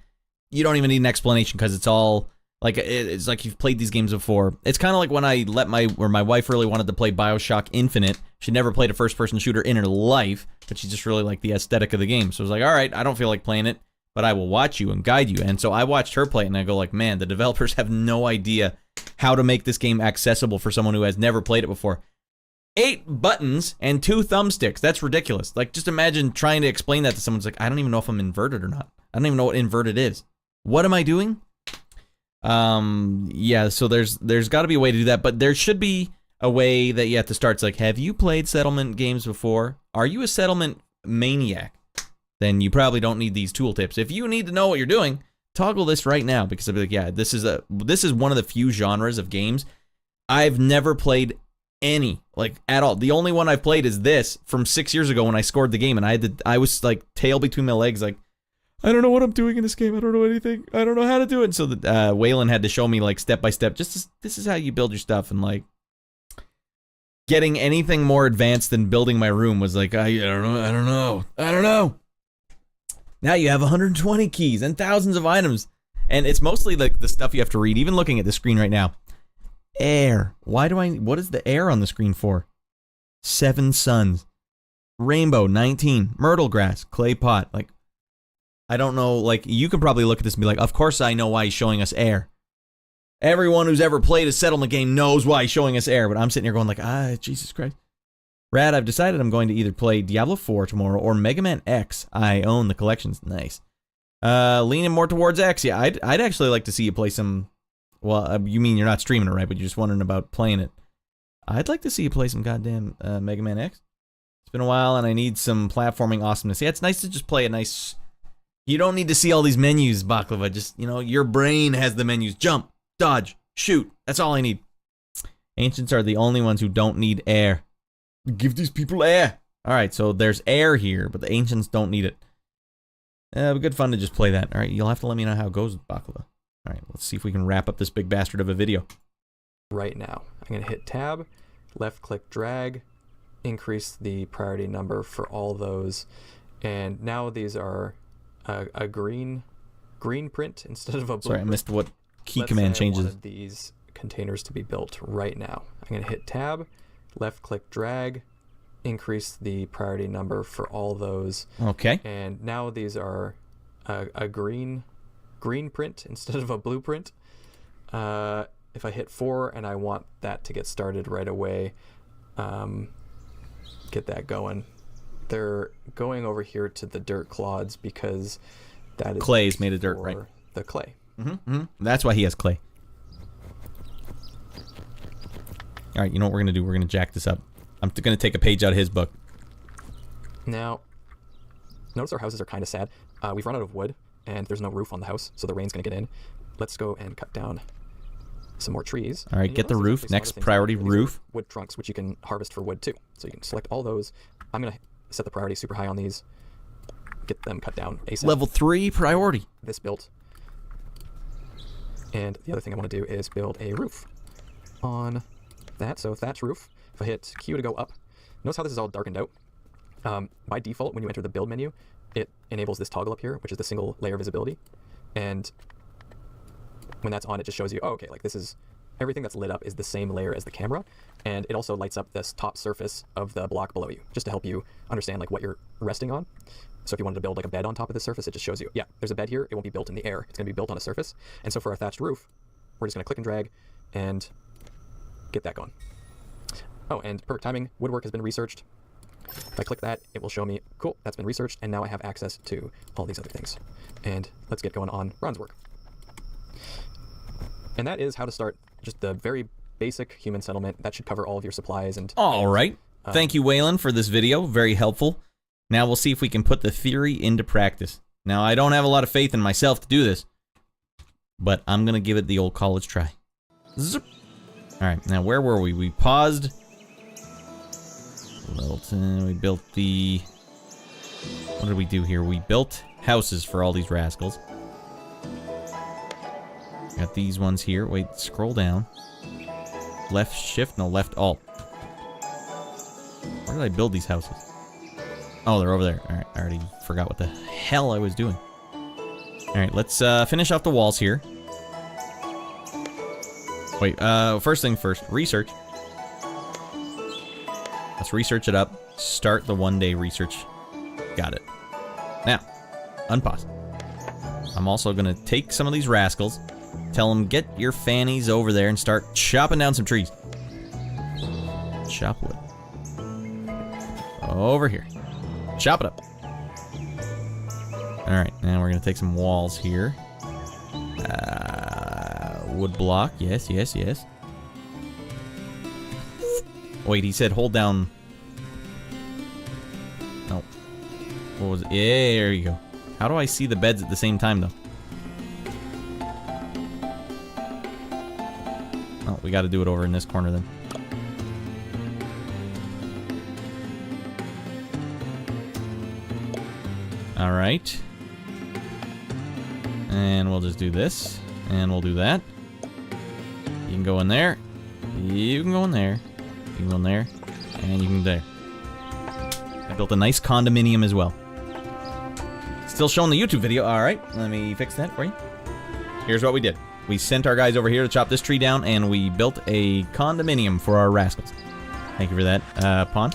You don't even need an explanation because it's all like it's like you've played these games before. It's kind of like when I let my wife really wanted to play BioShock Infinite. She never played a first-person shooter in her life, but she just really liked the aesthetic of the game. So I was like, all right, I don't feel like playing it, but I will watch you and guide you. And so I watched her play it, and I go like, man, the developers have no idea how to make this game accessible for someone who has never played it before. 8 buttons and 2 thumbsticks. That's ridiculous. Like, just imagine trying to explain that to someone. It's like, I don't even know if I'm inverted or not. I don't even know what inverted is. What am I doing? Yeah, so there's got to be a way to do that, but there should be a way that you have to start. It's like, have you played settlement games before? Are you a settlement maniac? Then you probably don't need these tooltips. If you need to know what you're doing, toggle this right now, because I'll be like, yeah, this is one of the few genres of games I've never played any, like, at all. The only one I've played is this from 6 years ago when I scored the game, and I was like tail between my legs, like, I don't know what I'm doing in this game. I don't know anything. I don't know how to do it. And so Waylon had to show me like step by step. This is how you build your stuff, and like getting anything more advanced than building my room was like I don't know. Now you have 120 keys and thousands of items, and it's mostly like the stuff you have to read. Even looking at the screen right now, air. What is the air on the screen for? 7 suns, rainbow 19, myrtle grass, clay pot. Like, I don't know, like, you can probably look at this and be like, of course I know why he's showing us air. Everyone who's ever played a settlement game knows why he's showing us air, but I'm sitting here going like, Jesus Christ. Rad, I've decided I'm going to either play Diablo 4 tomorrow or Mega Man X. I own the collections. Nice. Leaning more towards X. Yeah, I'd actually like to see you play some, well, you mean you're not streaming it, right? But you're just wondering about playing it. I'd like to see you play some goddamn Mega Man X. It's been a while, and I need some platforming awesomeness. Yeah, it's nice to just play a nice... You don't need to see all these menus, Baklava. Just, your brain has the menus. Jump, dodge, shoot. That's all I need. Ancients are the only ones who don't need air. Give these people air. All right, so there's air here, but the Ancients don't need it. It'll be good fun to just play that. All right, you'll have to let me know how it goes with Baklava. All right, let's see if we can wrap up this big bastard of a video. Right now, I'm going to hit tab, left click drag, increase the priority number for all those, and now these are a green print instead of a blue. Sorry, I print. missed what key Let's command say I changes. wanted these containers to be built right now. I'm going to hit tab, left click drag, increase the priority number for all those. Okay. And now these are a green print instead of a blueprint. If I hit 4 and I want that to get started right away, get that going. They're going over here to the dirt clods because that is Clay's made of dirt, right? The clay. That's why he has clay. All right, you know what we're gonna do? We're gonna jack this up. I'm gonna take a page out of his book. Now, notice our houses are kind of sad. We've run out of wood, and there's no roof on the house, so the rain's going to get in. Let's go and cut down some more trees. All right, And get the you'll roof. notice there's actually some Next other things priority, like these are roof. Wood trunks, which you can harvest for wood too. So you can select all those. I'm going to set the priority super high on these. Get them cut down ASAP. Level 3 priority. This built. And the other thing I want to do is build a roof on that. So thatch roof. If I hit Q to go up, notice how this is all darkened out. By default, when you enter the build menu, it enables this toggle up here, which is the single layer visibility. And when that's on, it just shows you, oh, okay, like this is everything that's lit up is the same layer as the camera. And it also lights up this top surface of the block below you, just to help you understand like what you're resting on. So if you wanted to build like a bed on top of the surface, it just shows you, yeah, there's a bed here. It won't be built in the air. It's going to be built on a surface. And so for our thatched roof, we're just going to click and drag and get that going. Oh, and perfect timing, woodwork has been researched. If I click that, it will show me, cool, that's been researched, and now I have access to all these other things. And let's get going on bronze work. And that is how to start just the very basic human settlement. That should cover all of your supplies and... All right. Thank you, Waylon, for this video. Very helpful. Now we'll see if we can put the theory into practice. Now, I don't have a lot of faith in myself to do this, but I'm going to give it the old college try. Zip. All right, now where were we? We paused. We built the... What did we do here? We built houses for all these rascals. Got these ones here. Wait, scroll down. Left shift? No, left alt. Where did I build these houses? Oh, they're over there. Alright, I already forgot what the hell I was doing. Alright, let's finish off the walls here. Wait, first thing first. Research. Let's research it up. Start the one-day research. Got it. Now, unpause. I'm also going to take some of these rascals, tell them, get your fannies over there and start chopping down some trees. Chop wood. Over here. Chop it up. Alright, now we're going to take some walls here. Wood block. Yes, yes, yes. Wait, he said hold down. No. What was it? Yeah, there you go. How do I see the beds at the same time, though? Oh, we got to do it over in this corner, then. Alright. And we'll just do this. And we'll do that. You can go in there. You can go in there. You can go in there, and you can there. I built a nice condominium as well. Still showing the YouTube video. All right, let me fix that for you. Here's what we did. We sent our guys over here to chop this tree down, and we built a condominium for our rascals. Thank you for that, Pawn.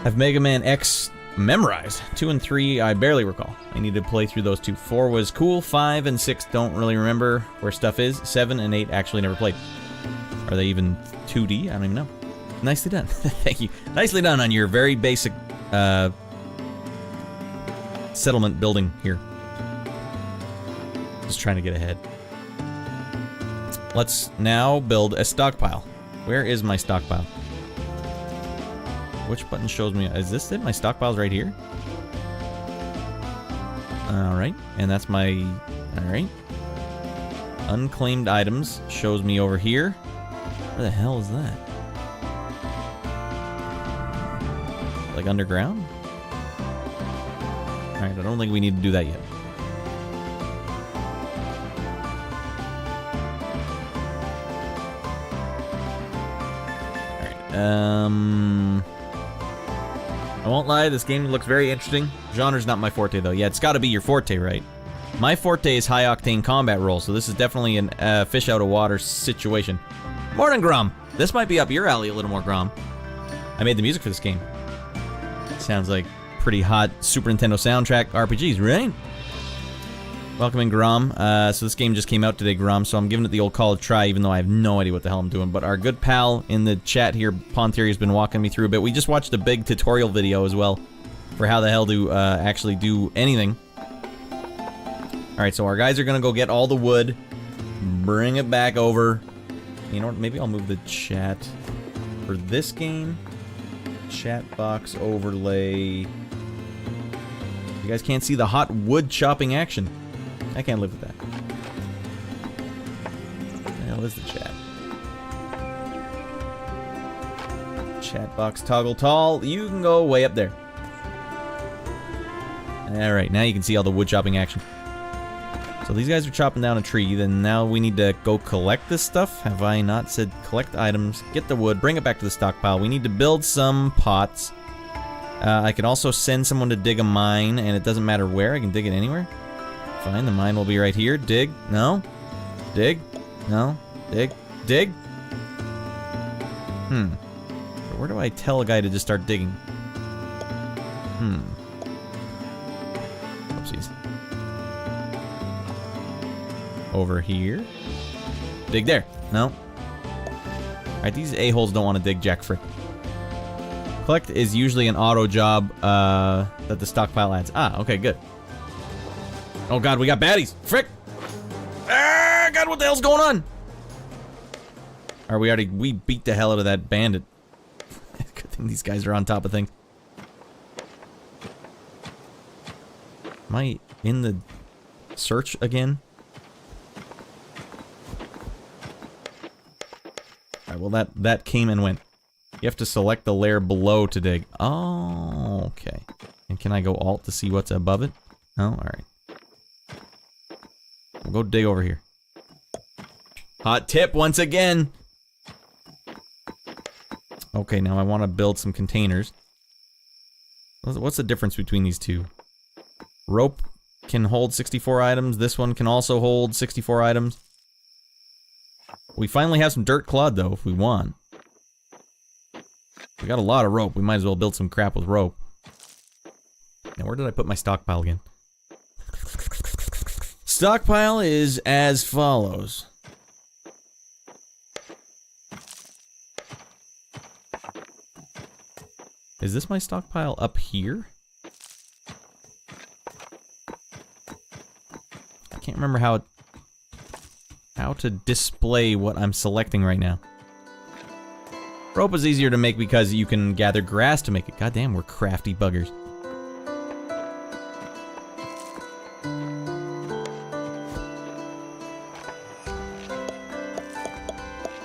Have Mega Man X memorized. 2 and 3, I barely recall. I need to play through those 2. 4 was cool. 5 and 6, don't really remember where stuff is. 7 and 8, actually never played. Are they even 2D? I don't even know. Nicely done. Thank you. Nicely done on your very basic settlement building here. Just trying to get ahead. Let's now build a stockpile. Where is my stockpile? Which button shows me? Is this it? My stockpile's right here? Alright. And that's my... Alright. Unclaimed items shows me over here. Where the hell is that? Like underground? Alright, I don't think we need to do that yet. Alright, I won't lie, this game looks very interesting. Genre's not my forte, though. Yeah, it's got to be your forte, right? My forte is high-octane combat roll, so this is definitely an fish-out-of-water situation. Morning, Grom! This might be up your alley a little more, Grom. I made the music for this game. Sounds like pretty hot Super Nintendo soundtrack RPGs, right? Welcome in, Grom. So this game just came out today, Grom, so I'm giving it the old college try, even though I have no idea what the hell I'm doing. But our good pal in the chat here, Pawn Theory, has been walking me through a bit. We just watched a big tutorial video as well for how the hell to actually do anything. Alright, so our guys are gonna go get all the wood, bring it back over. You know what, maybe I'll move the chat for this game. Chat box overlay. You guys can't see the hot wood chopping action. I can't live with that. What the hell is the chat? Chat box toggle tall. You can go way up there. Alright, now you can see all the wood chopping action. So these guys are chopping down a tree, then now we need to go collect this stuff. Have I not said collect items, get the wood, bring it back to the stockpile. We need to build some pots. I can also send someone to dig a mine, and it doesn't matter where, I can dig it anywhere. Fine, the mine will be right here. Dig, no. Dig, no. Dig, dig. Where do I tell a guy to just start digging? Oopsies. Over here. Dig there. No. Alright, these a-holes don't want to dig jack frick. Collect is usually an auto job that the stockpile adds. Ah, okay, good. Oh god, we got baddies. Frick! Ah, god, what the hell's going on? Alright, we beat the hell out of that bandit. Good thing these guys are on top of things. Am I in the search again? Alright, well that came and went. You have to select the layer below to dig. Oh, okay. And can I go alt to see what's above it? No? Alright. We'll go dig over here. Hot tip once again! Okay, now I want to build some containers. What's the difference between these two? Rope can hold 64 items. This one can also hold 64 items. We finally have some dirt clod, though, if we want. We got a lot of rope. We might as well build some crap with rope. Now, where did I put my stockpile again? Stockpile is as follows. Is this my stockpile up here? I can't remember how to display what I'm selecting right now. Rope is easier to make because you can gather grass to make it. Goddamn, we're crafty buggers.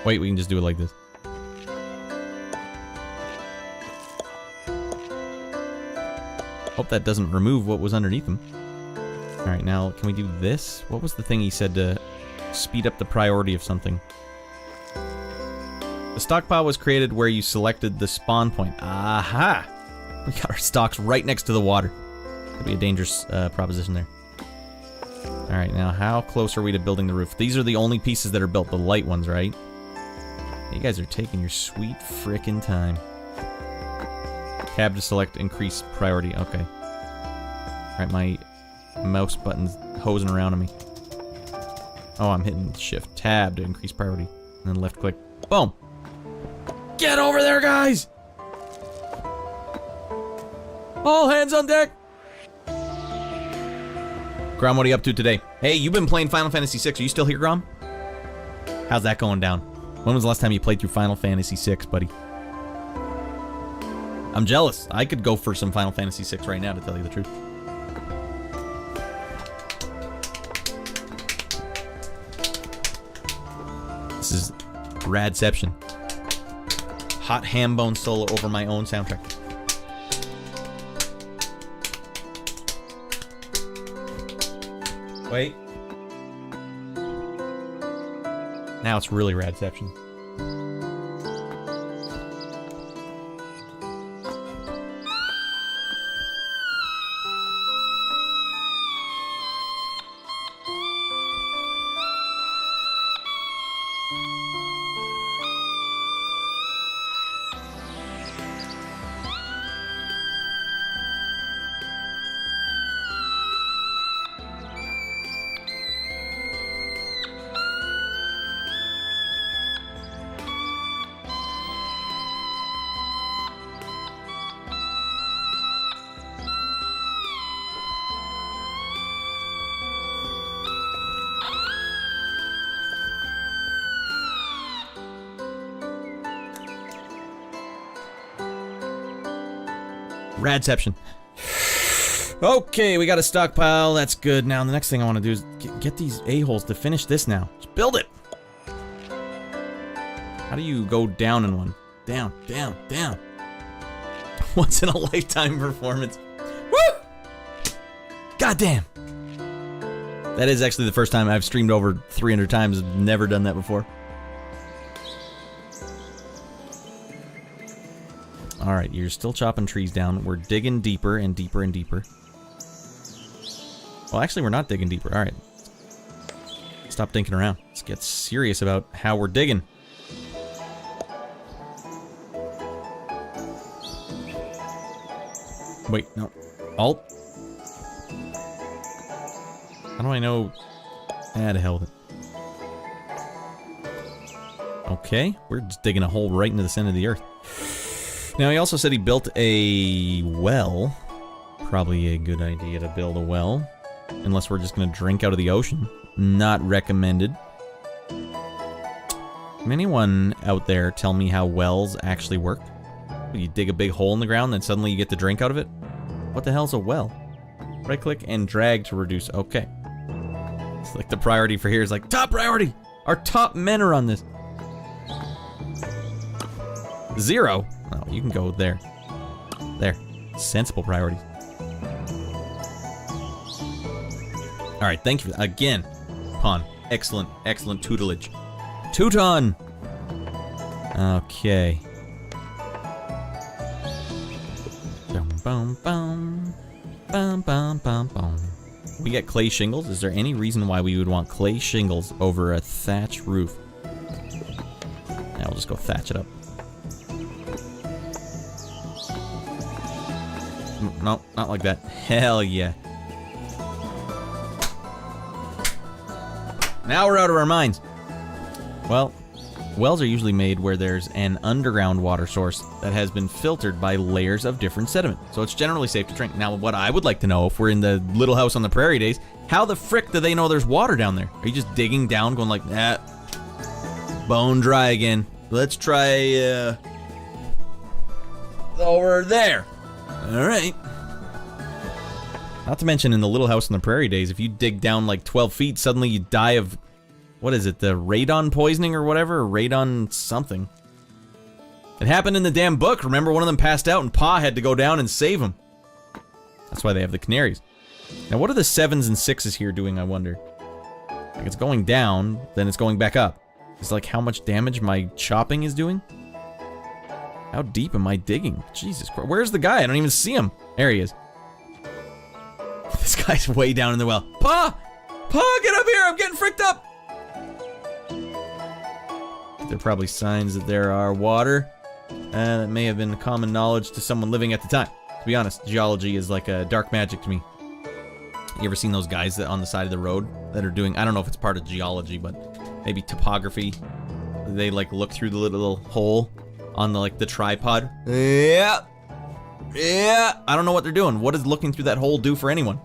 Wait, we can just do it like this. Hope that doesn't remove what was underneath them. Alright, now, can we do this? What was the thing he said to speed up the priority of something? The stockpile was created where you selected the spawn point. Aha! We got our stocks right next to the water. Could be a dangerous proposition there. Alright, now how close are we to building the roof? These are the only pieces that are built, the light ones, right? You guys are taking your sweet frickin' time. Tab to select increase priority. Okay. Alright, my mouse button's hosing around on me. Oh, I'm hitting shift tab to increase priority. And then left click. Boom! Get over there, guys! All hands on deck! Grom, what are you up to today? Hey, you've been playing Final Fantasy VI. Are you still here, Grom? How's that going down? When was the last time you played through Final Fantasy VI, buddy? I'm jealous. I could go for some Final Fantasy VI right now, to tell you the truth. This is Radception. Hot ham bone solo over my own soundtrack. Wait. Now it's really Radception. Radception. Okay, we got a stockpile. That's good. Now, the next thing I want to do is get these a-holes to finish this now. Just build it. How do you go down in one? Down, down, down. Once in a lifetime performance. Woo! Goddamn. That is actually the first time I've streamed over 300 times. Never done that before. Alright, you're still chopping trees down. We're digging deeper and deeper and deeper. Well, actually, we're not digging deeper. Alright. Stop dinking around. Let's get serious about how we're digging. Wait, no. Alt? How do I know? To hell with it. Okay, we're just digging a hole right into the center of the earth. Now, he also said he built a well. Probably a good idea to build a well. Unless we're just going to drink out of the ocean. Not recommended. Can anyone out there tell me how wells actually work? You dig a big hole in the ground, then suddenly you get to drink out of it? What the hell's a well? Right click and drag to reduce. Okay. It's like the priority for here is like, top priority! Our top men are on this. 0? Oh, you can go there. There. Sensible priorities. Alright, thank you again, Pawn. Excellent, excellent tutelage. Teuton! Okay. Boom, boom, boom. Bum, bum, bum, bum. We get clay shingles. Is there any reason why we would want clay shingles over a thatch roof? Now we'll just go thatch it up. No, not like that. Hell yeah. Now we're out of our minds. Well, wells are usually made where there's an underground water source that has been filtered by layers of different sediment, so it's generally safe to drink. Now, what I would like to know, if we're in the Little House on the Prairie days, how the frick do they know there's water down there? Are you just digging down, going like, nah, bone dry again. Let's try, over there. All right. Not to mention, in the Little House on the Prairie days, if you dig down like 12 feet, suddenly you die of, what is it, the radon poisoning or whatever? Or radon something. It happened in the damn book. Remember, one of them passed out and Pa had to go down and save him. That's why they have the canaries. Now, what are the 7s and 6s here doing, I wonder? Like, it's going down, then it's going back up. It's like how much damage my chopping is doing? How deep am I digging? Jesus Christ. Where's the guy? I don't even see him. There he is. This guy's way down in the well. Pa! Pa, get up here! I'm getting fricked up! There are probably signs that there are water. That may have been common knowledge to someone living at the time. To be honest, geology is like a dark magic to me. You ever seen those guys that on the side of the road that are doing, I don't know if it's part of geology, but maybe topography. They like look through the little hole on the like the tripod. Yeah. Yeah. I don't know what they're doing. What does looking through that hole do for anyone?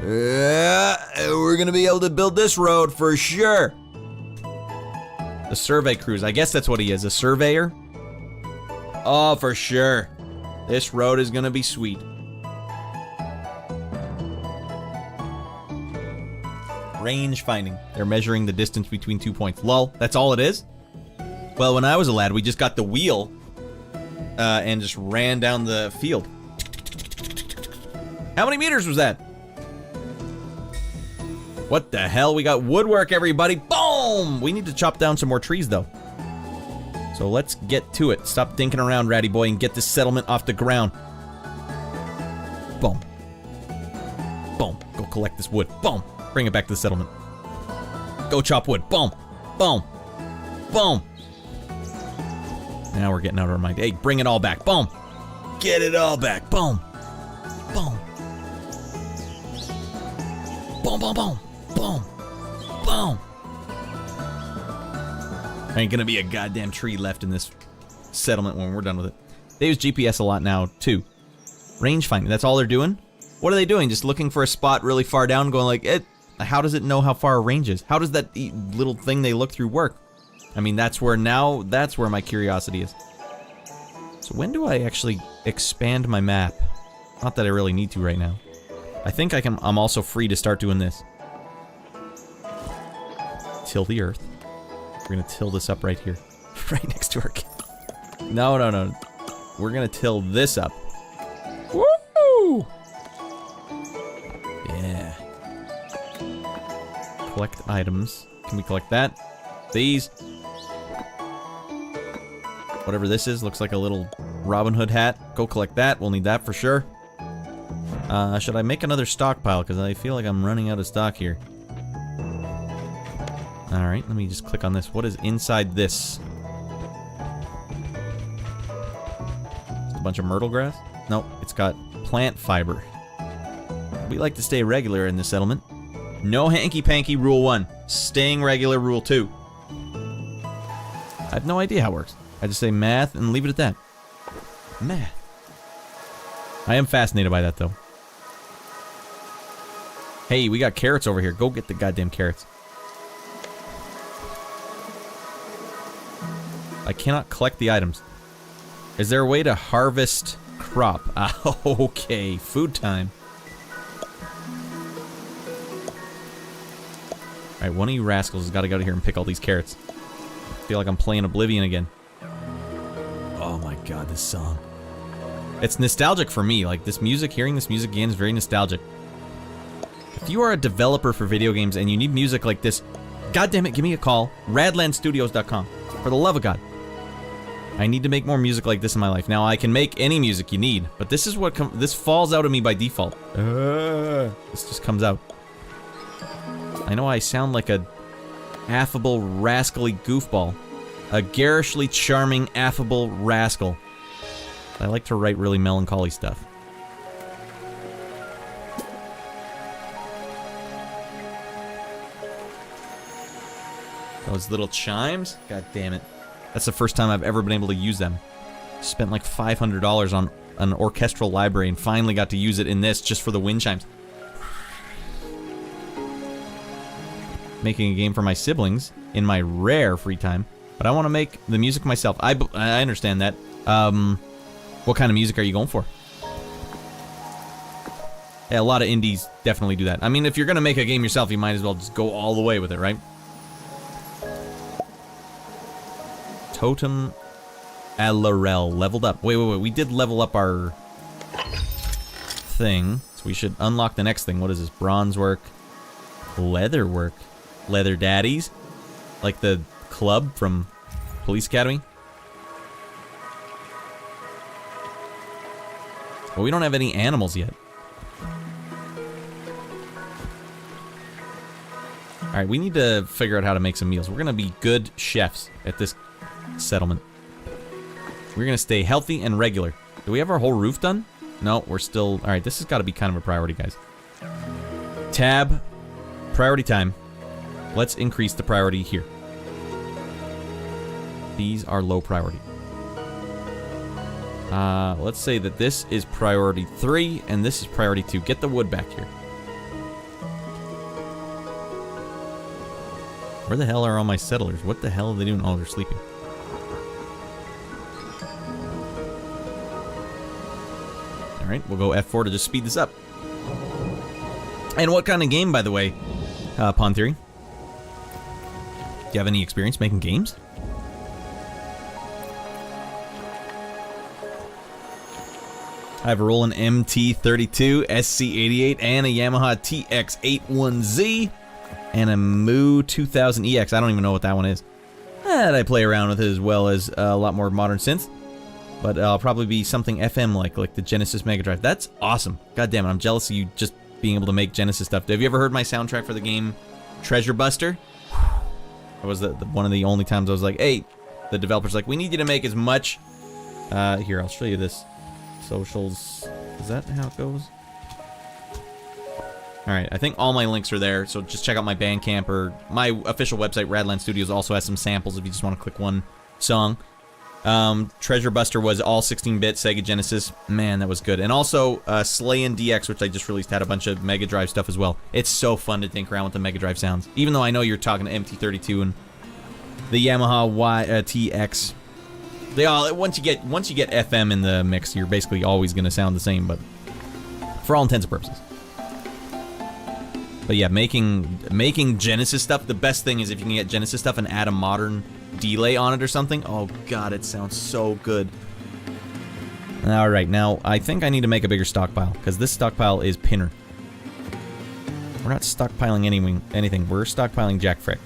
Yeah, we're gonna be able to build this road for sure. The survey crews. I guess that's what he is, a surveyor. Oh, for sure. This road is gonna be sweet. Range finding. They're measuring the distance between 2 points. Lol, that's all it is? Well, when I was a lad, we just got the wheel and just ran down the field. How many meters was that? What the hell? We got woodwork, everybody. Boom! We need to chop down some more trees, though. So let's get to it. Stop dinking around, ratty boy, and get this settlement off the ground. Boom. Boom. Go collect this wood. Boom. Bring it back to the settlement. Go chop wood. Boom. Boom. Boom. Now we're getting out of our mind. Hey, bring it all back. Boom. Get it all back. Boom. Boom. Boom, boom, boom. Boom. Boom. Ain't gonna be a goddamn tree left in this settlement when we're done with it. They use GPS a lot now, too. Range finding. That's all they're doing? What are they doing? Just looking for a spot really far down, going like, how does it know how far a range is? How does that little thing they look through work? I mean, that's where my curiosity is. So when do I actually expand my map? Not that I really need to right now. I think I'm also free to start doing this. Till the earth. We're gonna till this up right here. Right next to our kid. No. We're gonna till this up. Woo! Yeah. Collect items. Can we collect that? These. Whatever this is, looks like a little Robin Hood hat. Go collect that. We'll need that for sure. Should I make another stockpile? Because I feel like I'm running out of stock here. Alright, let me just click on this. What is inside this? Just a bunch of myrtle grass? Nope, it's got plant fiber. We like to stay regular in this settlement. No hanky-panky, rule 1. Staying regular, rule 2. I have no idea how it works. I just say math and leave it at that. Math. I am fascinated by that, though. Hey, we got carrots over here. Go get the goddamn carrots. I cannot collect the items. Is there a way to harvest crop? Okay, food time. Alright, one of you rascals has got to go to here and pick all these carrots. I feel like I'm playing Oblivion again. Oh my god, this song. It's nostalgic for me. Like, this music, hearing this music again is very nostalgic. If you are a developer for video games and you need music like this, goddammit, give me a call. Radlandstudios.com. For the love of God. I need to make more music like this in my life. Now, I can make any music you need, but this is what this falls out of me by default. This just comes out. I know I sound like a affable, rascally goofball. A garishly charming, affable rascal. I like to write really melancholy stuff. Those little chimes? God damn it. That's the first time I've ever been able to use them. Spent like $500 on an orchestral library and finally got to use it in this just for the wind chimes. Making a game for my siblings in my rare free time, but I want to make the music myself. I understand that. What kind of music are you going for? Yeah, a lot of indies definitely do that. I mean, if you're going to make a game yourself, you might as well just go all the way with it, right? Totem Alarel leveled up. Wait. We did level up our thing. So we should unlock the next thing. What is this? Bronze work. Leather work. Leather daddies. Like the club from Police Academy. Well, we don't have any animals yet. Alright, we need to figure out how to make some meals. We're going to be good chefs at this settlement. We're going to stay healthy and regular. Do we have our whole roof done? No, we're still... Alright, this has got to be kind of a priority, guys. Tab. Priority time. Let's increase the priority here. These are low priority. Let's say that this is priority 3 and this is priority 2. Get the wood back here. Where the hell are all my settlers? What the hell are they doing? Oh, they're sleeping. Alright, we'll go F4 to just speed this up. And what kind of game, by the way, Pawn Theory? Do you have any experience making games? I have a Roland MT32, SC88, and a Yamaha TX81Z, and a Mu 2000EX. I don't even know what that one is. That I play around with it as well as a lot more modern synths. But I'll probably be something FM like the Genesis Mega Drive. That's awesome. God damn it, I'm jealous of you just being able to make Genesis stuff. Have you ever heard my soundtrack for the game Treasure Buster? That was one of the only times I was like, hey, the developer's like, we need you to make as much. Here, I'll show you this. Socials. Is that how it goes? Alright, I think all my links are there, so just check out my Bandcamp or my official website, Radland Studios, also has some samples if you just want to click one song. Treasure Buster was all 16-bit Sega Genesis. Man, that was good. And also, Slayin' DX, which I just released, had a bunch of Mega Drive stuff as well. It's so fun to tinker around with the Mega Drive sounds. Even though I know you're talking to MT32 and the Yamaha TX. They all once you get FM in the mix, you're basically always gonna sound the same, but for all intents and purposes. But yeah, making Genesis stuff, the best thing is if you can get Genesis stuff and add a modern delay on it or something. Oh god, it sounds so good. Alright, now I think I need to make a bigger stockpile, because this stockpile is pinner. We're not stockpiling anything. We're stockpiling Jack Frick.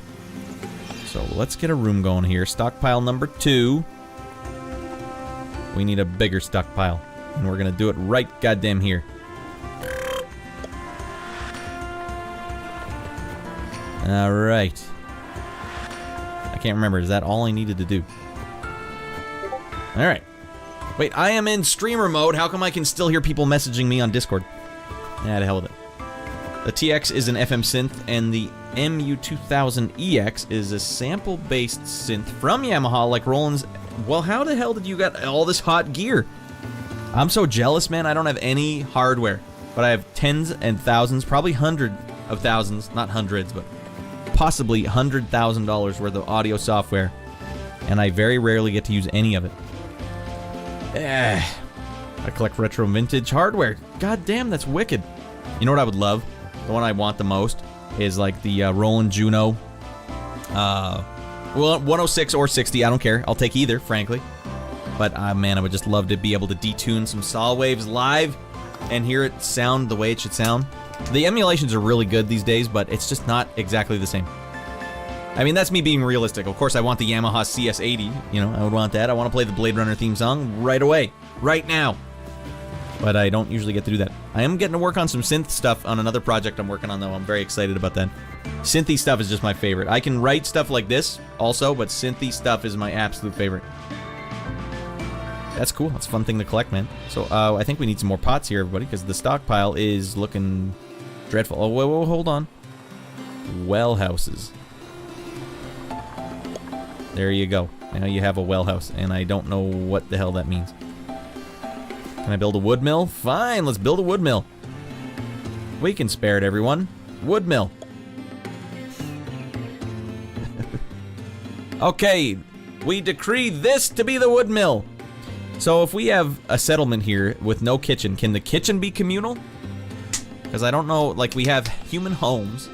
So let's get a room going here. Stockpile number 2. We need a bigger stockpile. And we're gonna do it right goddamn here. Alright. I can't remember. Is that all I needed to do? Alright. Wait, I am in streamer mode. How come I can still hear people messaging me on Discord? Yeah, to hell with it. The TX is an FM synth, and the MU2000EX is a sample-based synth from Yamaha, like Roland's. Well, how the hell did you get all this hot gear? I'm so jealous, man. I don't have any hardware, but I have tens and thousands, probably hundreds of thousands, not hundreds, but possibly $100,000 worth of audio software, and I very rarely get to use any of it. I collect retro vintage hardware. God damn, that's wicked. You know what I would love? The one I want the most is like the Roland Juno. Well, 106 or 60, I don't care. I'll take either, frankly. But man, I would just love to be able to detune some saw waves live and hear it sound the way it should sound. The emulations are really good these days, but it's just not exactly the same. I mean, that's me being realistic. Of course, I want the Yamaha CS80. You know, I would want that. I want to play the Blade Runner theme song right away. Right now. But I don't usually get to do that. I am getting to work on some synth stuff on another project I'm working on, though. I'm very excited about that. Synthy stuff is just my favorite. I can write stuff like this also, but synthy stuff is my absolute favorite. That's cool. That's a fun thing to collect, man. So, I think we need some more pots here, everybody, because the stockpile is looking dreadful. Oh, whoa, hold on. Well houses. There you go. Now you have a well house, and I don't know what the hell that means. Can I build a wood mill? Fine, let's build a wood mill. We can spare it, everyone. Wood mill. Okay, we decree this to be the wood mill. So if we have a settlement here with no kitchen, can the kitchen be communal? Because I don't know, like we have human homes.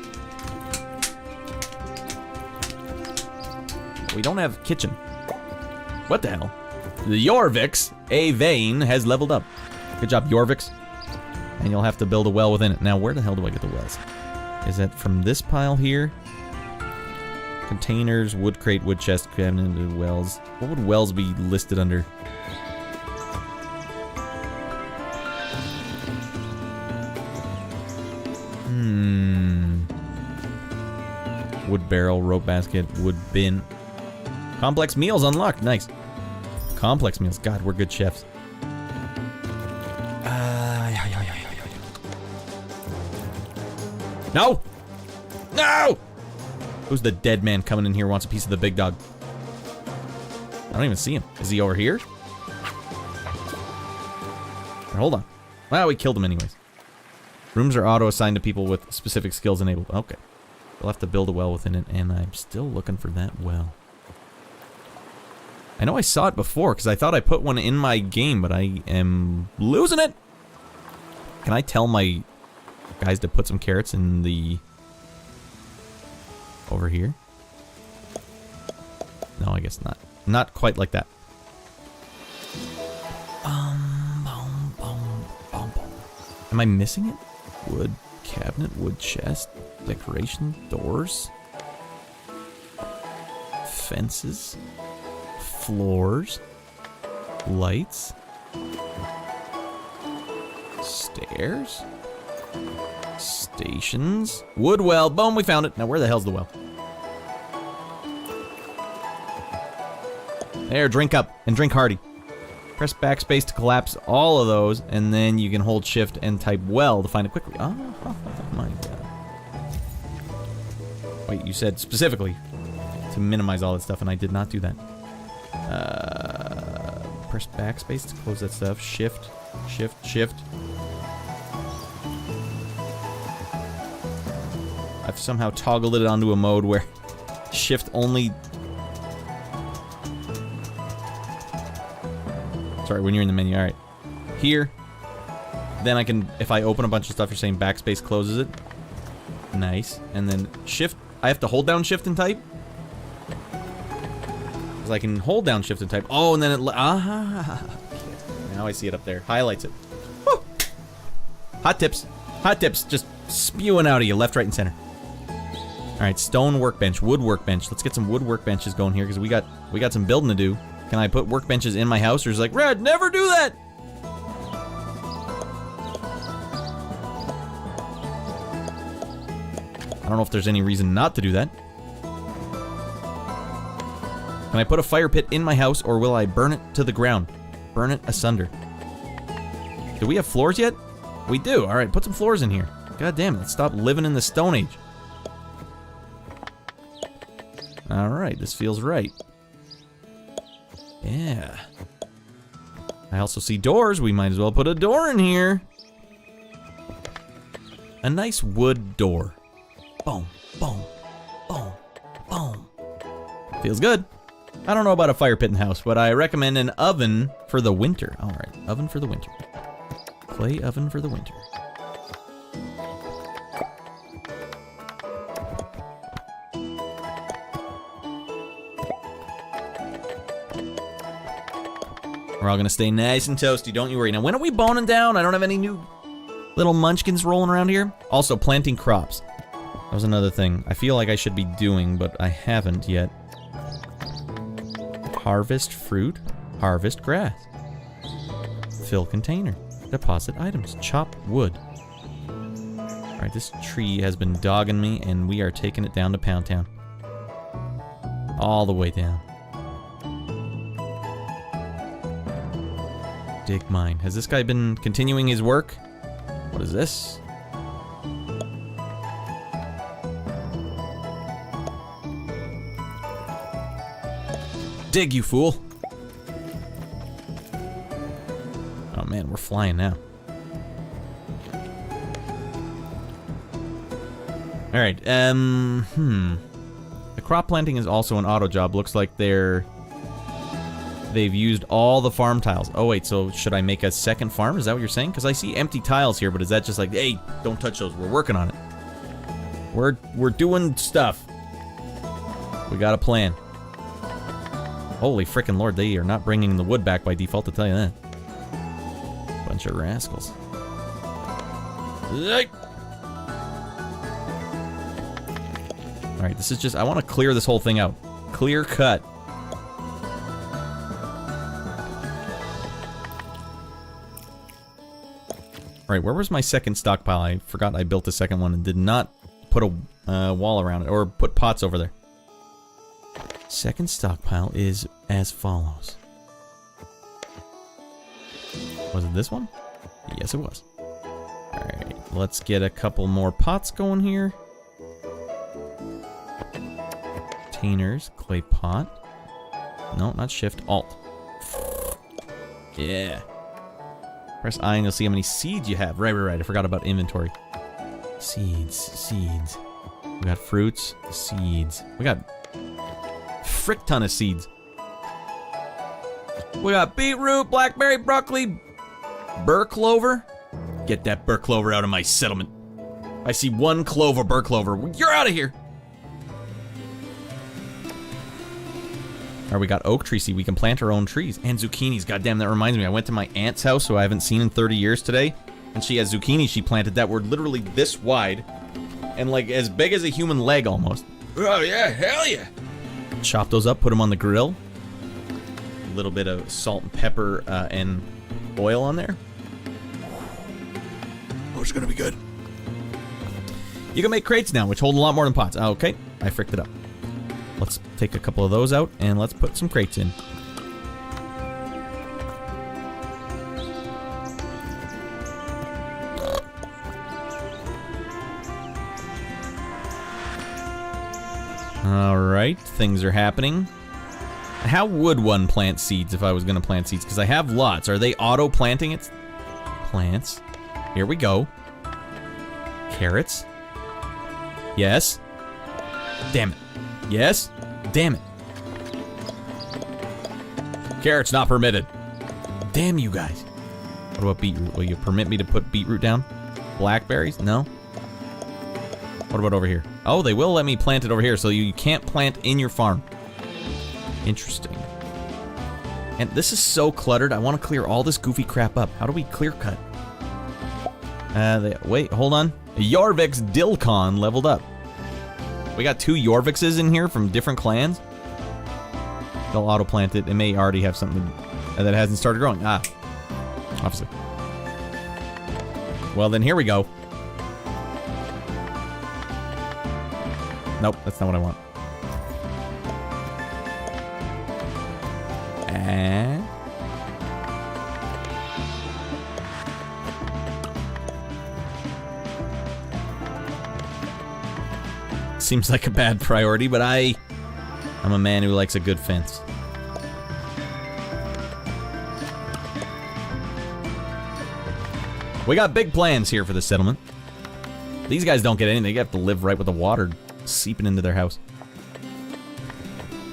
We don't have kitchen. What the hell? The Jorvix, a vein, has leveled up. Good job, Jorvix. And you'll have to build a well within it. Now, where the hell do I get the wells? Is that from this pile here? Containers, wood crate, wood chest, cabinet, wells. What would wells be listed under? Wood barrel, rope basket, wood bin. Complex meals unlocked. Nice. Complex meals. God, we're good chefs. No! No! Who's the dead man coming in here who wants a piece of the big dog? I don't even see him. Is he over here? Hold on. Well, we killed him anyways. Rooms are auto-assigned to people with specific skills enabled. Okay. We'll have to build a well within it, and I'm still looking for that well. I know I saw it before, because I thought I put one in my game, but I am losing it! Can I tell my guys to put some carrots in the... over here? No, I guess not. Not quite like that. Am I missing it? Wood cabinet, wood chest, decoration, doors, fences, floors, lights, stairs, stations, wood well. Boom, we found it. Now where the hell's the well? There, drink up and drink hearty. Press backspace to collapse all of those, and then you can hold shift and type well to find it quickly. Oh my god. Wait, you said specifically to minimize all that stuff, and I did not do that. Press backspace to close that stuff. Shift, shift, shift. I've somehow toggled it onto a mode where shift only... Sorry, when you're in the menu. All right. Here. Then I can, if I open a bunch of stuff, you're saying backspace closes it. Nice. And then shift. I have to hold down shift and type. Because I can hold down shift and type. Oh, and then it, now I see it up there. Highlights it. Woo! Hot tips. Hot tips. Just spewing out of you, left, right, and center. All right, stone workbench, wood workbench. Let's get some wood workbenches going here because we got some building to do. Can I put workbenches in my house? Or is it like, Red, never do that. I don't know if there's any reason not to do that. Can I put a fire pit in my house, or will I burn it to the ground? Burn it asunder. Do we have floors yet? We do. All right, put some floors in here. God damn it, let's stop living in the Stone Age. All right, this feels right. Yeah. I also see doors. We might as well put a door in here. A nice wood door. Boom, boom, boom, boom. Feels good. I don't know about a fire pit in the house, but I recommend an oven for the winter. All right, oven for the winter. Clay oven for the winter. We're all gonna stay nice and toasty, don't you worry. Now, when are we boning down? I don't have any new little munchkins rolling around here. Also, planting crops. That was another thing I feel like I should be doing, but I haven't yet. Harvest fruit, harvest grass. Fill container, deposit items, chop wood. All right, this tree has been dogging me, and we are taking it down to Pound Town. All the way down. Dig mine. Has this guy been continuing his work? What is this? Dig, you fool! Oh man, we're flying now. Alright, the crop planting is also an auto job. Looks like they've used all the farm tiles. Oh wait, so should I make a second farm? Is that what you're saying? Because I see empty tiles here, but is that just like, hey, don't touch those, we're working on it. We're doing stuff. We got a plan. Holy frickin' lord, they are not bringing the wood back by default, to tell you that. Bunch of rascals. Alright, this is just, I want to clear this whole thing out. Clear cut. Alright, where was my second stockpile? I forgot I built a second one and did not put a wall around it, or put pots over there. Second stockpile is as follows. Was it this one? Yes, it was. Alright, let's get a couple more pots going here. Containers, clay pot. No, not shift, alt. Yeah. Press I and you'll see how many seeds you have. Right. I forgot about inventory. Seeds. We got fruits, seeds. We got frick ton of seeds. We got beetroot, blackberry, broccoli, burr clover. Get that burr clover out of my settlement. I see one clove of burr clover. You're out of here. Alright, we got oak tree seed. We can plant our own trees. And zucchinis. Goddamn, that reminds me. I went to my aunt's house, who I haven't seen in 30 years today. And she has zucchini she planted that were literally this wide. And like as big as a human leg almost. Oh yeah, hell yeah. Chop those up, put them on the grill. A little bit of salt and pepper and oil on there. Oh, it's gonna be good. You can make crates now, which hold a lot more than pots. Okay, I fricked it up. Let's take a couple of those out and let's put some crates in. Alright, things are happening. How would one plant seeds if I was going to plant seeds? Because I have lots. Are they auto-planting it? Plants. Here we go. Carrots. Yes. Damn it. Yes. Damn it. Carrots not permitted. Damn you guys. What about beetroot? Will you permit me to put beetroot down? Blackberries? No? What about over here? Oh, they will let me plant it over here, so you can't plant in your farm. Interesting. And this is so cluttered. I want to clear all this goofy crap up. How do we clear cut? Wait, hold on. Jorvik's Dilcon leveled up. We got 2 Jorvikses in here from different clans. They'll auto-plant it. It may already have something that hasn't started growing. Ah. Obviously. Well, then here we go. Nope, that's not what I want. And... seems like a bad priority, but I'm a man who likes a good fence. We got big plans here for the settlement. These guys don't get anything. They have to live right with the water seeping into their house.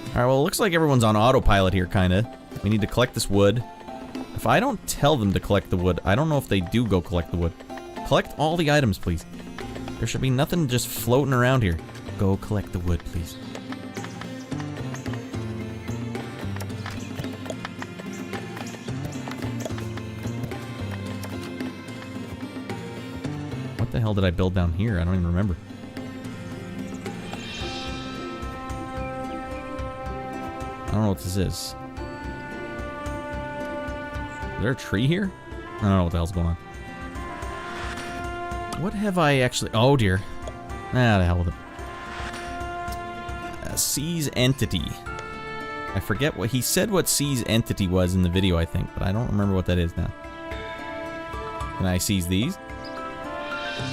Alright, well, it looks like everyone's on autopilot here, kinda. We need to collect this wood. If I don't tell them to collect the wood, I don't know if they do go collect the wood. Collect all the items, please. There should be nothing just floating around here. Go collect the wood, please. What the hell did I build down here? I don't even remember. I don't know what this is. Is there a tree here? I don't know what the hell's going on. What have I actually... oh dear. Ah, the hell with it. Seize entity. I forget what... he said what seize entity was in the video, I think, but I don't remember what that is now. Can I seize these?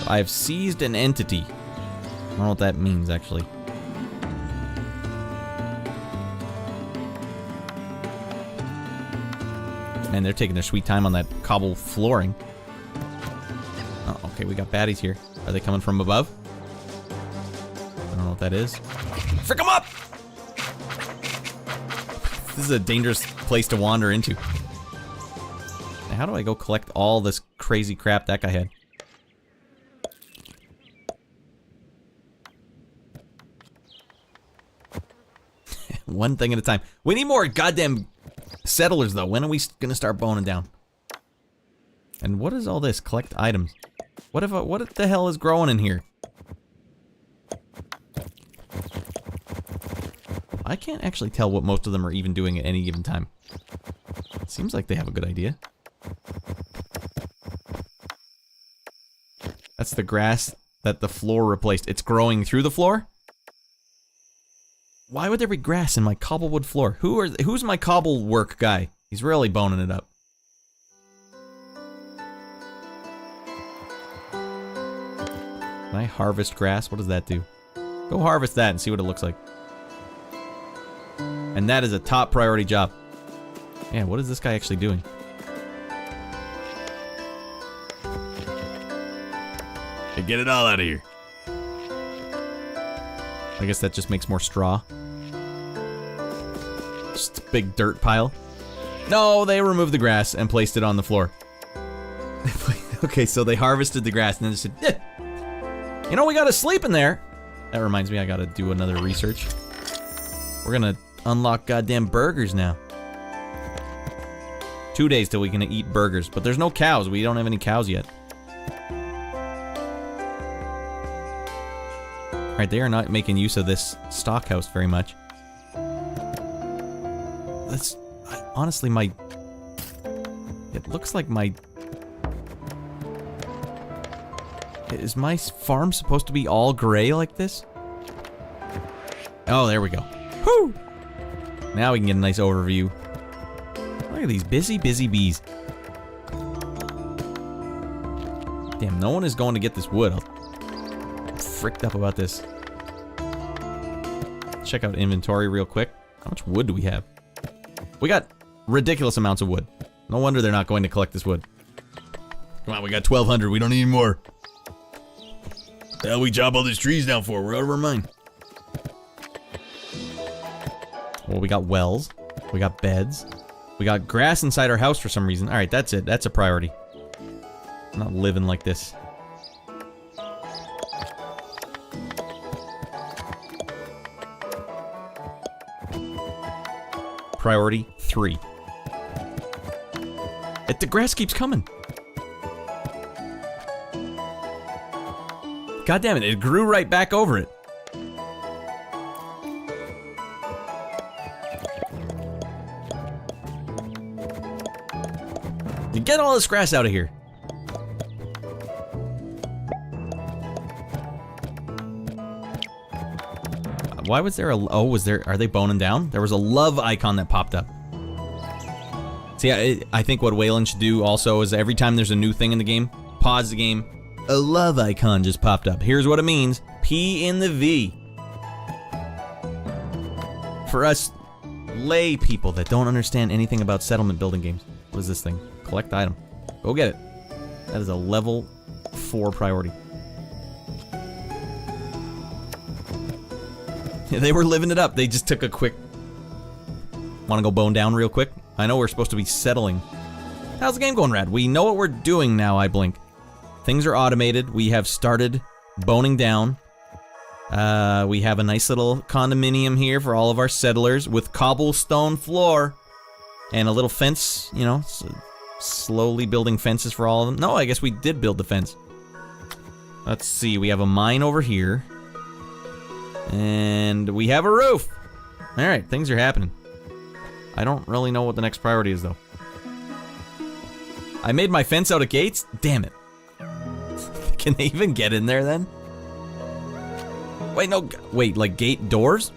I have seized an entity. I don't know what that means, actually. Man, they're taking their sweet time on that cobble flooring. Oh, okay, we got baddies here. Are they coming from above? I don't know what that is. Frick 'em up! This is a dangerous place to wander into. Now, how do I go collect all this crazy crap that guy had? One thing at a time. We need more goddamn settlers, though. When are we gonna start boning down? And what is all this? Collect items. What the hell is growing in here? I can't actually tell what most of them are even doing at any given time. It seems like they have a good idea. That's the grass that the floor replaced. It's growing through the floor? Why would there be grass in my cobblewood floor? Who's my cobble work guy? He's really boning it up. Can I harvest grass? What does that do? Go harvest that and see what it looks like. And that is a top priority job. Yeah, what is this guy actually doing? Hey, get it all out of here. I guess that just makes more straw. Just a big dirt pile. No, they removed the grass and placed it on the floor. Okay, so they harvested the grass and then just said, eh. You know, we gotta sleep in there. That reminds me, I gotta do another research. We're gonna unlock goddamn burgers now. 2 days till we can eat burgers, but there's no cows. We don't have any cows yet. Alright, they are not making use of this stockhouse very much. That's... honestly, my... it looks like my... is my farm supposed to be all gray like this? Oh, there we go. Whew! Now we can get a nice overview. Look at these busy, busy bees. Damn, no one is going to get this wood. I'm fricked up about this. Check out inventory real quick. How much wood do we have? We got ridiculous amounts of wood. No wonder they're not going to collect this wood. Come on, we got 1,200. We don't need any more. The hell we chop all these trees down for? We're out of our mind. Well, we got wells. We got beds. We got grass inside our house for some reason. Alright, that's it. That's a priority. I'm not living like this. Priority 3. The grass keeps coming. God damn it, it grew right back over it. Get all this grass out of here. Why was there a... Oh, was there... Are they boning down? There was a love icon that popped up. See, I think what Waylon should do also is every time there's a new thing in the game, pause the game. A love icon just popped up. Here's what it means. P in the V. For us lay people that don't understand anything about settlement building games. What is this thing? Collect item. Go get it. That is a level 4 priority. They were living it up. They just took a quick... Want to go bone down real quick? I know we're supposed to be settling. How's the game going, Rad? We know what we're doing now, I blink. Things are automated. We have started boning down. We have a nice little condominium here for all of our settlers with cobblestone floor. And a little fence, you know, slowly building fences for all of them. No, I guess we did build the fence. Let's see, we have a mine over here. And we have a roof. Alright, things are happening. I don't really know what the next priority is, though. I made my fence out of gates? Damn it. Can they even get in there, then? Wait, no, wait, like gate doors?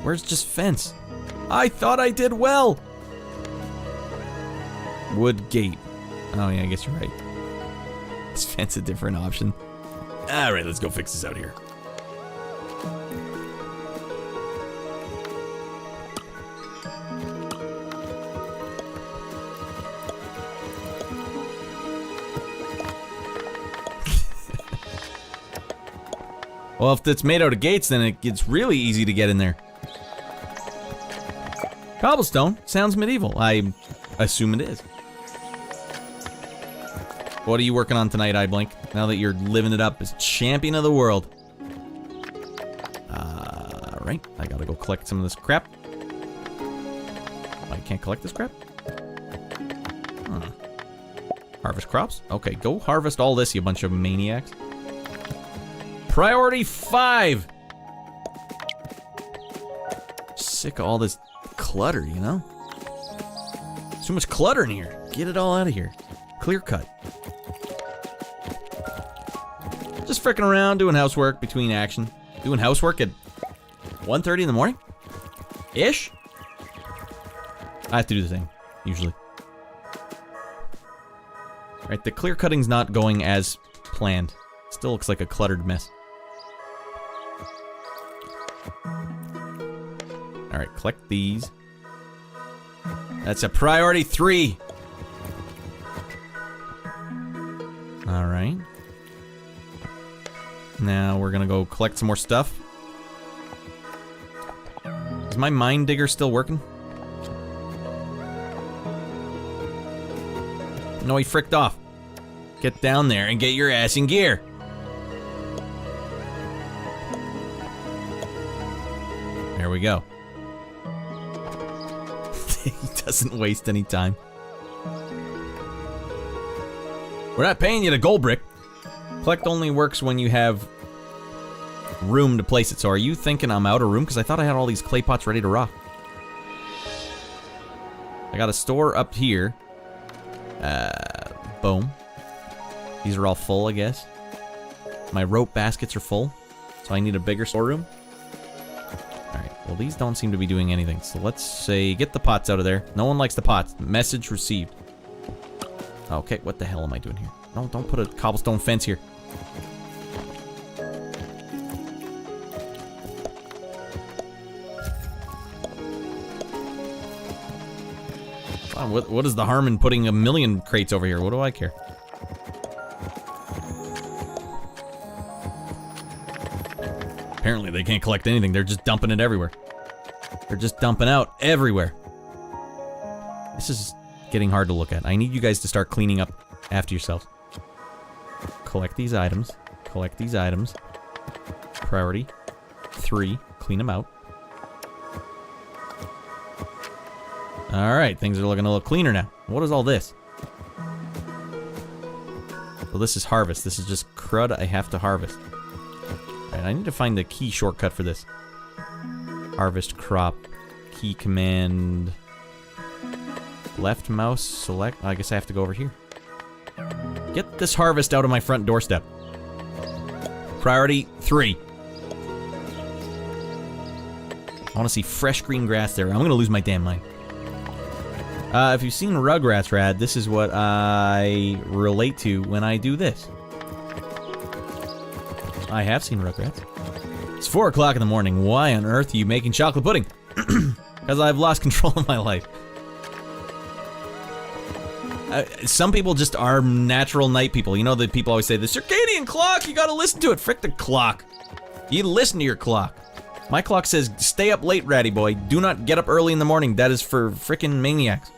Where's just fence? I thought I did well! Wood gate. Oh, yeah, I guess you're right. Is fence a different option? Alright, let's go fix this out here. Well, if it's made out of gates, then it gets really easy to get in there. Cobblestone sounds medieval. I assume it is. What are you working on tonight, iBlink? Now that you're living it up as champion of the world. Right. I gotta go collect some of this crap. I can't collect this crap? Huh. Harvest crops? Okay, go harvest all this, you bunch of maniacs. Priority 5! Sick of all this clutter, you know? Too much clutter in here. Get it all out of here. Clear cut. Just fricking around doing housework between action. Doing housework at 1:30 in the morning? Ish? I have to do the thing, usually. Right, the clear cutting's not going as planned. Still looks like a cluttered mess. Alright, collect these. That's a priority 3. Alright. Now we're gonna go collect some more stuff. Is my mine digger still working? No, he fricked off. Get down there and get your ass in gear. There we go. He doesn't waste any time. We're not paying you to gold brick. Collect only works when you have room to place it. So are you thinking I'm out of room? Because I thought I had all these clay pots ready to rock. I got a store up here. Boom. These are all full, I guess. My rope baskets are full. So I need a bigger storeroom. Alright, well these don't seem to be doing anything. So let's say, get the pots out of there. No one likes the pots. Message received. Okay, what the hell am I doing here? No, don't put a cobblestone fence here. Wow, what is the harm in putting a million crates over here? What do I care? Apparently they can't collect anything. They're just dumping it everywhere. They're just dumping out everywhere. This is getting hard to look at. I need you guys to start cleaning up after yourselves. Collect these items. Collect these items. Priority 3. Clean them out. Alright, things are looking a little cleaner now. What is all this? Well, this is harvest. This is just crud I have to harvest. Alright, I need to find the key shortcut for this. Harvest crop. Key command. Left mouse select. I guess I have to go over here. Get this harvest out of my front doorstep. Priority 3. I want to see fresh green grass there. I'm going to lose my damn mind. If you've seen Rugrats, Rad, this is what I relate to when I do this. I have seen Rugrats. It's 4 o'clock in the morning. Why on earth are you making chocolate pudding? Because I've lost control of my life. Some people just are natural night people. You know, the people always say, the circadian clock, you gotta listen to it. Frick the clock. You listen to your clock. My clock says, stay up late, ratty boy. Do not get up early in the morning. That is for frickin' maniacs.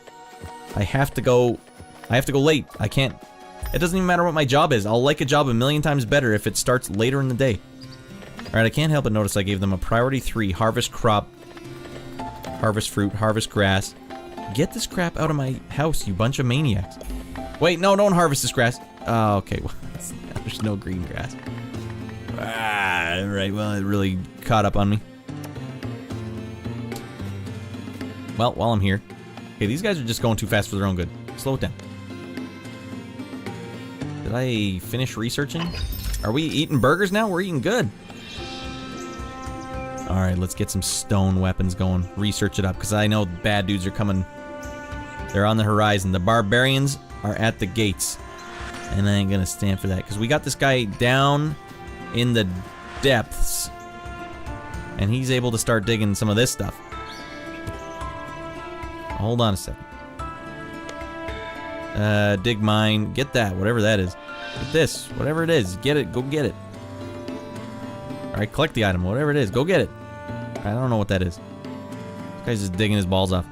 I have to go late. I can't. It doesn't even matter what my job is. I'll like a job a million times better if it starts later in the day. Alright, I can't help but notice I gave them a priority 3. Harvest crop. Harvest fruit. Harvest grass. Get this crap out of my house, you bunch of maniacs. Wait, no, don't harvest this grass. Oh, okay. Well, there's no green grass. Right, well, it really caught up on me. Well, while I'm here. Okay, these guys are just going too fast for their own good. Slow it down. Did I finish researching? Are we eating burgers now? We're eating good. Alright, let's get some stone weapons going. Research it up, because I know bad dudes are coming. They're on the horizon. The barbarians are at the gates. And I ain't gonna stand for that, because we got this guy down in the depths. And he's able to start digging some of this stuff. Hold on a second. Dig mine. Get that, whatever that is. Get this, whatever it is. Get it, go get it. Alright, collect the item, whatever it is. Go get it. I don't know what that is. This guy's just digging his balls off.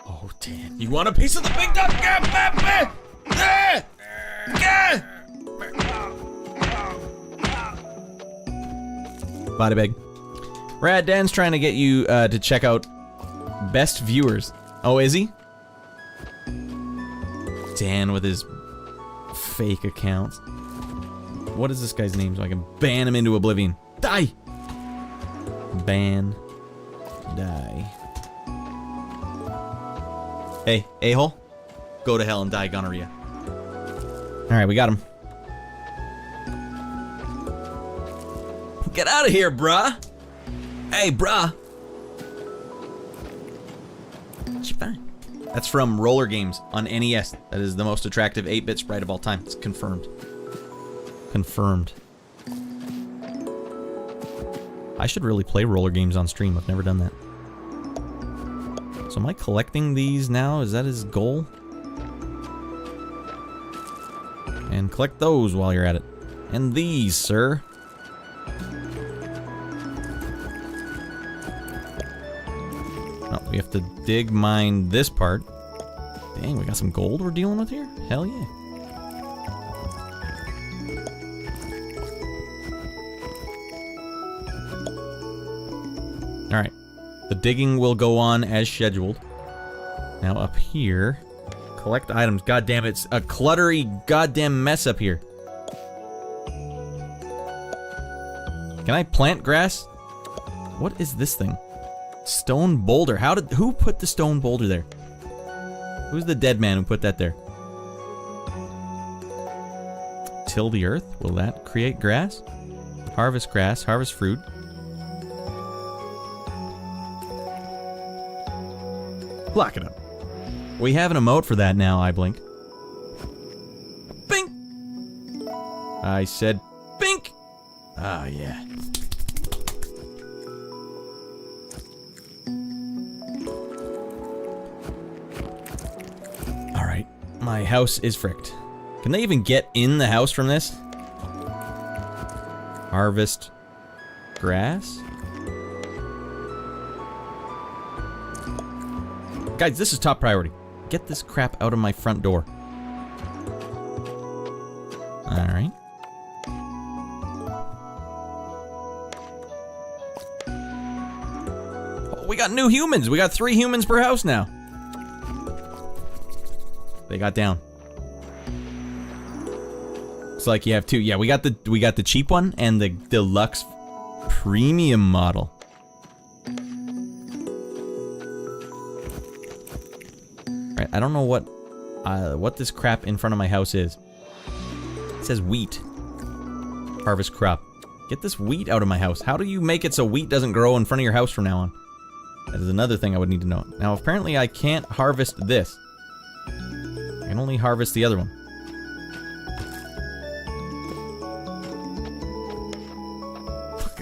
Oh, damn. You want a piece of the big dog? Body bag. Rad Dan's trying to get you to check out best viewers. Oh, is he? Dan with his fake accounts. What is this guy's name so I can ban him into oblivion? Die! Ban. Die. Hey, a-hole. Go to hell and die, gonorrhea. Alright, we got him. Get out of here, bruh! Hey, bruh! She fine. That's from Roller Games on NES. That is the most attractive 8-bit sprite of all time. It's confirmed. Confirmed. I should really play Roller Games on stream. I've never done that. So am I collecting these now? Is that his goal? And collect those while you're at it. And these, sir. Oh, we have to dig mine this part. Dang, we got some gold we're dealing with here? Hell yeah. Alright. The digging will go on as scheduled. Now up here, collect items. God damn, it's a cluttery goddamn mess up here. Can I plant grass? What is this thing? Stone boulder. Who put the stone boulder there? Who's the dead man who put that there? Till the earth? Will that create grass? Harvest grass, harvest fruit. Block it up. We have an emote for that now, I blink. Bink! I said bink! Ah, yeah. Alright, my house is fricked. Can they even get in the house from this? Harvest grass? Guys, this is top priority. Get this crap out of my front door. Alright. Oh, we got new humans. We got 3 humans per house now. They got down. It's like you have 2. Yeah, we got the cheap one and the deluxe premium model. Right, I don't know what this crap in front of my house is. It says wheat. Harvest crop. Get this wheat out of my house. How do you make it so wheat doesn't grow in front of your house from now on? That is another thing I would need to know. Now, apparently I can't harvest this. I can only harvest the other one.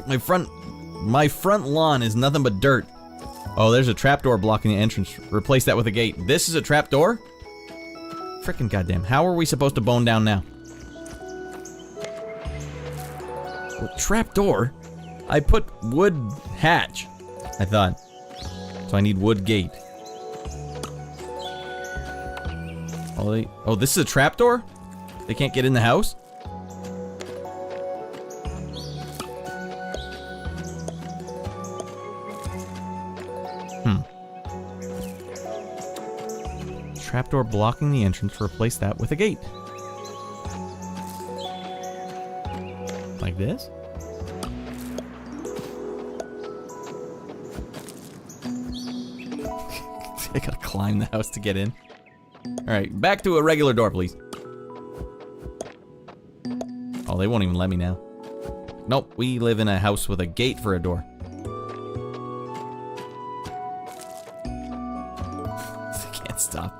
My front lawn is nothing but dirt. Oh, there's a trapdoor blocking the entrance. Replace that with a gate. This is a trapdoor? Frickin' goddamn. How are we supposed to bone down now? Well, trapdoor? I put wood hatch, I thought. So I need wood gate. Oh, this is a trapdoor? They can't get in the house? Trapdoor blocking the entrance. Replace that with a gate. Like this? I gotta climb the house to get in. Alright, back to a regular door, please. Oh, they won't even let me now. Nope, we live in a house with a gate for a door. I can't stop.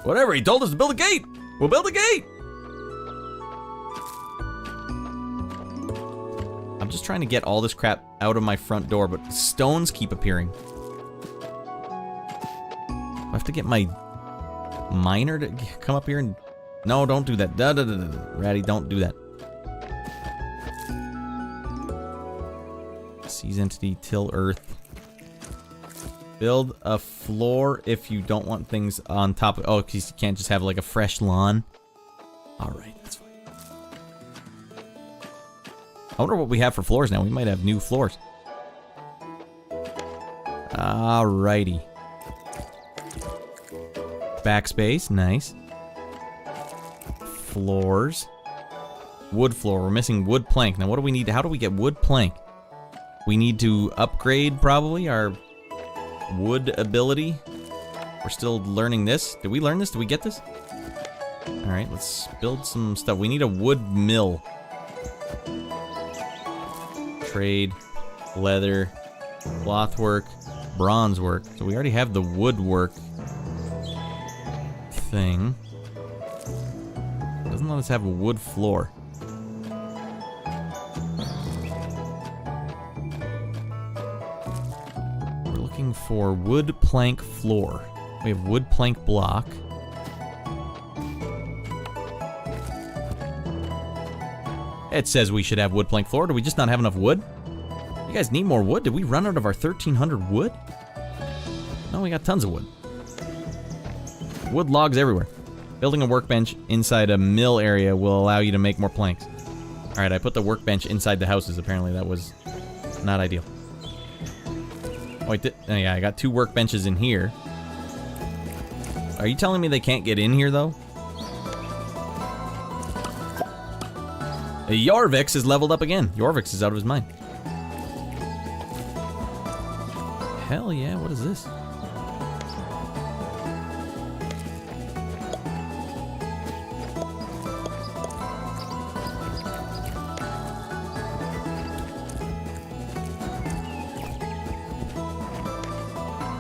Whatever, he told us to build a gate! We'll build a gate! I'm just trying to get all this crap out of my front door, but stones keep appearing. I have to get my miner to come up here and... No, don't do that. Ratty, don't do that. Seize entity, till earth. Build a floor if you don't want things on top of... Oh, because you can't just have like a fresh lawn. Alright, that's fine. I wonder what we have for floors now. We might have new floors. Alrighty. Backspace, nice. Floors. Wood floor. We're missing wood plank. Now what do we need? How do we get wood plank? We need to upgrade probably our wood ability. We're still learning this. Did we learn this? Did we get this? Alright, let's build some stuff. We need a wood mill. Trade, leather, cloth work, bronze work. So we already have the woodwork thing. Doesn't let us have a wood floor. We're looking for wood plank floor. We have wood plank block. It says we should have wood plank floor. Do we just not have enough wood? You guys need more wood? Did we run out of our 1,300 wood? No, we got tons of wood. Wood logs everywhere. Building a workbench inside a mill area will allow you to make more planks. Alright, I put the workbench inside the houses. Apparently that was not ideal. Oh, yeah, I got 2 workbenches in here. Are you telling me they can't get in here, though? Jorvix is leveled up again. Jorvix is out of his mind. Hell yeah, what is this?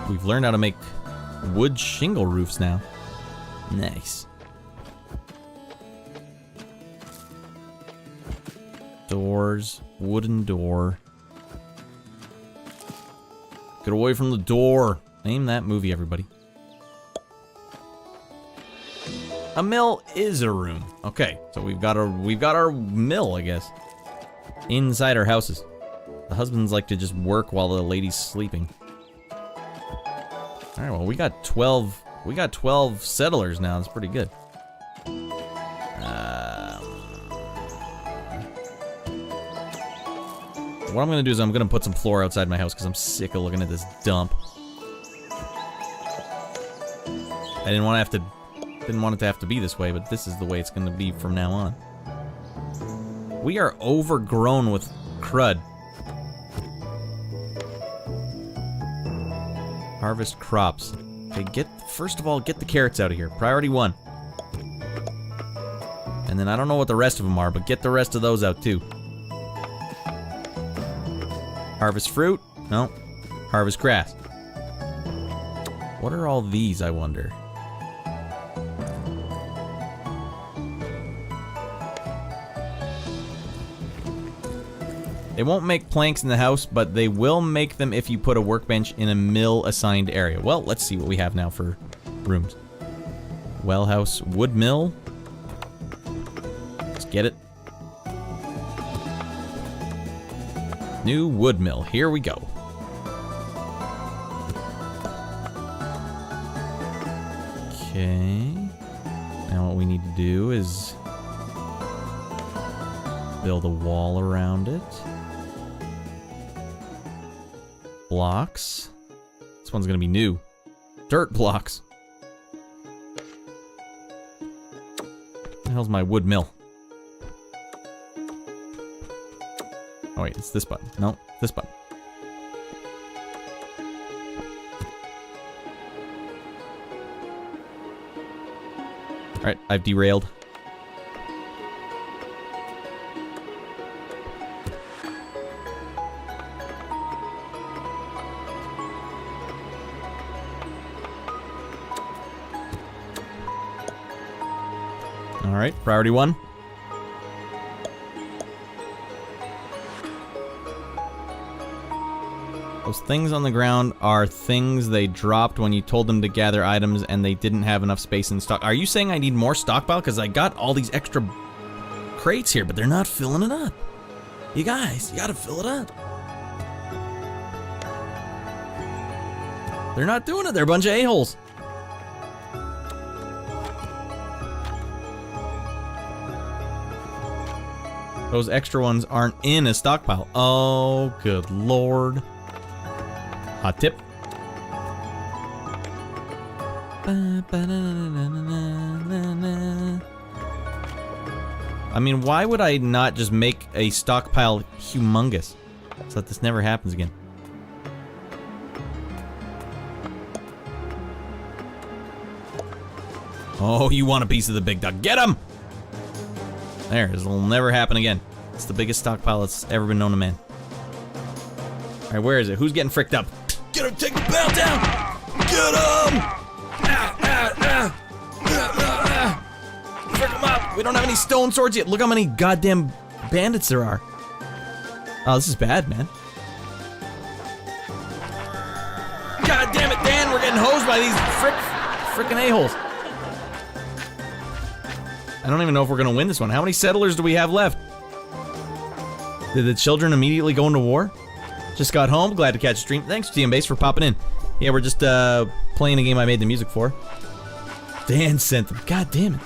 We've learned how to make wood shingle roofs now. Nice. Doors, wooden door. Get away from the door. Name that movie, everybody. A mill is a room. Okay, so we've got our mill, I guess, inside our houses. The husbands like to just work while the lady's sleeping. All right, well, we got 12 settlers now. That's pretty good. What I'm gonna do is I'm gonna put some floor outside my house because I'm sick of looking at this dump. I didn't want it to have to be this way, but this is the way it's gonna be from now on. We are overgrown with crud. Harvest crops. Okay, first of all, get the carrots out of here. Priority 1. And then I don't know what the rest of them are, but get the rest of those out too. Harvest fruit? No. Harvest grass. What are all these, I wonder? They won't make planks in the house, but they will make them if you put a workbench in a mill assigned area. Well, let's see what we have now for rooms. Well house, wood mill. Let's get it. New wood mill, here we go. Okay. Now what we need to do is build a wall around it. Blocks. This one's gonna be new. Dirt blocks. Where the hell's my wood mill? Oh wait, it's this button. No, this button. Alright, I've derailed. Alright, priority 1. Those things on the ground are things they dropped when you told them to gather items and they didn't have enough space in stock. Are you saying I need more stockpile? Because I got all these extra crates here, but they're not filling it up. You guys, you gotta fill it up. They're not doing it, they're a bunch of a-holes. Those extra ones aren't in a stockpile. Oh, good lord. Hot tip. I mean, why would I not just make a stockpile humongous so that this never happens again? Oh, you want a piece of the big dog. Get him! There, this will never happen again. It's the biggest stockpile that's ever been known to man. Alright, where is it? Who's getting fricked up? Get him! Take the bell down! Get him! Frick him up! We don't have any stone swords yet. Look how many goddamn bandits there are. Oh, this is bad, man. God damn it, Dan! We're getting hosed by these frickin' a-holes. I don't even know if we're gonna win this one. How many settlers do we have left? Did the children immediately go into war? Just got home, glad to catch a stream. Thanks, TM Base, for popping in. Yeah, we're just playing a game I made the music for. Dan sent them. God damn it.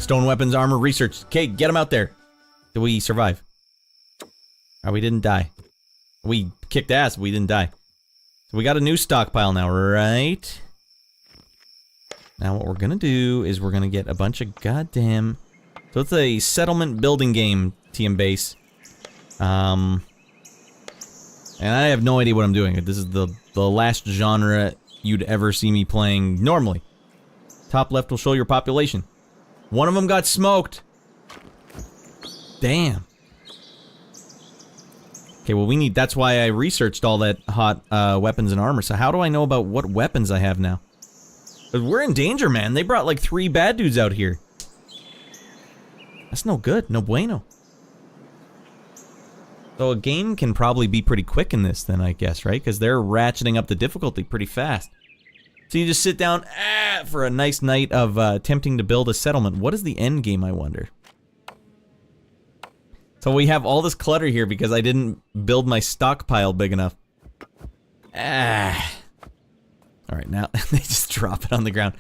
Stone weapons, armor, research. Okay, get them out there. Did we survive? Oh, we didn't die. We kicked ass, but we didn't die. So we got a new stockpile now, right? Now what we're gonna do is we're gonna get a bunch of goddamn... So it's a settlement building game, TM Base. And I have no idea what I'm doing. This is the last genre you'd ever see me playing normally. Top left will show your population. One of them got smoked. Damn. Okay, well that's why I researched all that hot weapons and armor. So how do I know about what weapons I have now? We're in danger, man. They brought like 3 bad dudes out here. That's no good. No bueno. So a game can probably be pretty quick in this then, I guess, right? Because they're ratcheting up the difficulty pretty fast. So you just sit down for a nice night of attempting to build a settlement. What is the end game, I wonder? So we have all this clutter here because I didn't build my stockpile big enough. Alright, now they just drop it on the ground.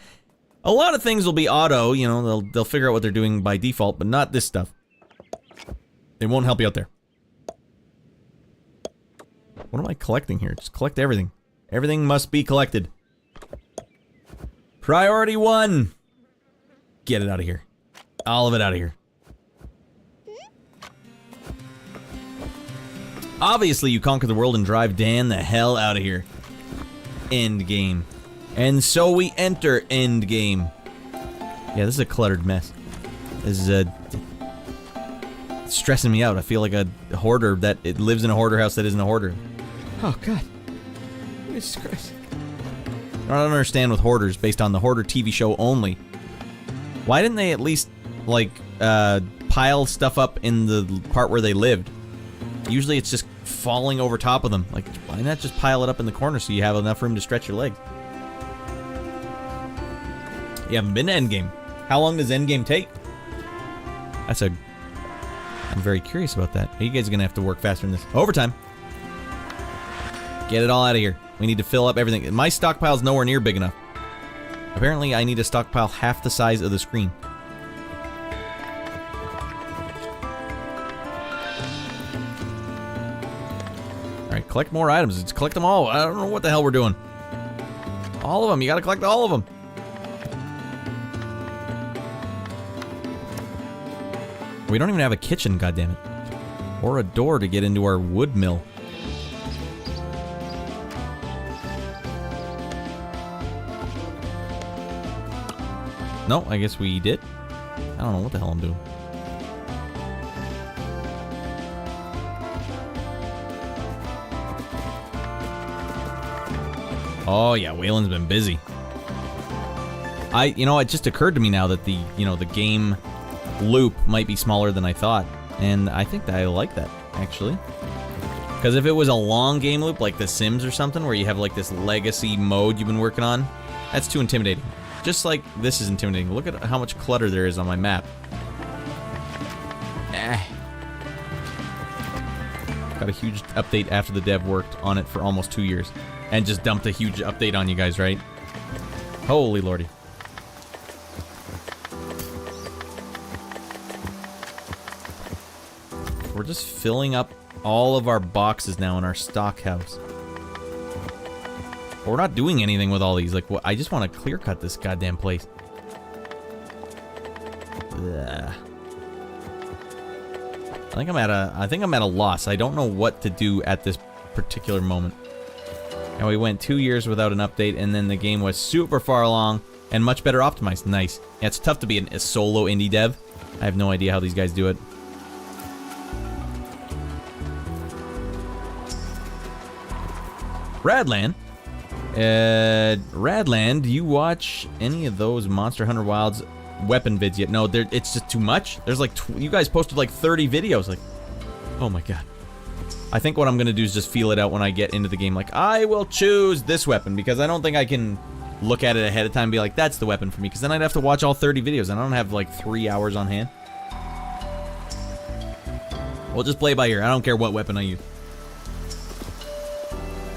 A lot of things will be auto, you know, they'll figure out what they're doing by default, but not this stuff. It won't help you out there. What am I collecting here? Just collect everything. Everything must be collected. Priority 1! Get it out of here. All of it out of here. Obviously, you conquer the world and drive Dan the hell out of here. End game. And so we enter end game. Yeah, this is a cluttered mess. This is it's stressing me out. I feel like a hoarder that it lives in a hoarder house that isn't a hoarder. Oh God. Jesus Christ. I don't understand with hoarders based on the Hoarder TV show only. Why didn't they at least like pile stuff up in the part where they lived? Usually it's just falling over top of them. Like, why not just pile it up in the corner so you have enough room to stretch your legs? You haven't been to Endgame. How long does Endgame take? I'm very curious about that. You guys are gonna have to work faster than this. Overtime. Get it all out of here. We need to fill up everything. My stockpile's nowhere near big enough. Apparently, I need to stockpile half the size of the screen. Alright, collect more items. Let's collect them all. I don't know what the hell we're doing. All of them. You gotta collect all of them. We don't even have a kitchen, goddammit. Or a door to get into our wood mill. No, I guess we did. I don't know what the hell I'm doing. Oh yeah, Waylon's been busy. You know, it just occurred to me now that the game loop might be smaller than I thought. And I think that I like that, actually. Because if it was a long game loop, like The Sims or something, where you have like this legacy mode you've been working on, that's too intimidating. Just like this is intimidating. Look at how much clutter there is on my map. Got a huge update after the dev worked on it for almost 2 years. And just dumped a huge update on you guys, right? Holy lordy. We're just filling up all of our boxes now in our stock house. But we're not doing anything with all these. Like, I just want to clear cut this goddamn place. Ugh. I think I'm at a loss. I don't know what to do at this particular moment. And we went 2 years without an update, and then the game was super far along and much better optimized. Nice. Yeah, it's tough to be a solo indie dev. I have no idea how these guys do it. Radland. Radland, do you watch any of those Monster Hunter Wilds weapon vids yet? No, it's just too much. There's like, you guys posted like 30 videos. Like, oh my god. I think what I'm gonna do is just feel it out when I get into the game. Like, I will choose this weapon, because I don't think I can look at it ahead of time and be like, that's the weapon for me, because then I'd have to watch all 30 videos, and I don't have like 3 hours on hand. We'll just play by ear. I don't care what weapon I use.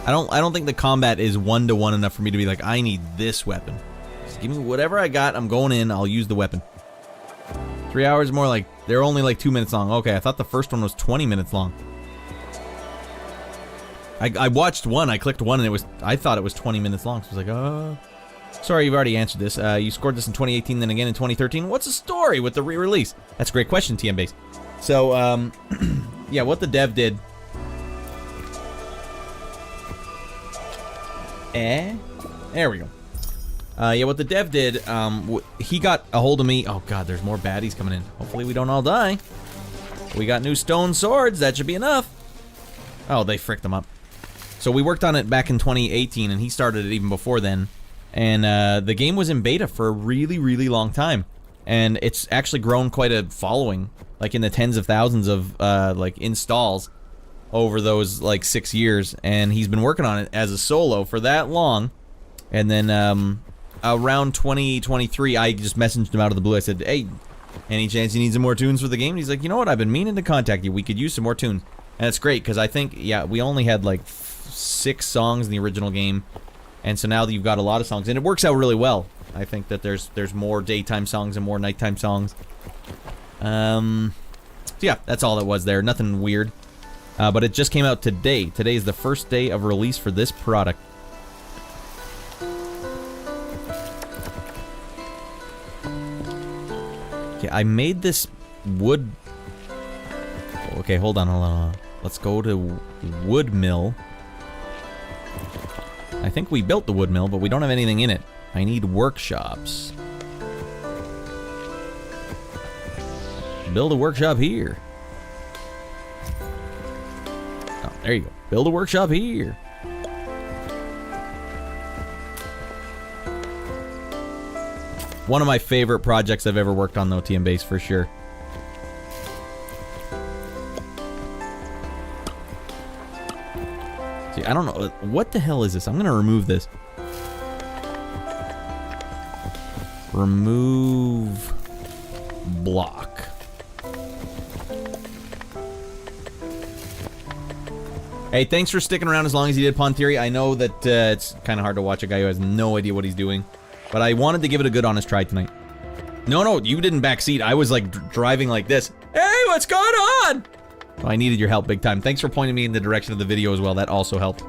I don't think the combat is one-to-one enough for me to be like, I need this weapon. Just give me whatever I got, I'm going in, I'll use the weapon. 3 hours more, like, they're only like 2 minutes long. Okay, I thought the first one was 20 minutes long. I watched one, I clicked one, and I thought it was 20 minutes long, so I was like, oh. Sorry, you've already answered this. You scored this in 2018, then again in 2013. What's the story with the re-release? That's a great question, TM Base. So, yeah, what the dev did... There we go. Yeah, what the dev did, he got a hold of me. Oh god, there's more baddies coming in. Hopefully we don't all die. We got new stone swords, that should be enough. Oh, they fricked them up. So we worked on it back in 2018, and he started it even before then. And the game was in beta for a really, really long time. And it's actually grown quite a following, like in the tens of thousands of like installs over those like 6 years. And he's been working on it as a solo for that long. And then around 2023, I just messaged him out of the blue. I said, hey, any chance you need some more tunes for the game? And he's like, you know what? I've been meaning to contact you. We could use some more tunes. And it's great because I think, yeah, we only had like 6 songs in the original game. And so now that you've got a lot of songs, and it works out really well. I think that there's more daytime songs and more nighttime songs. So yeah, that's all that was there. Nothing weird. But it just came out today. Today is the first day of release for this product. Okay, I made this wood... Okay, hold on. Let's go to wood mill. I think we built the wood mill, but we don't have anything in it. I need workshops. Build a workshop here. Oh, there you go. Build a workshop here. One of my favorite projects I've ever worked on, though, TM Base, for sure. See, I don't know. What the hell is this? I'm going to remove this. Remove block. Hey, thanks for sticking around as long as you did, Pon Theory. I know that it's kind of hard to watch a guy who has no idea what he's doing. But I wanted to give it a good honest try tonight. No, you didn't backseat. I was like driving like this. Hey, what's going on? Oh, I needed your help big time. Thanks for pointing me in the direction of the video as well. That also helped.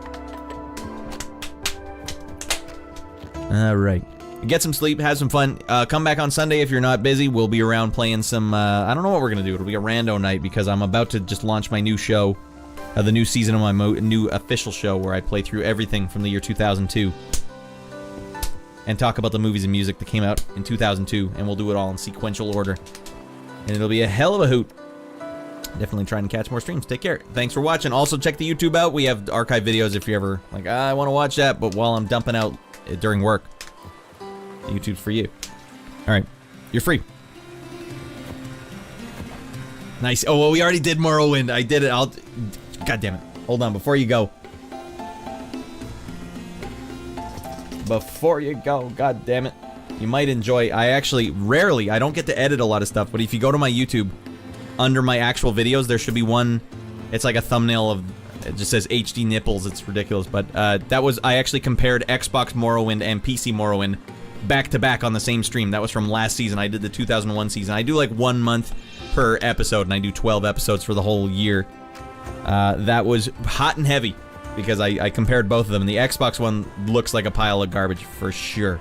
All right. Get some sleep. Have some fun. Come back on Sunday if you're not busy. We'll be around playing some... I don't know what we're going to do. It'll be a rando night because I'm about to just launch my new show. The new season of my new official show where I play through everything from the year 2002. And talk about the movies and music that came out in 2002, and we'll do it all in sequential order. And it'll be a hell of a hoot. Definitely trying to catch more streams. Take care. Thanks for watching. Also, check the YouTube out. We have archive videos if you're ever like, I want to watch that, but while I'm dumping out during work, YouTube's for you. All right. You're free. Nice. Oh, well, we already did Morrowind. I did it. God damn it. Hold on. Before you go. Before you go, god damn it. You might enjoy, I don't get to edit a lot of stuff, but if you go to my YouTube, under my actual videos, there should be one, it's like a thumbnail of, it just says HD nipples, it's ridiculous, but I actually compared Xbox Morrowind and PC Morrowind back to back on the same stream. That was from last season. I did the 2001 season. I do like 1 month per episode, and I do 12 episodes for the whole year. That was hot and heavy. Because I compared both of them, and the Xbox one looks like a pile of garbage for sure.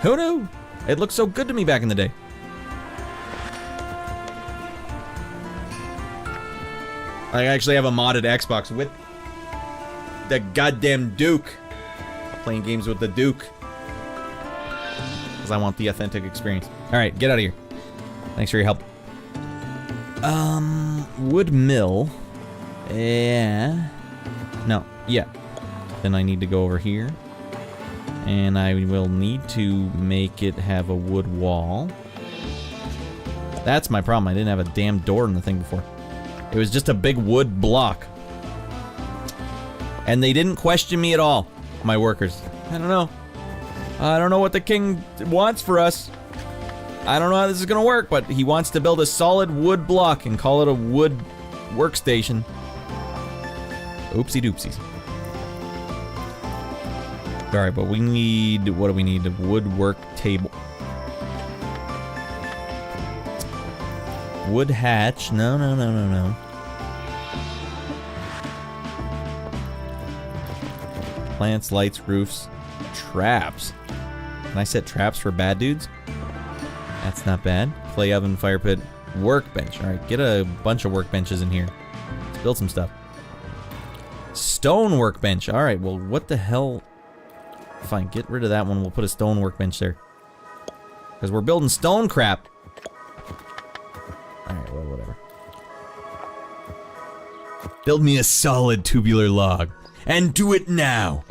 Who knew? It looked so good to me back in the day. I actually have a modded Xbox with the goddamn Duke. Playing games with the Duke. Because I want the authentic experience. Alright, get out of here. Thanks for your help. Wood mill. Yeah. No, yeah. Then I need to go over here. And I will need to make it have a wood wall. That's my problem. I didn't have a damn door in the thing before. It was just a big wood block. And they didn't question me at all, my workers. I don't know. I don't know what the king wants for us. I don't know how this is going to work, but he wants to build a solid wood block and call it a wood workstation. Oopsie doopsies. Alright, but we need... What do we need? A woodwork table. Wood hatch. No. Plants, lights, roofs, traps. Can I set traps for bad dudes? That's not bad. Clay oven, fire pit, workbench. Alright, get a bunch of workbenches in here. Let's build some stuff. Stone workbench. Alright, well, what the hell? Fine, get rid of that one. We'll put a stone workbench there. Because we're building stone crap. Alright, well, whatever. Build me a solid tubular log. And do it now.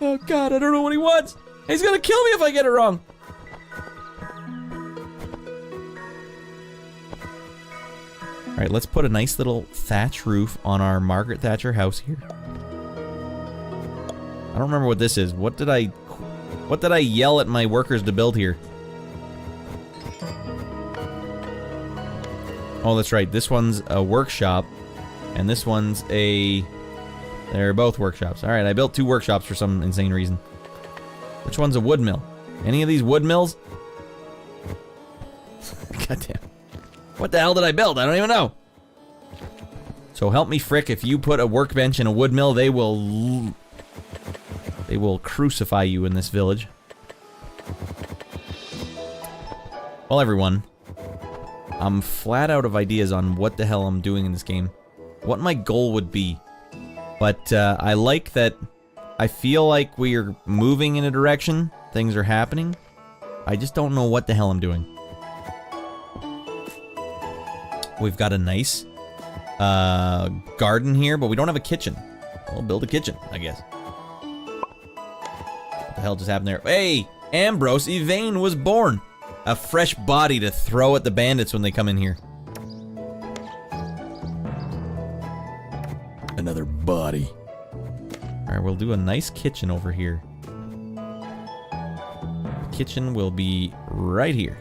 Oh, God, I don't know what he wants. He's gonna kill me if I get it wrong. Alright, let's put a nice little thatch roof on our Margaret Thatcher house here. don't remember what this is. What did I yell at my workers to build here? Oh, that's right. This one's a workshop, and this one's a... They're both workshops. All right, I built 2 workshops for some insane reason. Which one's a wood mill? Any of these wood mills? Goddamn. What the hell did I build? I don't even know. So help me frick, if you put a workbench in a wood mill, they will crucify you in this village. Well, everyone, I'm flat out of ideas on what the hell I'm doing in this game. What my goal would be. But I like that I feel like we're moving in a direction. Things are happening. I just don't know what the hell I'm doing. We've got a nice garden here, but we don't have a kitchen. We'll build a kitchen, I guess. What the hell just happened there? Hey! Ambrose Yvain was born! A fresh body to throw at the bandits when they come in here. Another body. Alright, we'll do a nice kitchen over here. The kitchen will be right here.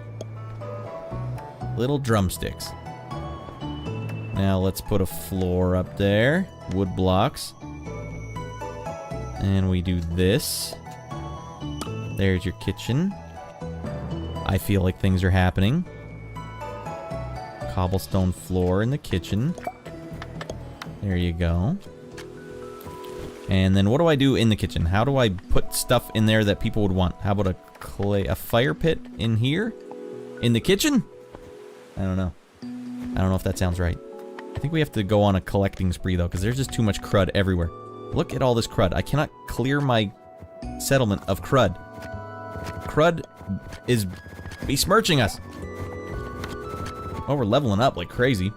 Little drumsticks. Now let's put a floor up there. Wood blocks. And we do this. There's your kitchen. I feel like things are happening. Cobblestone floor in the kitchen. There you go. And then what do I do in the kitchen? How do I put stuff in there that people would want? How about a fire pit in here? In the kitchen? I don't know. I don't know if that sounds right. I think we have to go on a collecting spree though, because there's just too much crud everywhere. Look at all this crud. I cannot clear my settlement of crud. Crud is besmirching us. Oh, we're leveling up like crazy.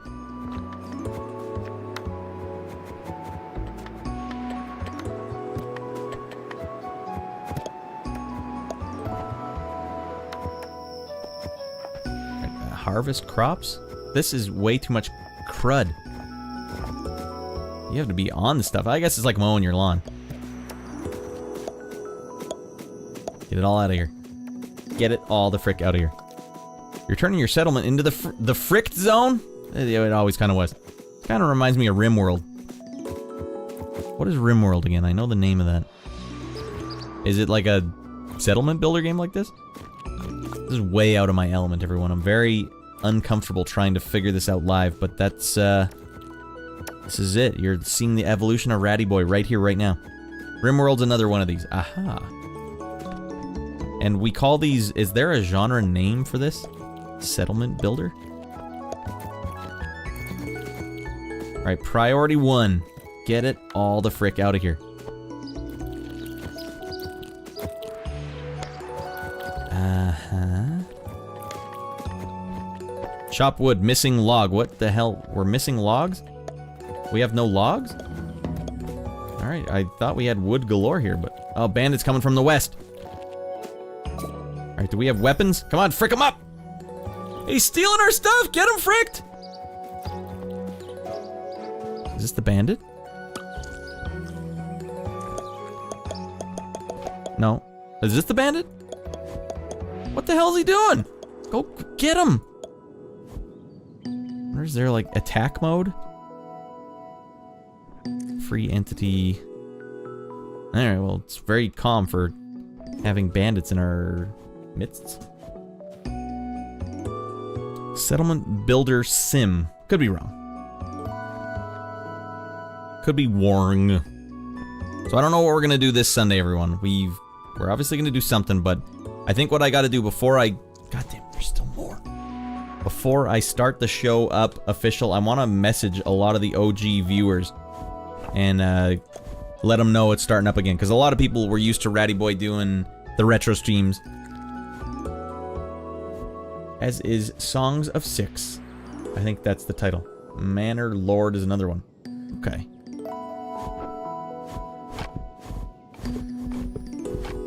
Harvest crops? This is way too much crud. You have to be on the stuff. I guess it's like mowing your lawn. Get it all out of here. Get it all the frick out of here. You're turning your settlement into the fricked zone? It always kind of was. Kind of reminds me of RimWorld. What is RimWorld again? I know the name of that. Is it like a settlement builder game like this? This is way out of my element, everyone. I'm very uncomfortable trying to figure this out live, but that's, this is it. You're seeing the evolution of Ratty Boy right here, right now. RimWorld's another one of these. Aha. And we call these, is there a genre name for this? Settlement builder? Alright, priority 1. Get it all the frick out of here. Chop wood, missing log. What the hell? We're missing logs? We have no logs? Alright, I thought we had wood galore here, but... Oh, bandits coming from the west. Alright, do we have weapons? Come on, frick him up! He's stealing our stuff! Get him fricked! Is this the bandit? No. Is this the bandit? What the hell is he doing? Go get him! Or is there like attack mode? Free entity. Alright, well, it's very calm for having bandits in our midst. Settlement builder sim. Could be wrong. Could be warring. So I don't know what we're gonna do this Sunday, everyone. We're obviously gonna do something, but I think what I gotta do before I... Goddamn, there's still more. Before I start the show up official, I want to message a lot of the OG viewers and let them know it's starting up again. Because a lot of people were used to Ratty Boy doing the retro streams. As is Songs of Six. I think that's the title. Manor Lord is another one. Okay.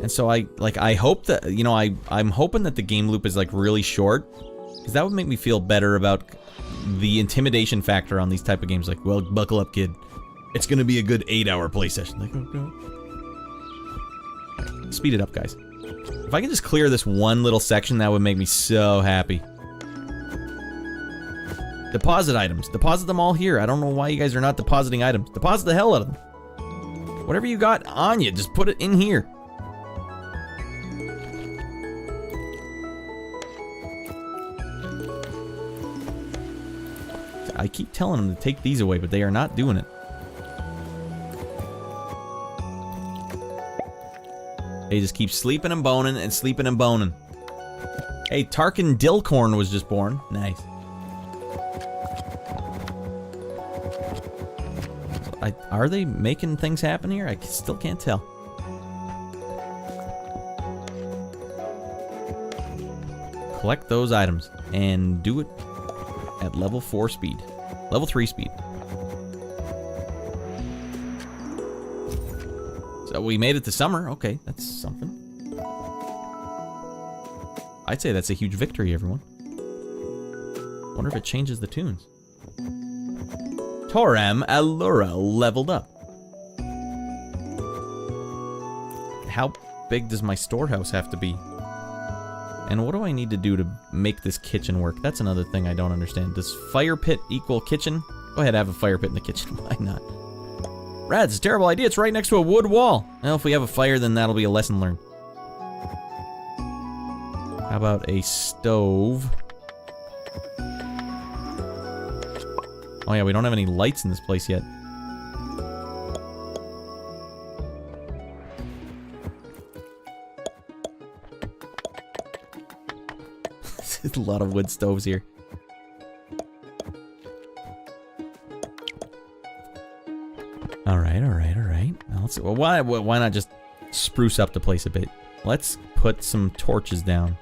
And so I hope that, you know, I'm hoping that the game loop is like really short. Because that would make me feel better about the intimidation factor on these type of games. Like, well, buckle up, kid. It's gonna be a good 8-hour play session. Like, okay. Speed it up, guys. If I can just clear this one little section, that would make me so happy. Deposit items. Deposit them all here. I don't know why you guys are not depositing items. Deposit the hell out of them. Whatever you got on you, just put it in here. I keep telling them to take these away, but they are not doing it. They just keep sleeping and boning and sleeping and boning. Hey, Tarkin Dilcorn was just born. Nice. Are they making things happen here? I still can't tell. Collect those items and do it at level 4 speed. Level 3 speed. So we made it to summer. Okay, that's something. I'd say that's a huge victory, everyone. Wonder if it changes the tunes. Toram Allura leveled up. How big does my storehouse have to be? And what do I need to do to make this kitchen work? That's another thing I don't understand. Does fire pit equal kitchen? Go ahead, have a fire pit in the kitchen. Why not? Rad, it's a terrible idea. It's right next to a wood wall. Well, if we have a fire, then that'll be a lesson learned. How about a stove? Oh yeah, we don't have any lights in this place yet. There's a lot of wood stoves here. Alright. Now let's see. Well, why not just spruce up the place a bit? Let's put some torches down.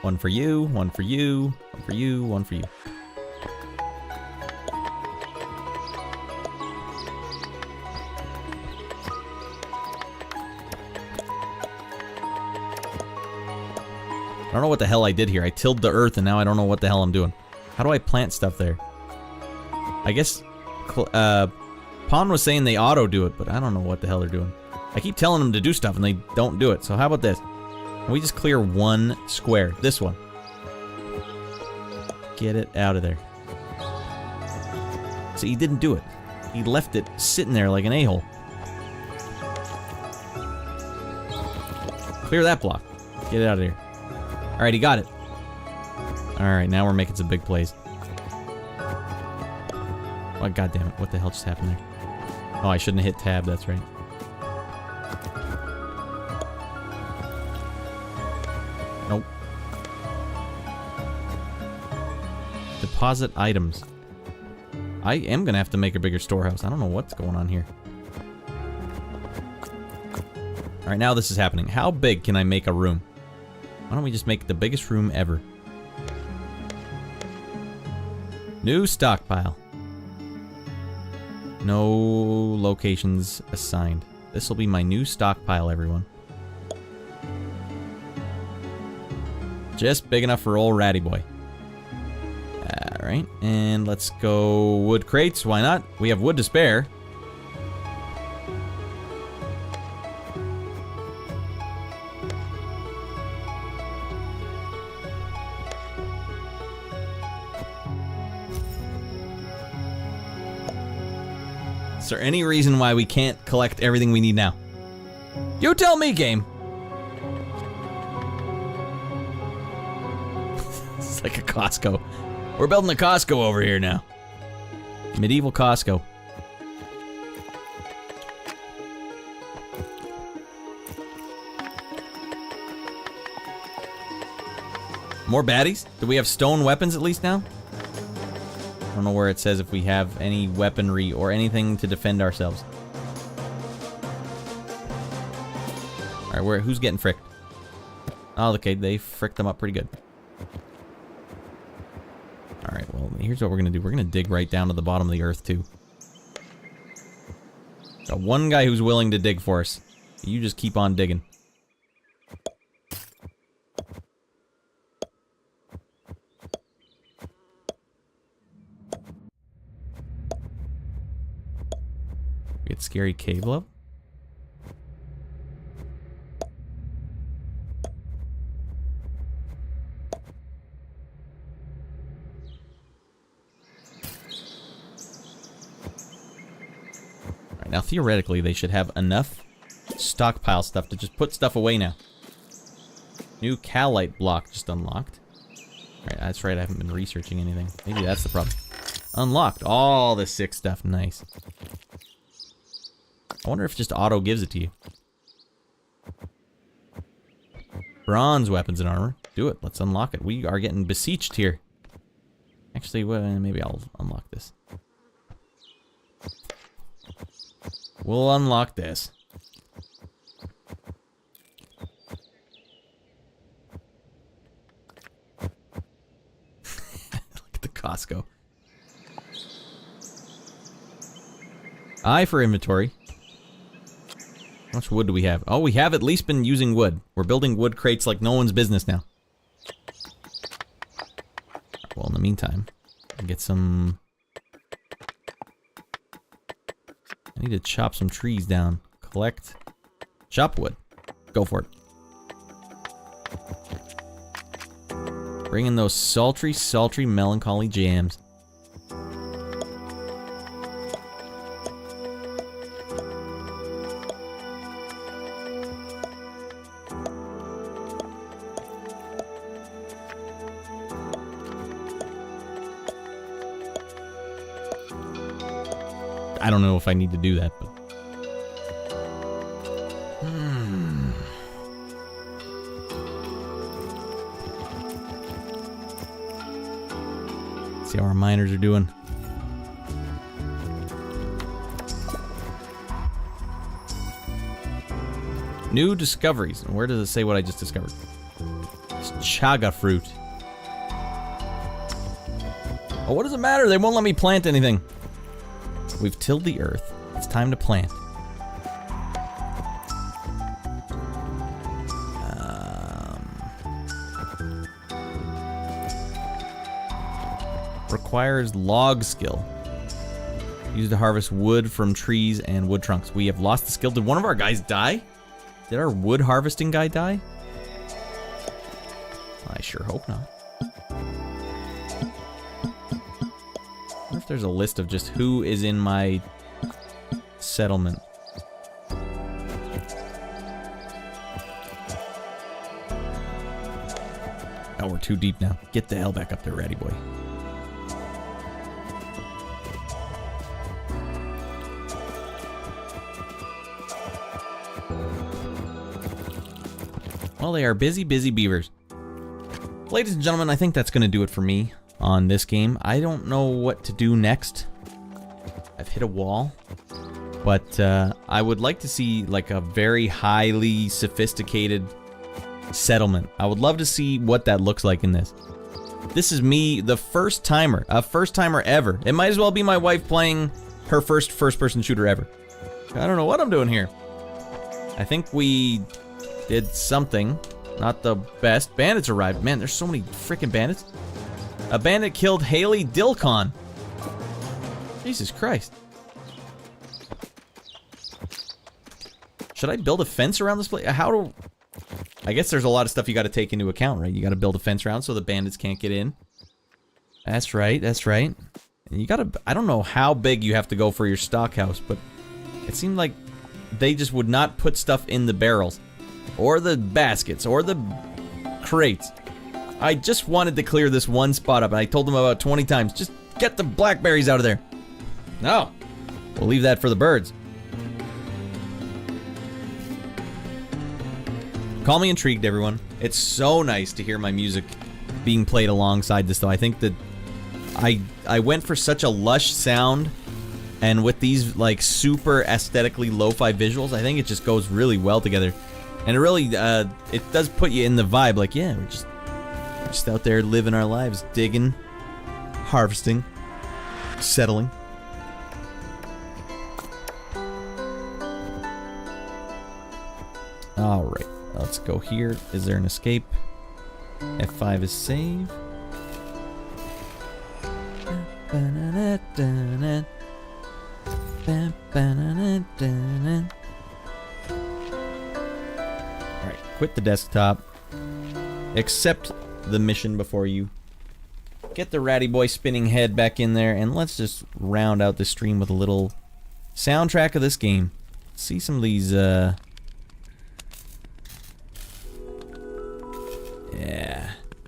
One for you, one for you, one for you, one for you. I don't know what the hell I did here. I tilled the earth and now I don't know what the hell I'm doing. How do I plant stuff there? I guess Pon was saying they auto do it, but I don't know what the hell they're doing. I keep telling them to do stuff and they don't do it. So how about this? Can we just clear one square? This one. Get it out of there. See, he didn't do it. He left it sitting there like an a-hole. Clear that block. Get it out of here. Alright, he got it. Alright, now we're making some big plays. Oh, God damn it. What the hell just happened there? Oh, I shouldn't have hit tab, that's right. Nope. Deposit items. I am gonna have to make a bigger storehouse. I don't know what's going on here. Alright, now this is happening. How big can I make a room? Why don't we just make the biggest room ever? New stockpile. No locations assigned. This will be my new stockpile, everyone. Just big enough for old Ratty Boy. Alright, and let's go wood crates. Why not? We have wood to spare. Is there any reason why we can't collect everything we need now? You tell me, game! It's like a Costco. We're building a Costco over here now. Medieval Costco. More baddies? Do we have stone weapons at least now? I don't know where it says if we have any weaponry or anything to defend ourselves. Alright, who's getting fricked? Oh, okay, they fricked them up pretty good. Alright, well, here's what we're gonna do. We're gonna dig right down to the bottom of the earth, too. Got one guy who's willing to dig for us. You just keep on digging. Alright, scary cave level. Alright, now theoretically they should have enough stockpile stuff to just put stuff away now. New Calite block just unlocked. Alright, that's right, I haven't been researching anything. Maybe that's the problem. Unlocked all the sick stuff, nice. I wonder if just auto gives it to you. Bronze weapons and armor. Do it, let's unlock it. We are getting beseeched here. Actually, well, maybe I'll unlock this. We'll unlock this. Look at the Costco. I for inventory. How much wood do we have? Oh, we have at least been using wood. We're building wood crates like no one's business now. Well, in the meantime, I'll get some... I need to chop some trees down. Collect. Chop wood. Go for it. Bring in those sultry, sultry, melancholy jams. I don't know if I need to do that, but... See how our miners are doing. New discoveries. Where does it say what I just discovered? It's chaga fruit. Oh, what does it matter? They won't let me plant anything. We've tilled the earth. It's time to plant. Requires log skill. Used to harvest wood from trees and wood trunks. We have lost the skill. Did one of our guys die? Did our wood harvesting guy die? I sure hope not. I wonder if there's a list of just who is in my settlement. Oh, we're too deep now. Get the hell back up there, Ratty boy. Well, they are busy, busy beavers. Ladies and gentlemen, I think that's going to do it for me on this game. I don't know what to do next. I've hit a wall. But I would like to see like a very highly sophisticated settlement. I would love to see what that looks like in this. This is me, the first timer. A first timer ever. It might as well be my wife playing her first person shooter ever. I don't know what I'm doing here. I think we did something. Not the best. Bandits arrived. Man, there's so many freaking bandits. A bandit killed Haley Dilcon. Jesus Christ. Should I build a fence around this place? How do... I guess there's a lot of stuff you got to take into account, right? You got to build a fence around so the bandits can't get in. That's right, that's right. And you got to... I don't know how big you have to go for your stock house, but it seemed like they just would not put stuff in the barrels. Or the baskets, or the crates. I just wanted to clear this one spot up, and I told them about 20 times, just get the blackberries out of there. No. We'll leave that for the birds. Call me intrigued, everyone. It's so nice to hear my music being played alongside this, though. I think that I went for such a lush sound, and with these, like, super aesthetically lo-fi visuals, I think it just goes really well together. And it really, it does put you in the vibe, like, yeah, we're just out there living our lives, digging, harvesting, settling. Alright, let's go here. Is there an escape? F5 is save. Alright, quit the desktop. Accept the mission before you. Get the ratty boy spinning head back in there, and let's just round out the stream with a little soundtrack of this game. See some of these, yeah.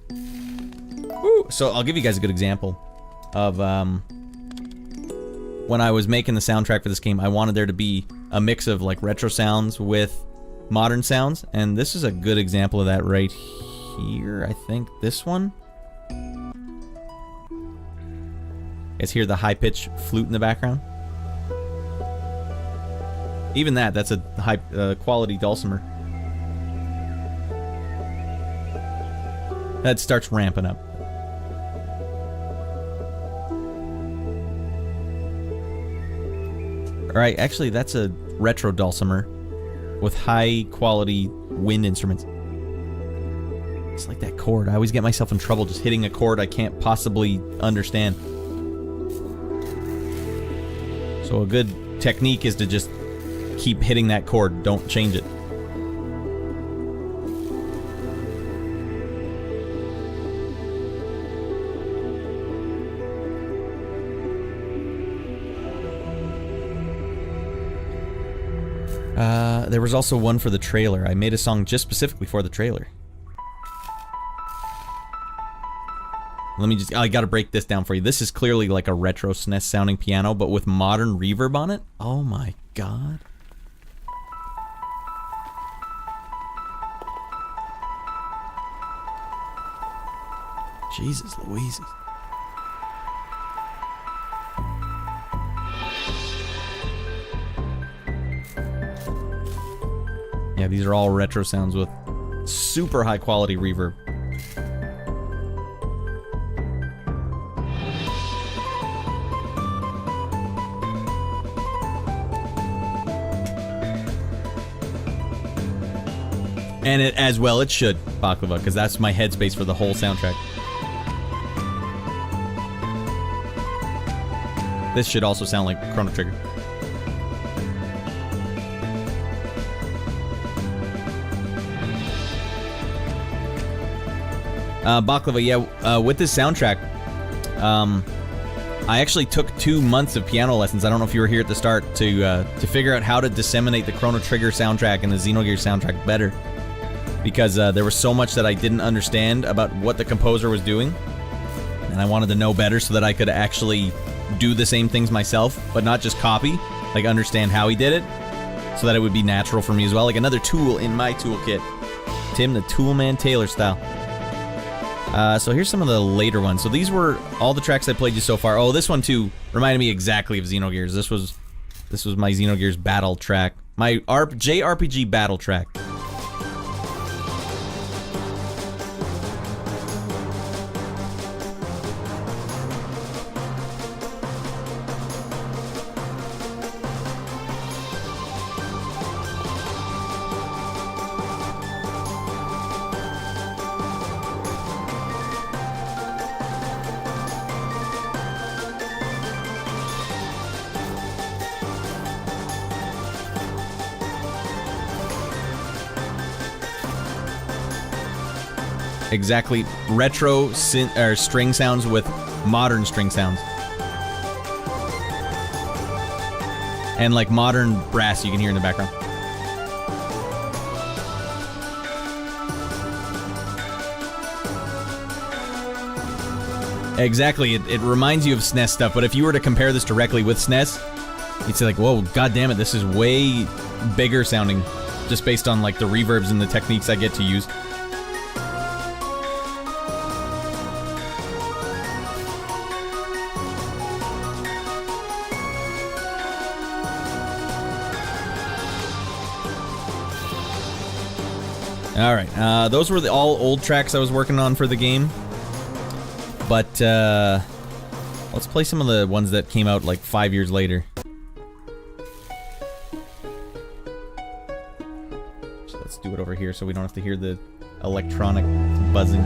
Woo! So I'll give you guys a good example of, when I was making the soundtrack for this game, I wanted there to be a mix of, like, retro sounds with modern sounds, and this is a good example of that right here. I think this one. You guys hear the high-pitched flute in the background? Even that's a high quality dulcimer. That starts ramping up. Alright, actually that's a retro dulcimer with high quality wind instruments. It's like that chord. I always get myself in trouble just hitting a chord I can't possibly understand. So a good technique is to just keep hitting that chord. Don't change it. There was also one for the trailer. I made a song just specifically for the trailer. Let me just... I gotta break this down for you. This is clearly like a retro SNES sounding piano, but with modern reverb on it. Oh my god. Jesus Louises. Yeah, these are all retro sounds with super high quality reverb. And it, as well, it should, Baklava, because that's my headspace for the whole soundtrack. This should also sound like Chrono Trigger. Baklava, yeah, with this soundtrack, I actually took 2 months of piano lessons. I don't know if you were here at the start to figure out how to disseminate the Chrono Trigger soundtrack and the Xenogears soundtrack better. Because there was so much that I didn't understand about what the composer was doing. And I wanted to know better so that I could actually do the same things myself, but not just copy, like understand how he did it, so that it would be natural for me as well. Like another tool in my toolkit. Tim the Toolman Taylor style. So here's some of the later ones. So these were all the tracks I played you so far. Oh, this one too reminded me exactly of Xenogears. This was my Xenogears battle track. My JRPG battle track. Exactly, retro string sounds with modern string sounds. And like modern brass you can hear in the background. Exactly, it reminds you of SNES stuff, but if you were to compare this directly with SNES, you'd say like, whoa, god damn it, this is way bigger sounding, just based on like the reverbs and the techniques I get to use. Alright, those were all old tracks I was working on for the game. But, let's play some of the ones that came out like 5 years later. So let's do it over here so we don't have to hear the electronic buzzing.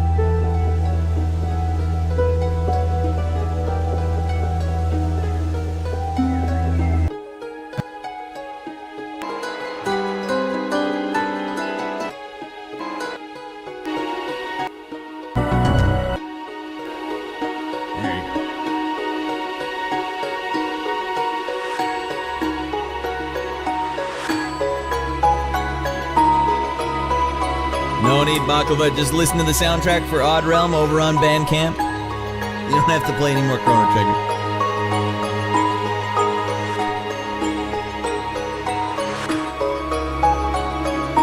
No need baklava, just listen to the soundtrack for Odd Realm over on Bandcamp. You don't have to play any more Chrono Trigger.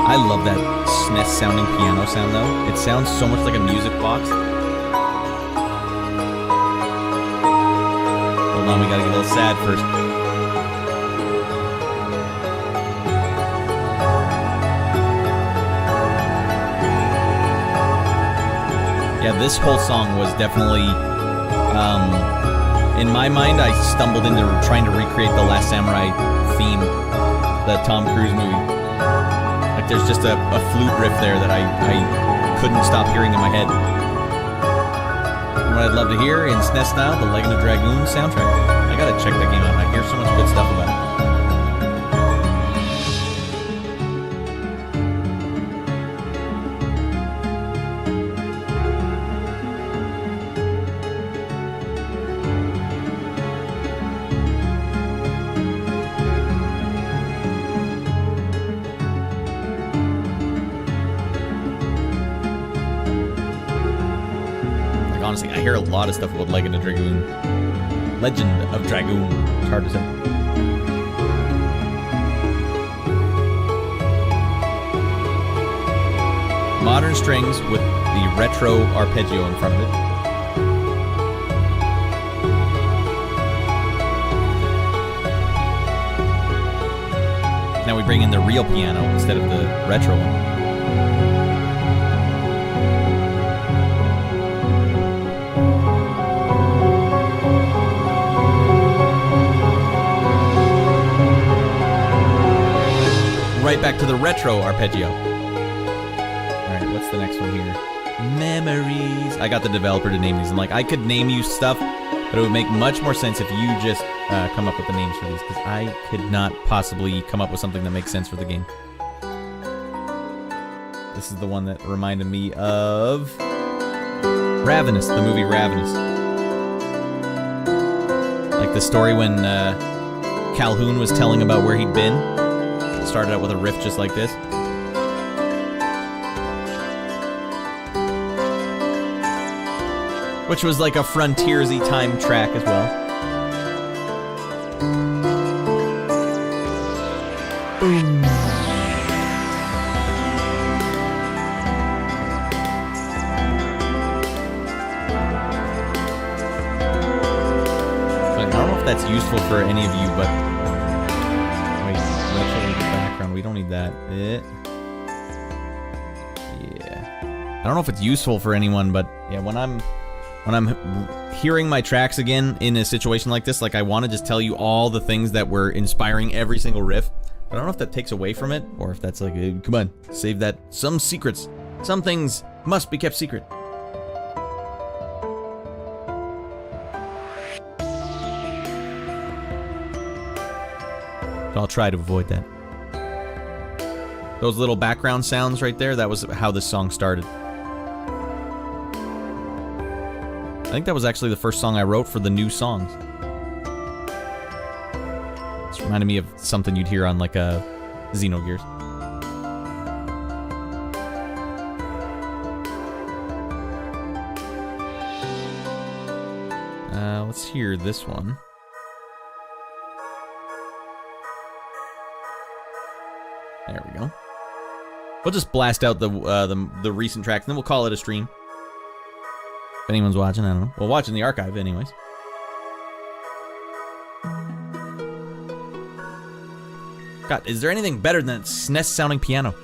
I love that SNES sounding piano sound though. It sounds so much like a music box. Hold on, we gotta get a little sad first. Yeah, this whole song was definitely, in my mind, I stumbled into trying to recreate the Last Samurai theme, the Tom Cruise movie. Like, there's just a flute riff there that I couldn't stop hearing in my head. And what I'd love to hear in SNES style, the Legend of Dragoon soundtrack. I gotta check that game out. I hear so much good stuff about it. Honestly, I hear a lot of stuff about Legend of Dragoon. Legend of Dragoon. It's hard to say. Modern strings with the retro arpeggio in front of it. Now we bring in the real piano instead of the retro one. Right back to the retro arpeggio. Alright, what's the next one here? Memories. I got the developer to name these. I'm like, I could name you stuff, but it would make much more sense if you just come up with the names for these, because I could not possibly come up with something that makes sense for the game. This is the one that reminded me of Ravenous, the movie Ravenous. Like the story when Calhoun was telling about where he'd been. Started out with a riff just like this. Which was like a Frontiersy time track as well. Boom. I don't know if that's useful for any of you, but we don't need that. Yeah. I don't know if it's useful for anyone, but yeah, when I'm hearing my tracks again in a situation like this, like I want to just tell you all the things that were inspiring every single riff. But I don't know if that takes away from it, or if that's like, come on, save that. Some secrets, some things must be kept secret. So I'll try to avoid that. Those little background sounds right there, that was how this song started. I think that was actually the first song I wrote for the new songs. This reminded me of something you'd hear on like a Xenogears. Let's hear this one. There we go. We'll just blast out the recent tracks, and then we'll call it a stream. If anyone's watching, I don't know. We'll watch in the archive anyways. God, is there anything better than that SNES sounding piano?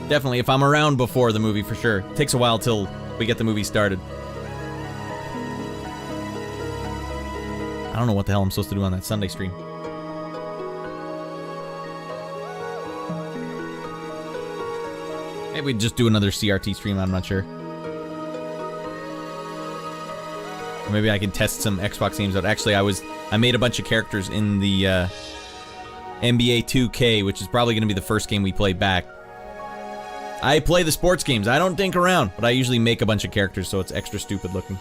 Definitely, if I'm around before the movie, for sure. It takes a while till we get the movie started. I don't know what the hell I'm supposed to do on that Sunday stream. Maybe we'd just do another CRT stream, I'm not sure. Or maybe I can test some Xbox games out. Actually, I made a bunch of characters in the NBA 2K, which is probably going to be the first game we play back. I play the sports games. I don't dink around, but I usually make a bunch of characters, so it's extra stupid looking.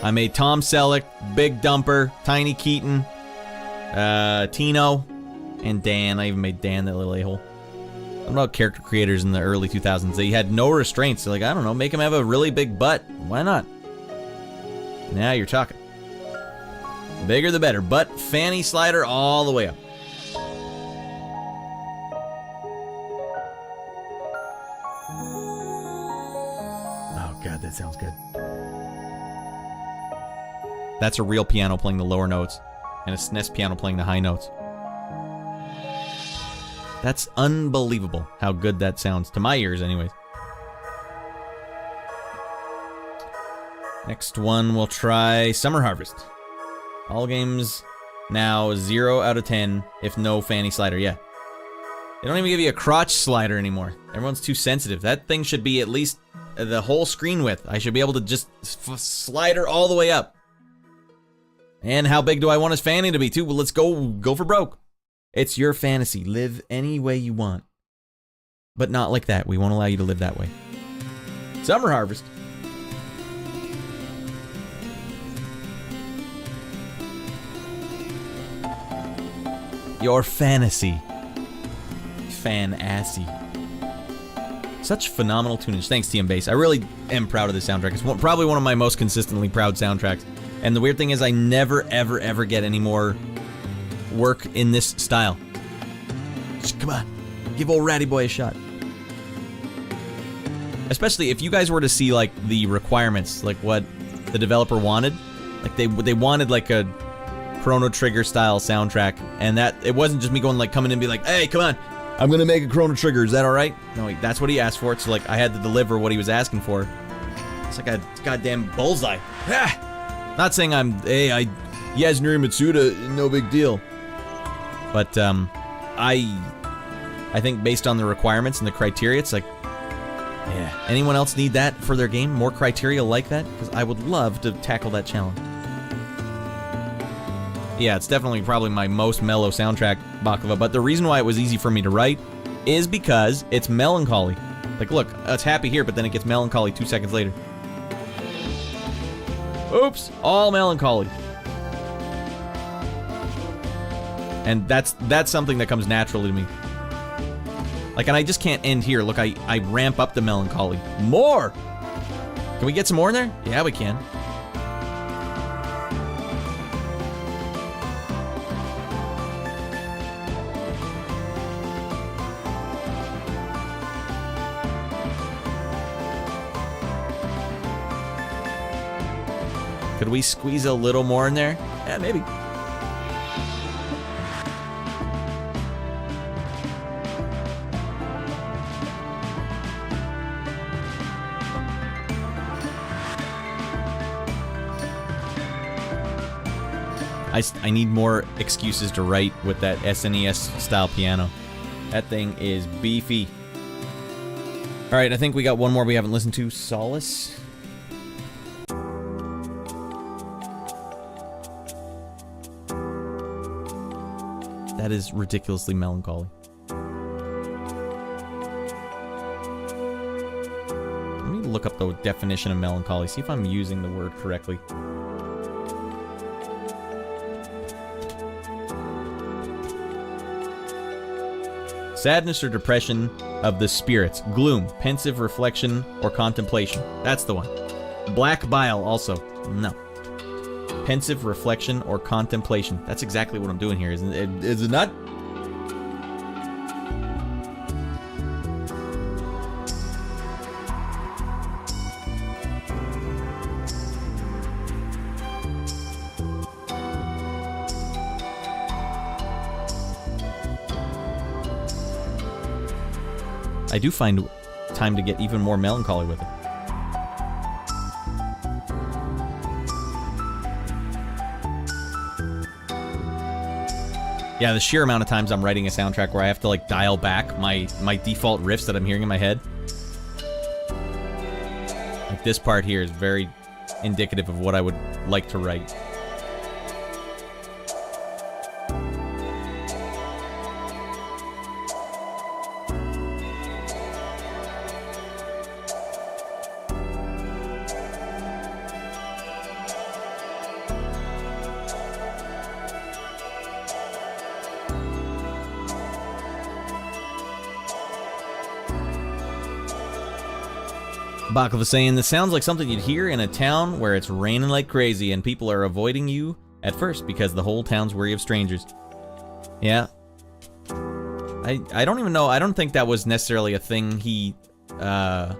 I made Tom Selleck, Big Dumper, Tiny Keaton, Tino, and Dan. I even made Dan, that little a-hole. What about character creators in the early 2000s? They had no restraints. They're like, I don't know, make him have a really big butt. Why not? Now you're talking. Bigger the better. Butt fanny slider all the way up. Oh, God, that sounds good. That's a real piano playing the lower notes, and a SNES piano playing the high notes. That's unbelievable how good that sounds, to my ears anyways. Next one, we'll try Summer Harvest. All games now 0 out of 10 if no fanny slider. Yeah. They don't even give you a crotch slider anymore. Everyone's too sensitive. That thing should be at least the whole screen width. I should be able to just slide her all the way up. And how big do I want his fanny to be too? Well, let's go for broke. It's your fantasy. Live any way you want. But not like that. We won't allow you to live that way. Summer Harvest. Your fantasy. Fan-assy. Such phenomenal tunage. Thanks, TM Bass. I really am proud of this soundtrack. It's probably one of my most consistently proud soundtracks. And the weird thing is I never, ever, ever get any more work in this style. Just come on. Give old Ratty Boy a shot. Especially if you guys were to see, like, the requirements, like what the developer wanted. Like, they wanted, like, a Chrono Trigger style soundtrack. And that, it wasn't just me going, like, coming in and be like, hey, come on. I'm gonna make a Chrono Trigger. Is that alright? No, that's what he asked for. So, like, I had to deliver what he was asking for. It's like a goddamn bullseye. Ah! Not saying I'm, hey, Yasunori Mitsuda, no big deal. But, I think based on the requirements and the criteria, it's like, yeah. Anyone else need that for their game? More criteria like that? Because I would love to tackle that challenge. Yeah, it's definitely probably my most mellow soundtrack, Baklava, but the reason why it was easy for me to write is because it's melancholy. Like, look, it's happy here, but then it gets melancholy 2 seconds later. Oops, all melancholy. And that's something that comes naturally to me. Like, and I just can't end here. Look, I ramp up the melancholy. More! Can we get some more in there? Yeah, we can. Could we squeeze a little more in there? Yeah, maybe. I need more excuses to write with that SNES style piano. That thing is beefy. Alright, I think we got one more we haven't listened to. Solace. That is ridiculously melancholy. Let me look up the definition of melancholy, see if I'm using the word correctly. Sadness or depression of the spirits. Gloom, pensive reflection, or contemplation. That's the one. Black bile also. No. Pensive reflection or contemplation. That's exactly what I'm doing here, isn't it? Is it not? I do find time to get even more melancholy with it. Yeah, the sheer amount of times I'm writing a soundtrack where I have to, like, dial back my default riffs that I'm hearing in my head. Like, this part here is very indicative of what I would like to write. Baklava saying, this sounds like something you'd hear in a town where it's raining like crazy and people are avoiding you at first because the whole town's wary of strangers. Yeah. I don't even know. I don't think that was necessarily a thing he, I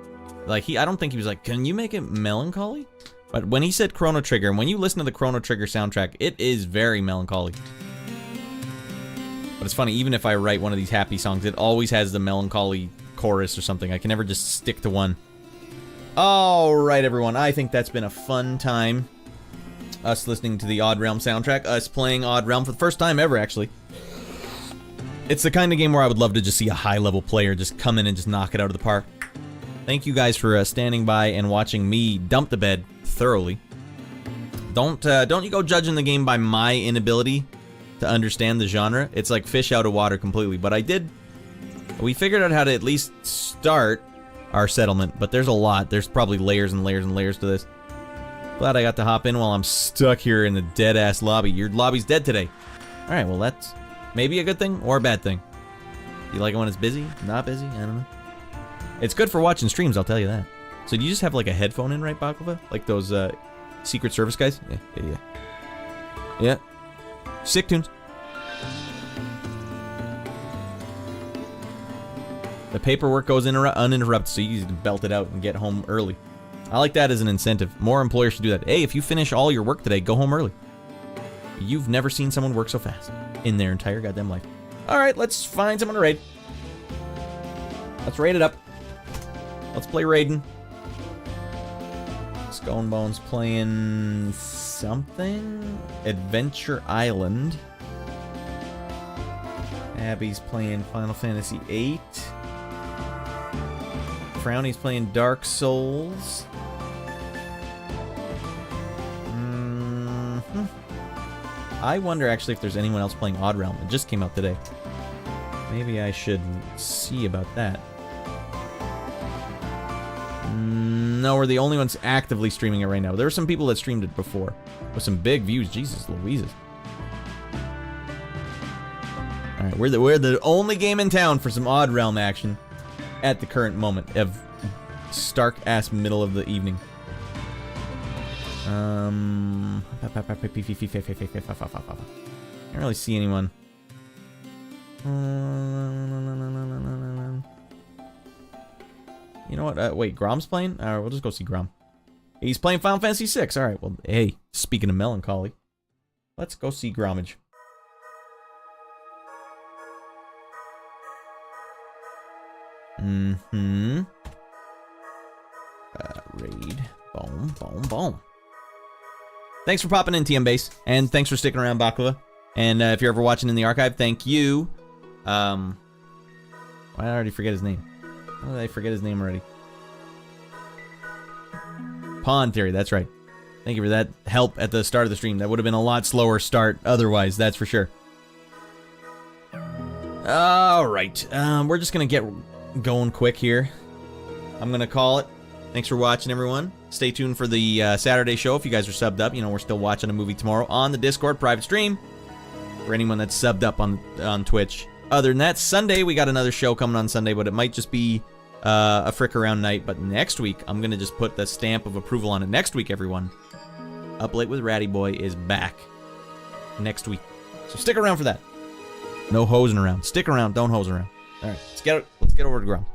don't think he was like, can you make it melancholy? But when he said Chrono Trigger, and when you listen to the Chrono Trigger soundtrack, it is very melancholy. But it's funny, even if I write one of these happy songs, it always has the melancholy chorus or something. I can never just stick to one. Alright, everyone. I think that's been a fun time. Us listening to the Odd Realm soundtrack. Us playing Odd Realm for the first time ever, actually. It's the kind of game where I would love to just see a high-level player just come in and just knock it out of the park. Thank you guys for standing by and watching me dump the bed thoroughly. Don't you go judging the game by my inability to understand the genre. It's like fish out of water completely. But we figured out how to at least start our settlement, but there's a lot. There's probably layers and layers and layers to this. Glad I got to hop in while I'm stuck here in the dead-ass lobby. Your lobby's dead today. Alright, well that's maybe a good thing or a bad thing. You like it when it's busy? Not busy? I don't know. It's good for watching streams, I'll tell you that. So do you just have like a headphone in, right, Baklava? Like those Secret Service guys? Yeah. Sick tunes. The paperwork goes uninterrupted, so you can belt it out and get home early. I like that as an incentive. More employers should do that. Hey, if you finish all your work today, go home early. You've never seen someone work so fast in their entire goddamn life. Alright, let's find someone to raid. Let's raid it up. Let's play Raiden. Skull and Bones playing something? Adventure Island. Abby's playing Final Fantasy VIII. Frowny's playing Dark Souls. I wonder actually if there's anyone else playing Odd Realm. It just came out today. Maybe I should see about that. No, we're the only ones actively streaming it right now. There were some people that streamed it before with some big views. Jesus Louises. All right, we're the only game in town for some Odd Realm action at the current moment of stark ass middle of the evening. Can't really see anyone. You know what? Wait, Grom's playing? Alright, we'll just go see Grom. He's playing Final Fantasy VI. Alright, well, hey, speaking of melancholy, let's go see Gromage. Raid. Boom, boom, boom. Thanks for popping in, TM Base. And thanks for sticking around, Baklava. And if you're ever watching in the archive, thank you. Why did I already forget his name? How did I forget his name already? Pawn Theory, that's right. Thank you for that help at the start of the stream. That would have been a lot slower start otherwise, that's for sure. Alright, we're just gonna get going quick here. I'm gonna call it. Thanks for watching, everyone. Stay tuned for the Saturday show if you guys are subbed up. You know, we're still watching a movie tomorrow on the Discord private stream for anyone that's subbed up on Twitch. Other than that, Sunday, we got another show coming on Sunday, but it might just be a frick around night. But next week, I'm going to just put the stamp of approval on it. Next week, everyone, Up Late with Ratty Boy is back next week. So stick around for that. No hosing around. Stick around, don't hose around. All right, let's get over to Grom.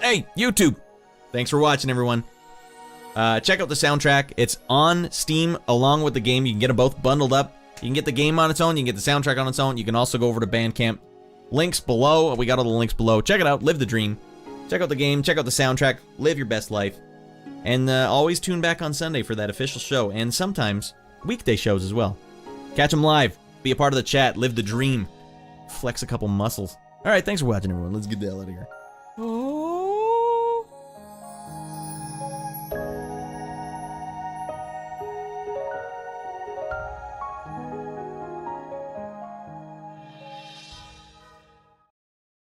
Hey, YouTube! Thanks for watching, everyone. Check out the soundtrack. It's on Steam along with the game. You can get them both bundled up. You can get the game on its own. You can get the soundtrack on its own. You can also go over to Bandcamp. Links below. We got all the links below. Check it out. Live the dream. Check out the game. Check out the soundtrack. Live your best life. And always tune back on Sunday for that official show. And sometimes weekday shows as well. Catch them live. Be a part of the chat. Live the dream. Flex a couple muscles. All right, thanks for watching, everyone. Let's get the hell out of here. Oh.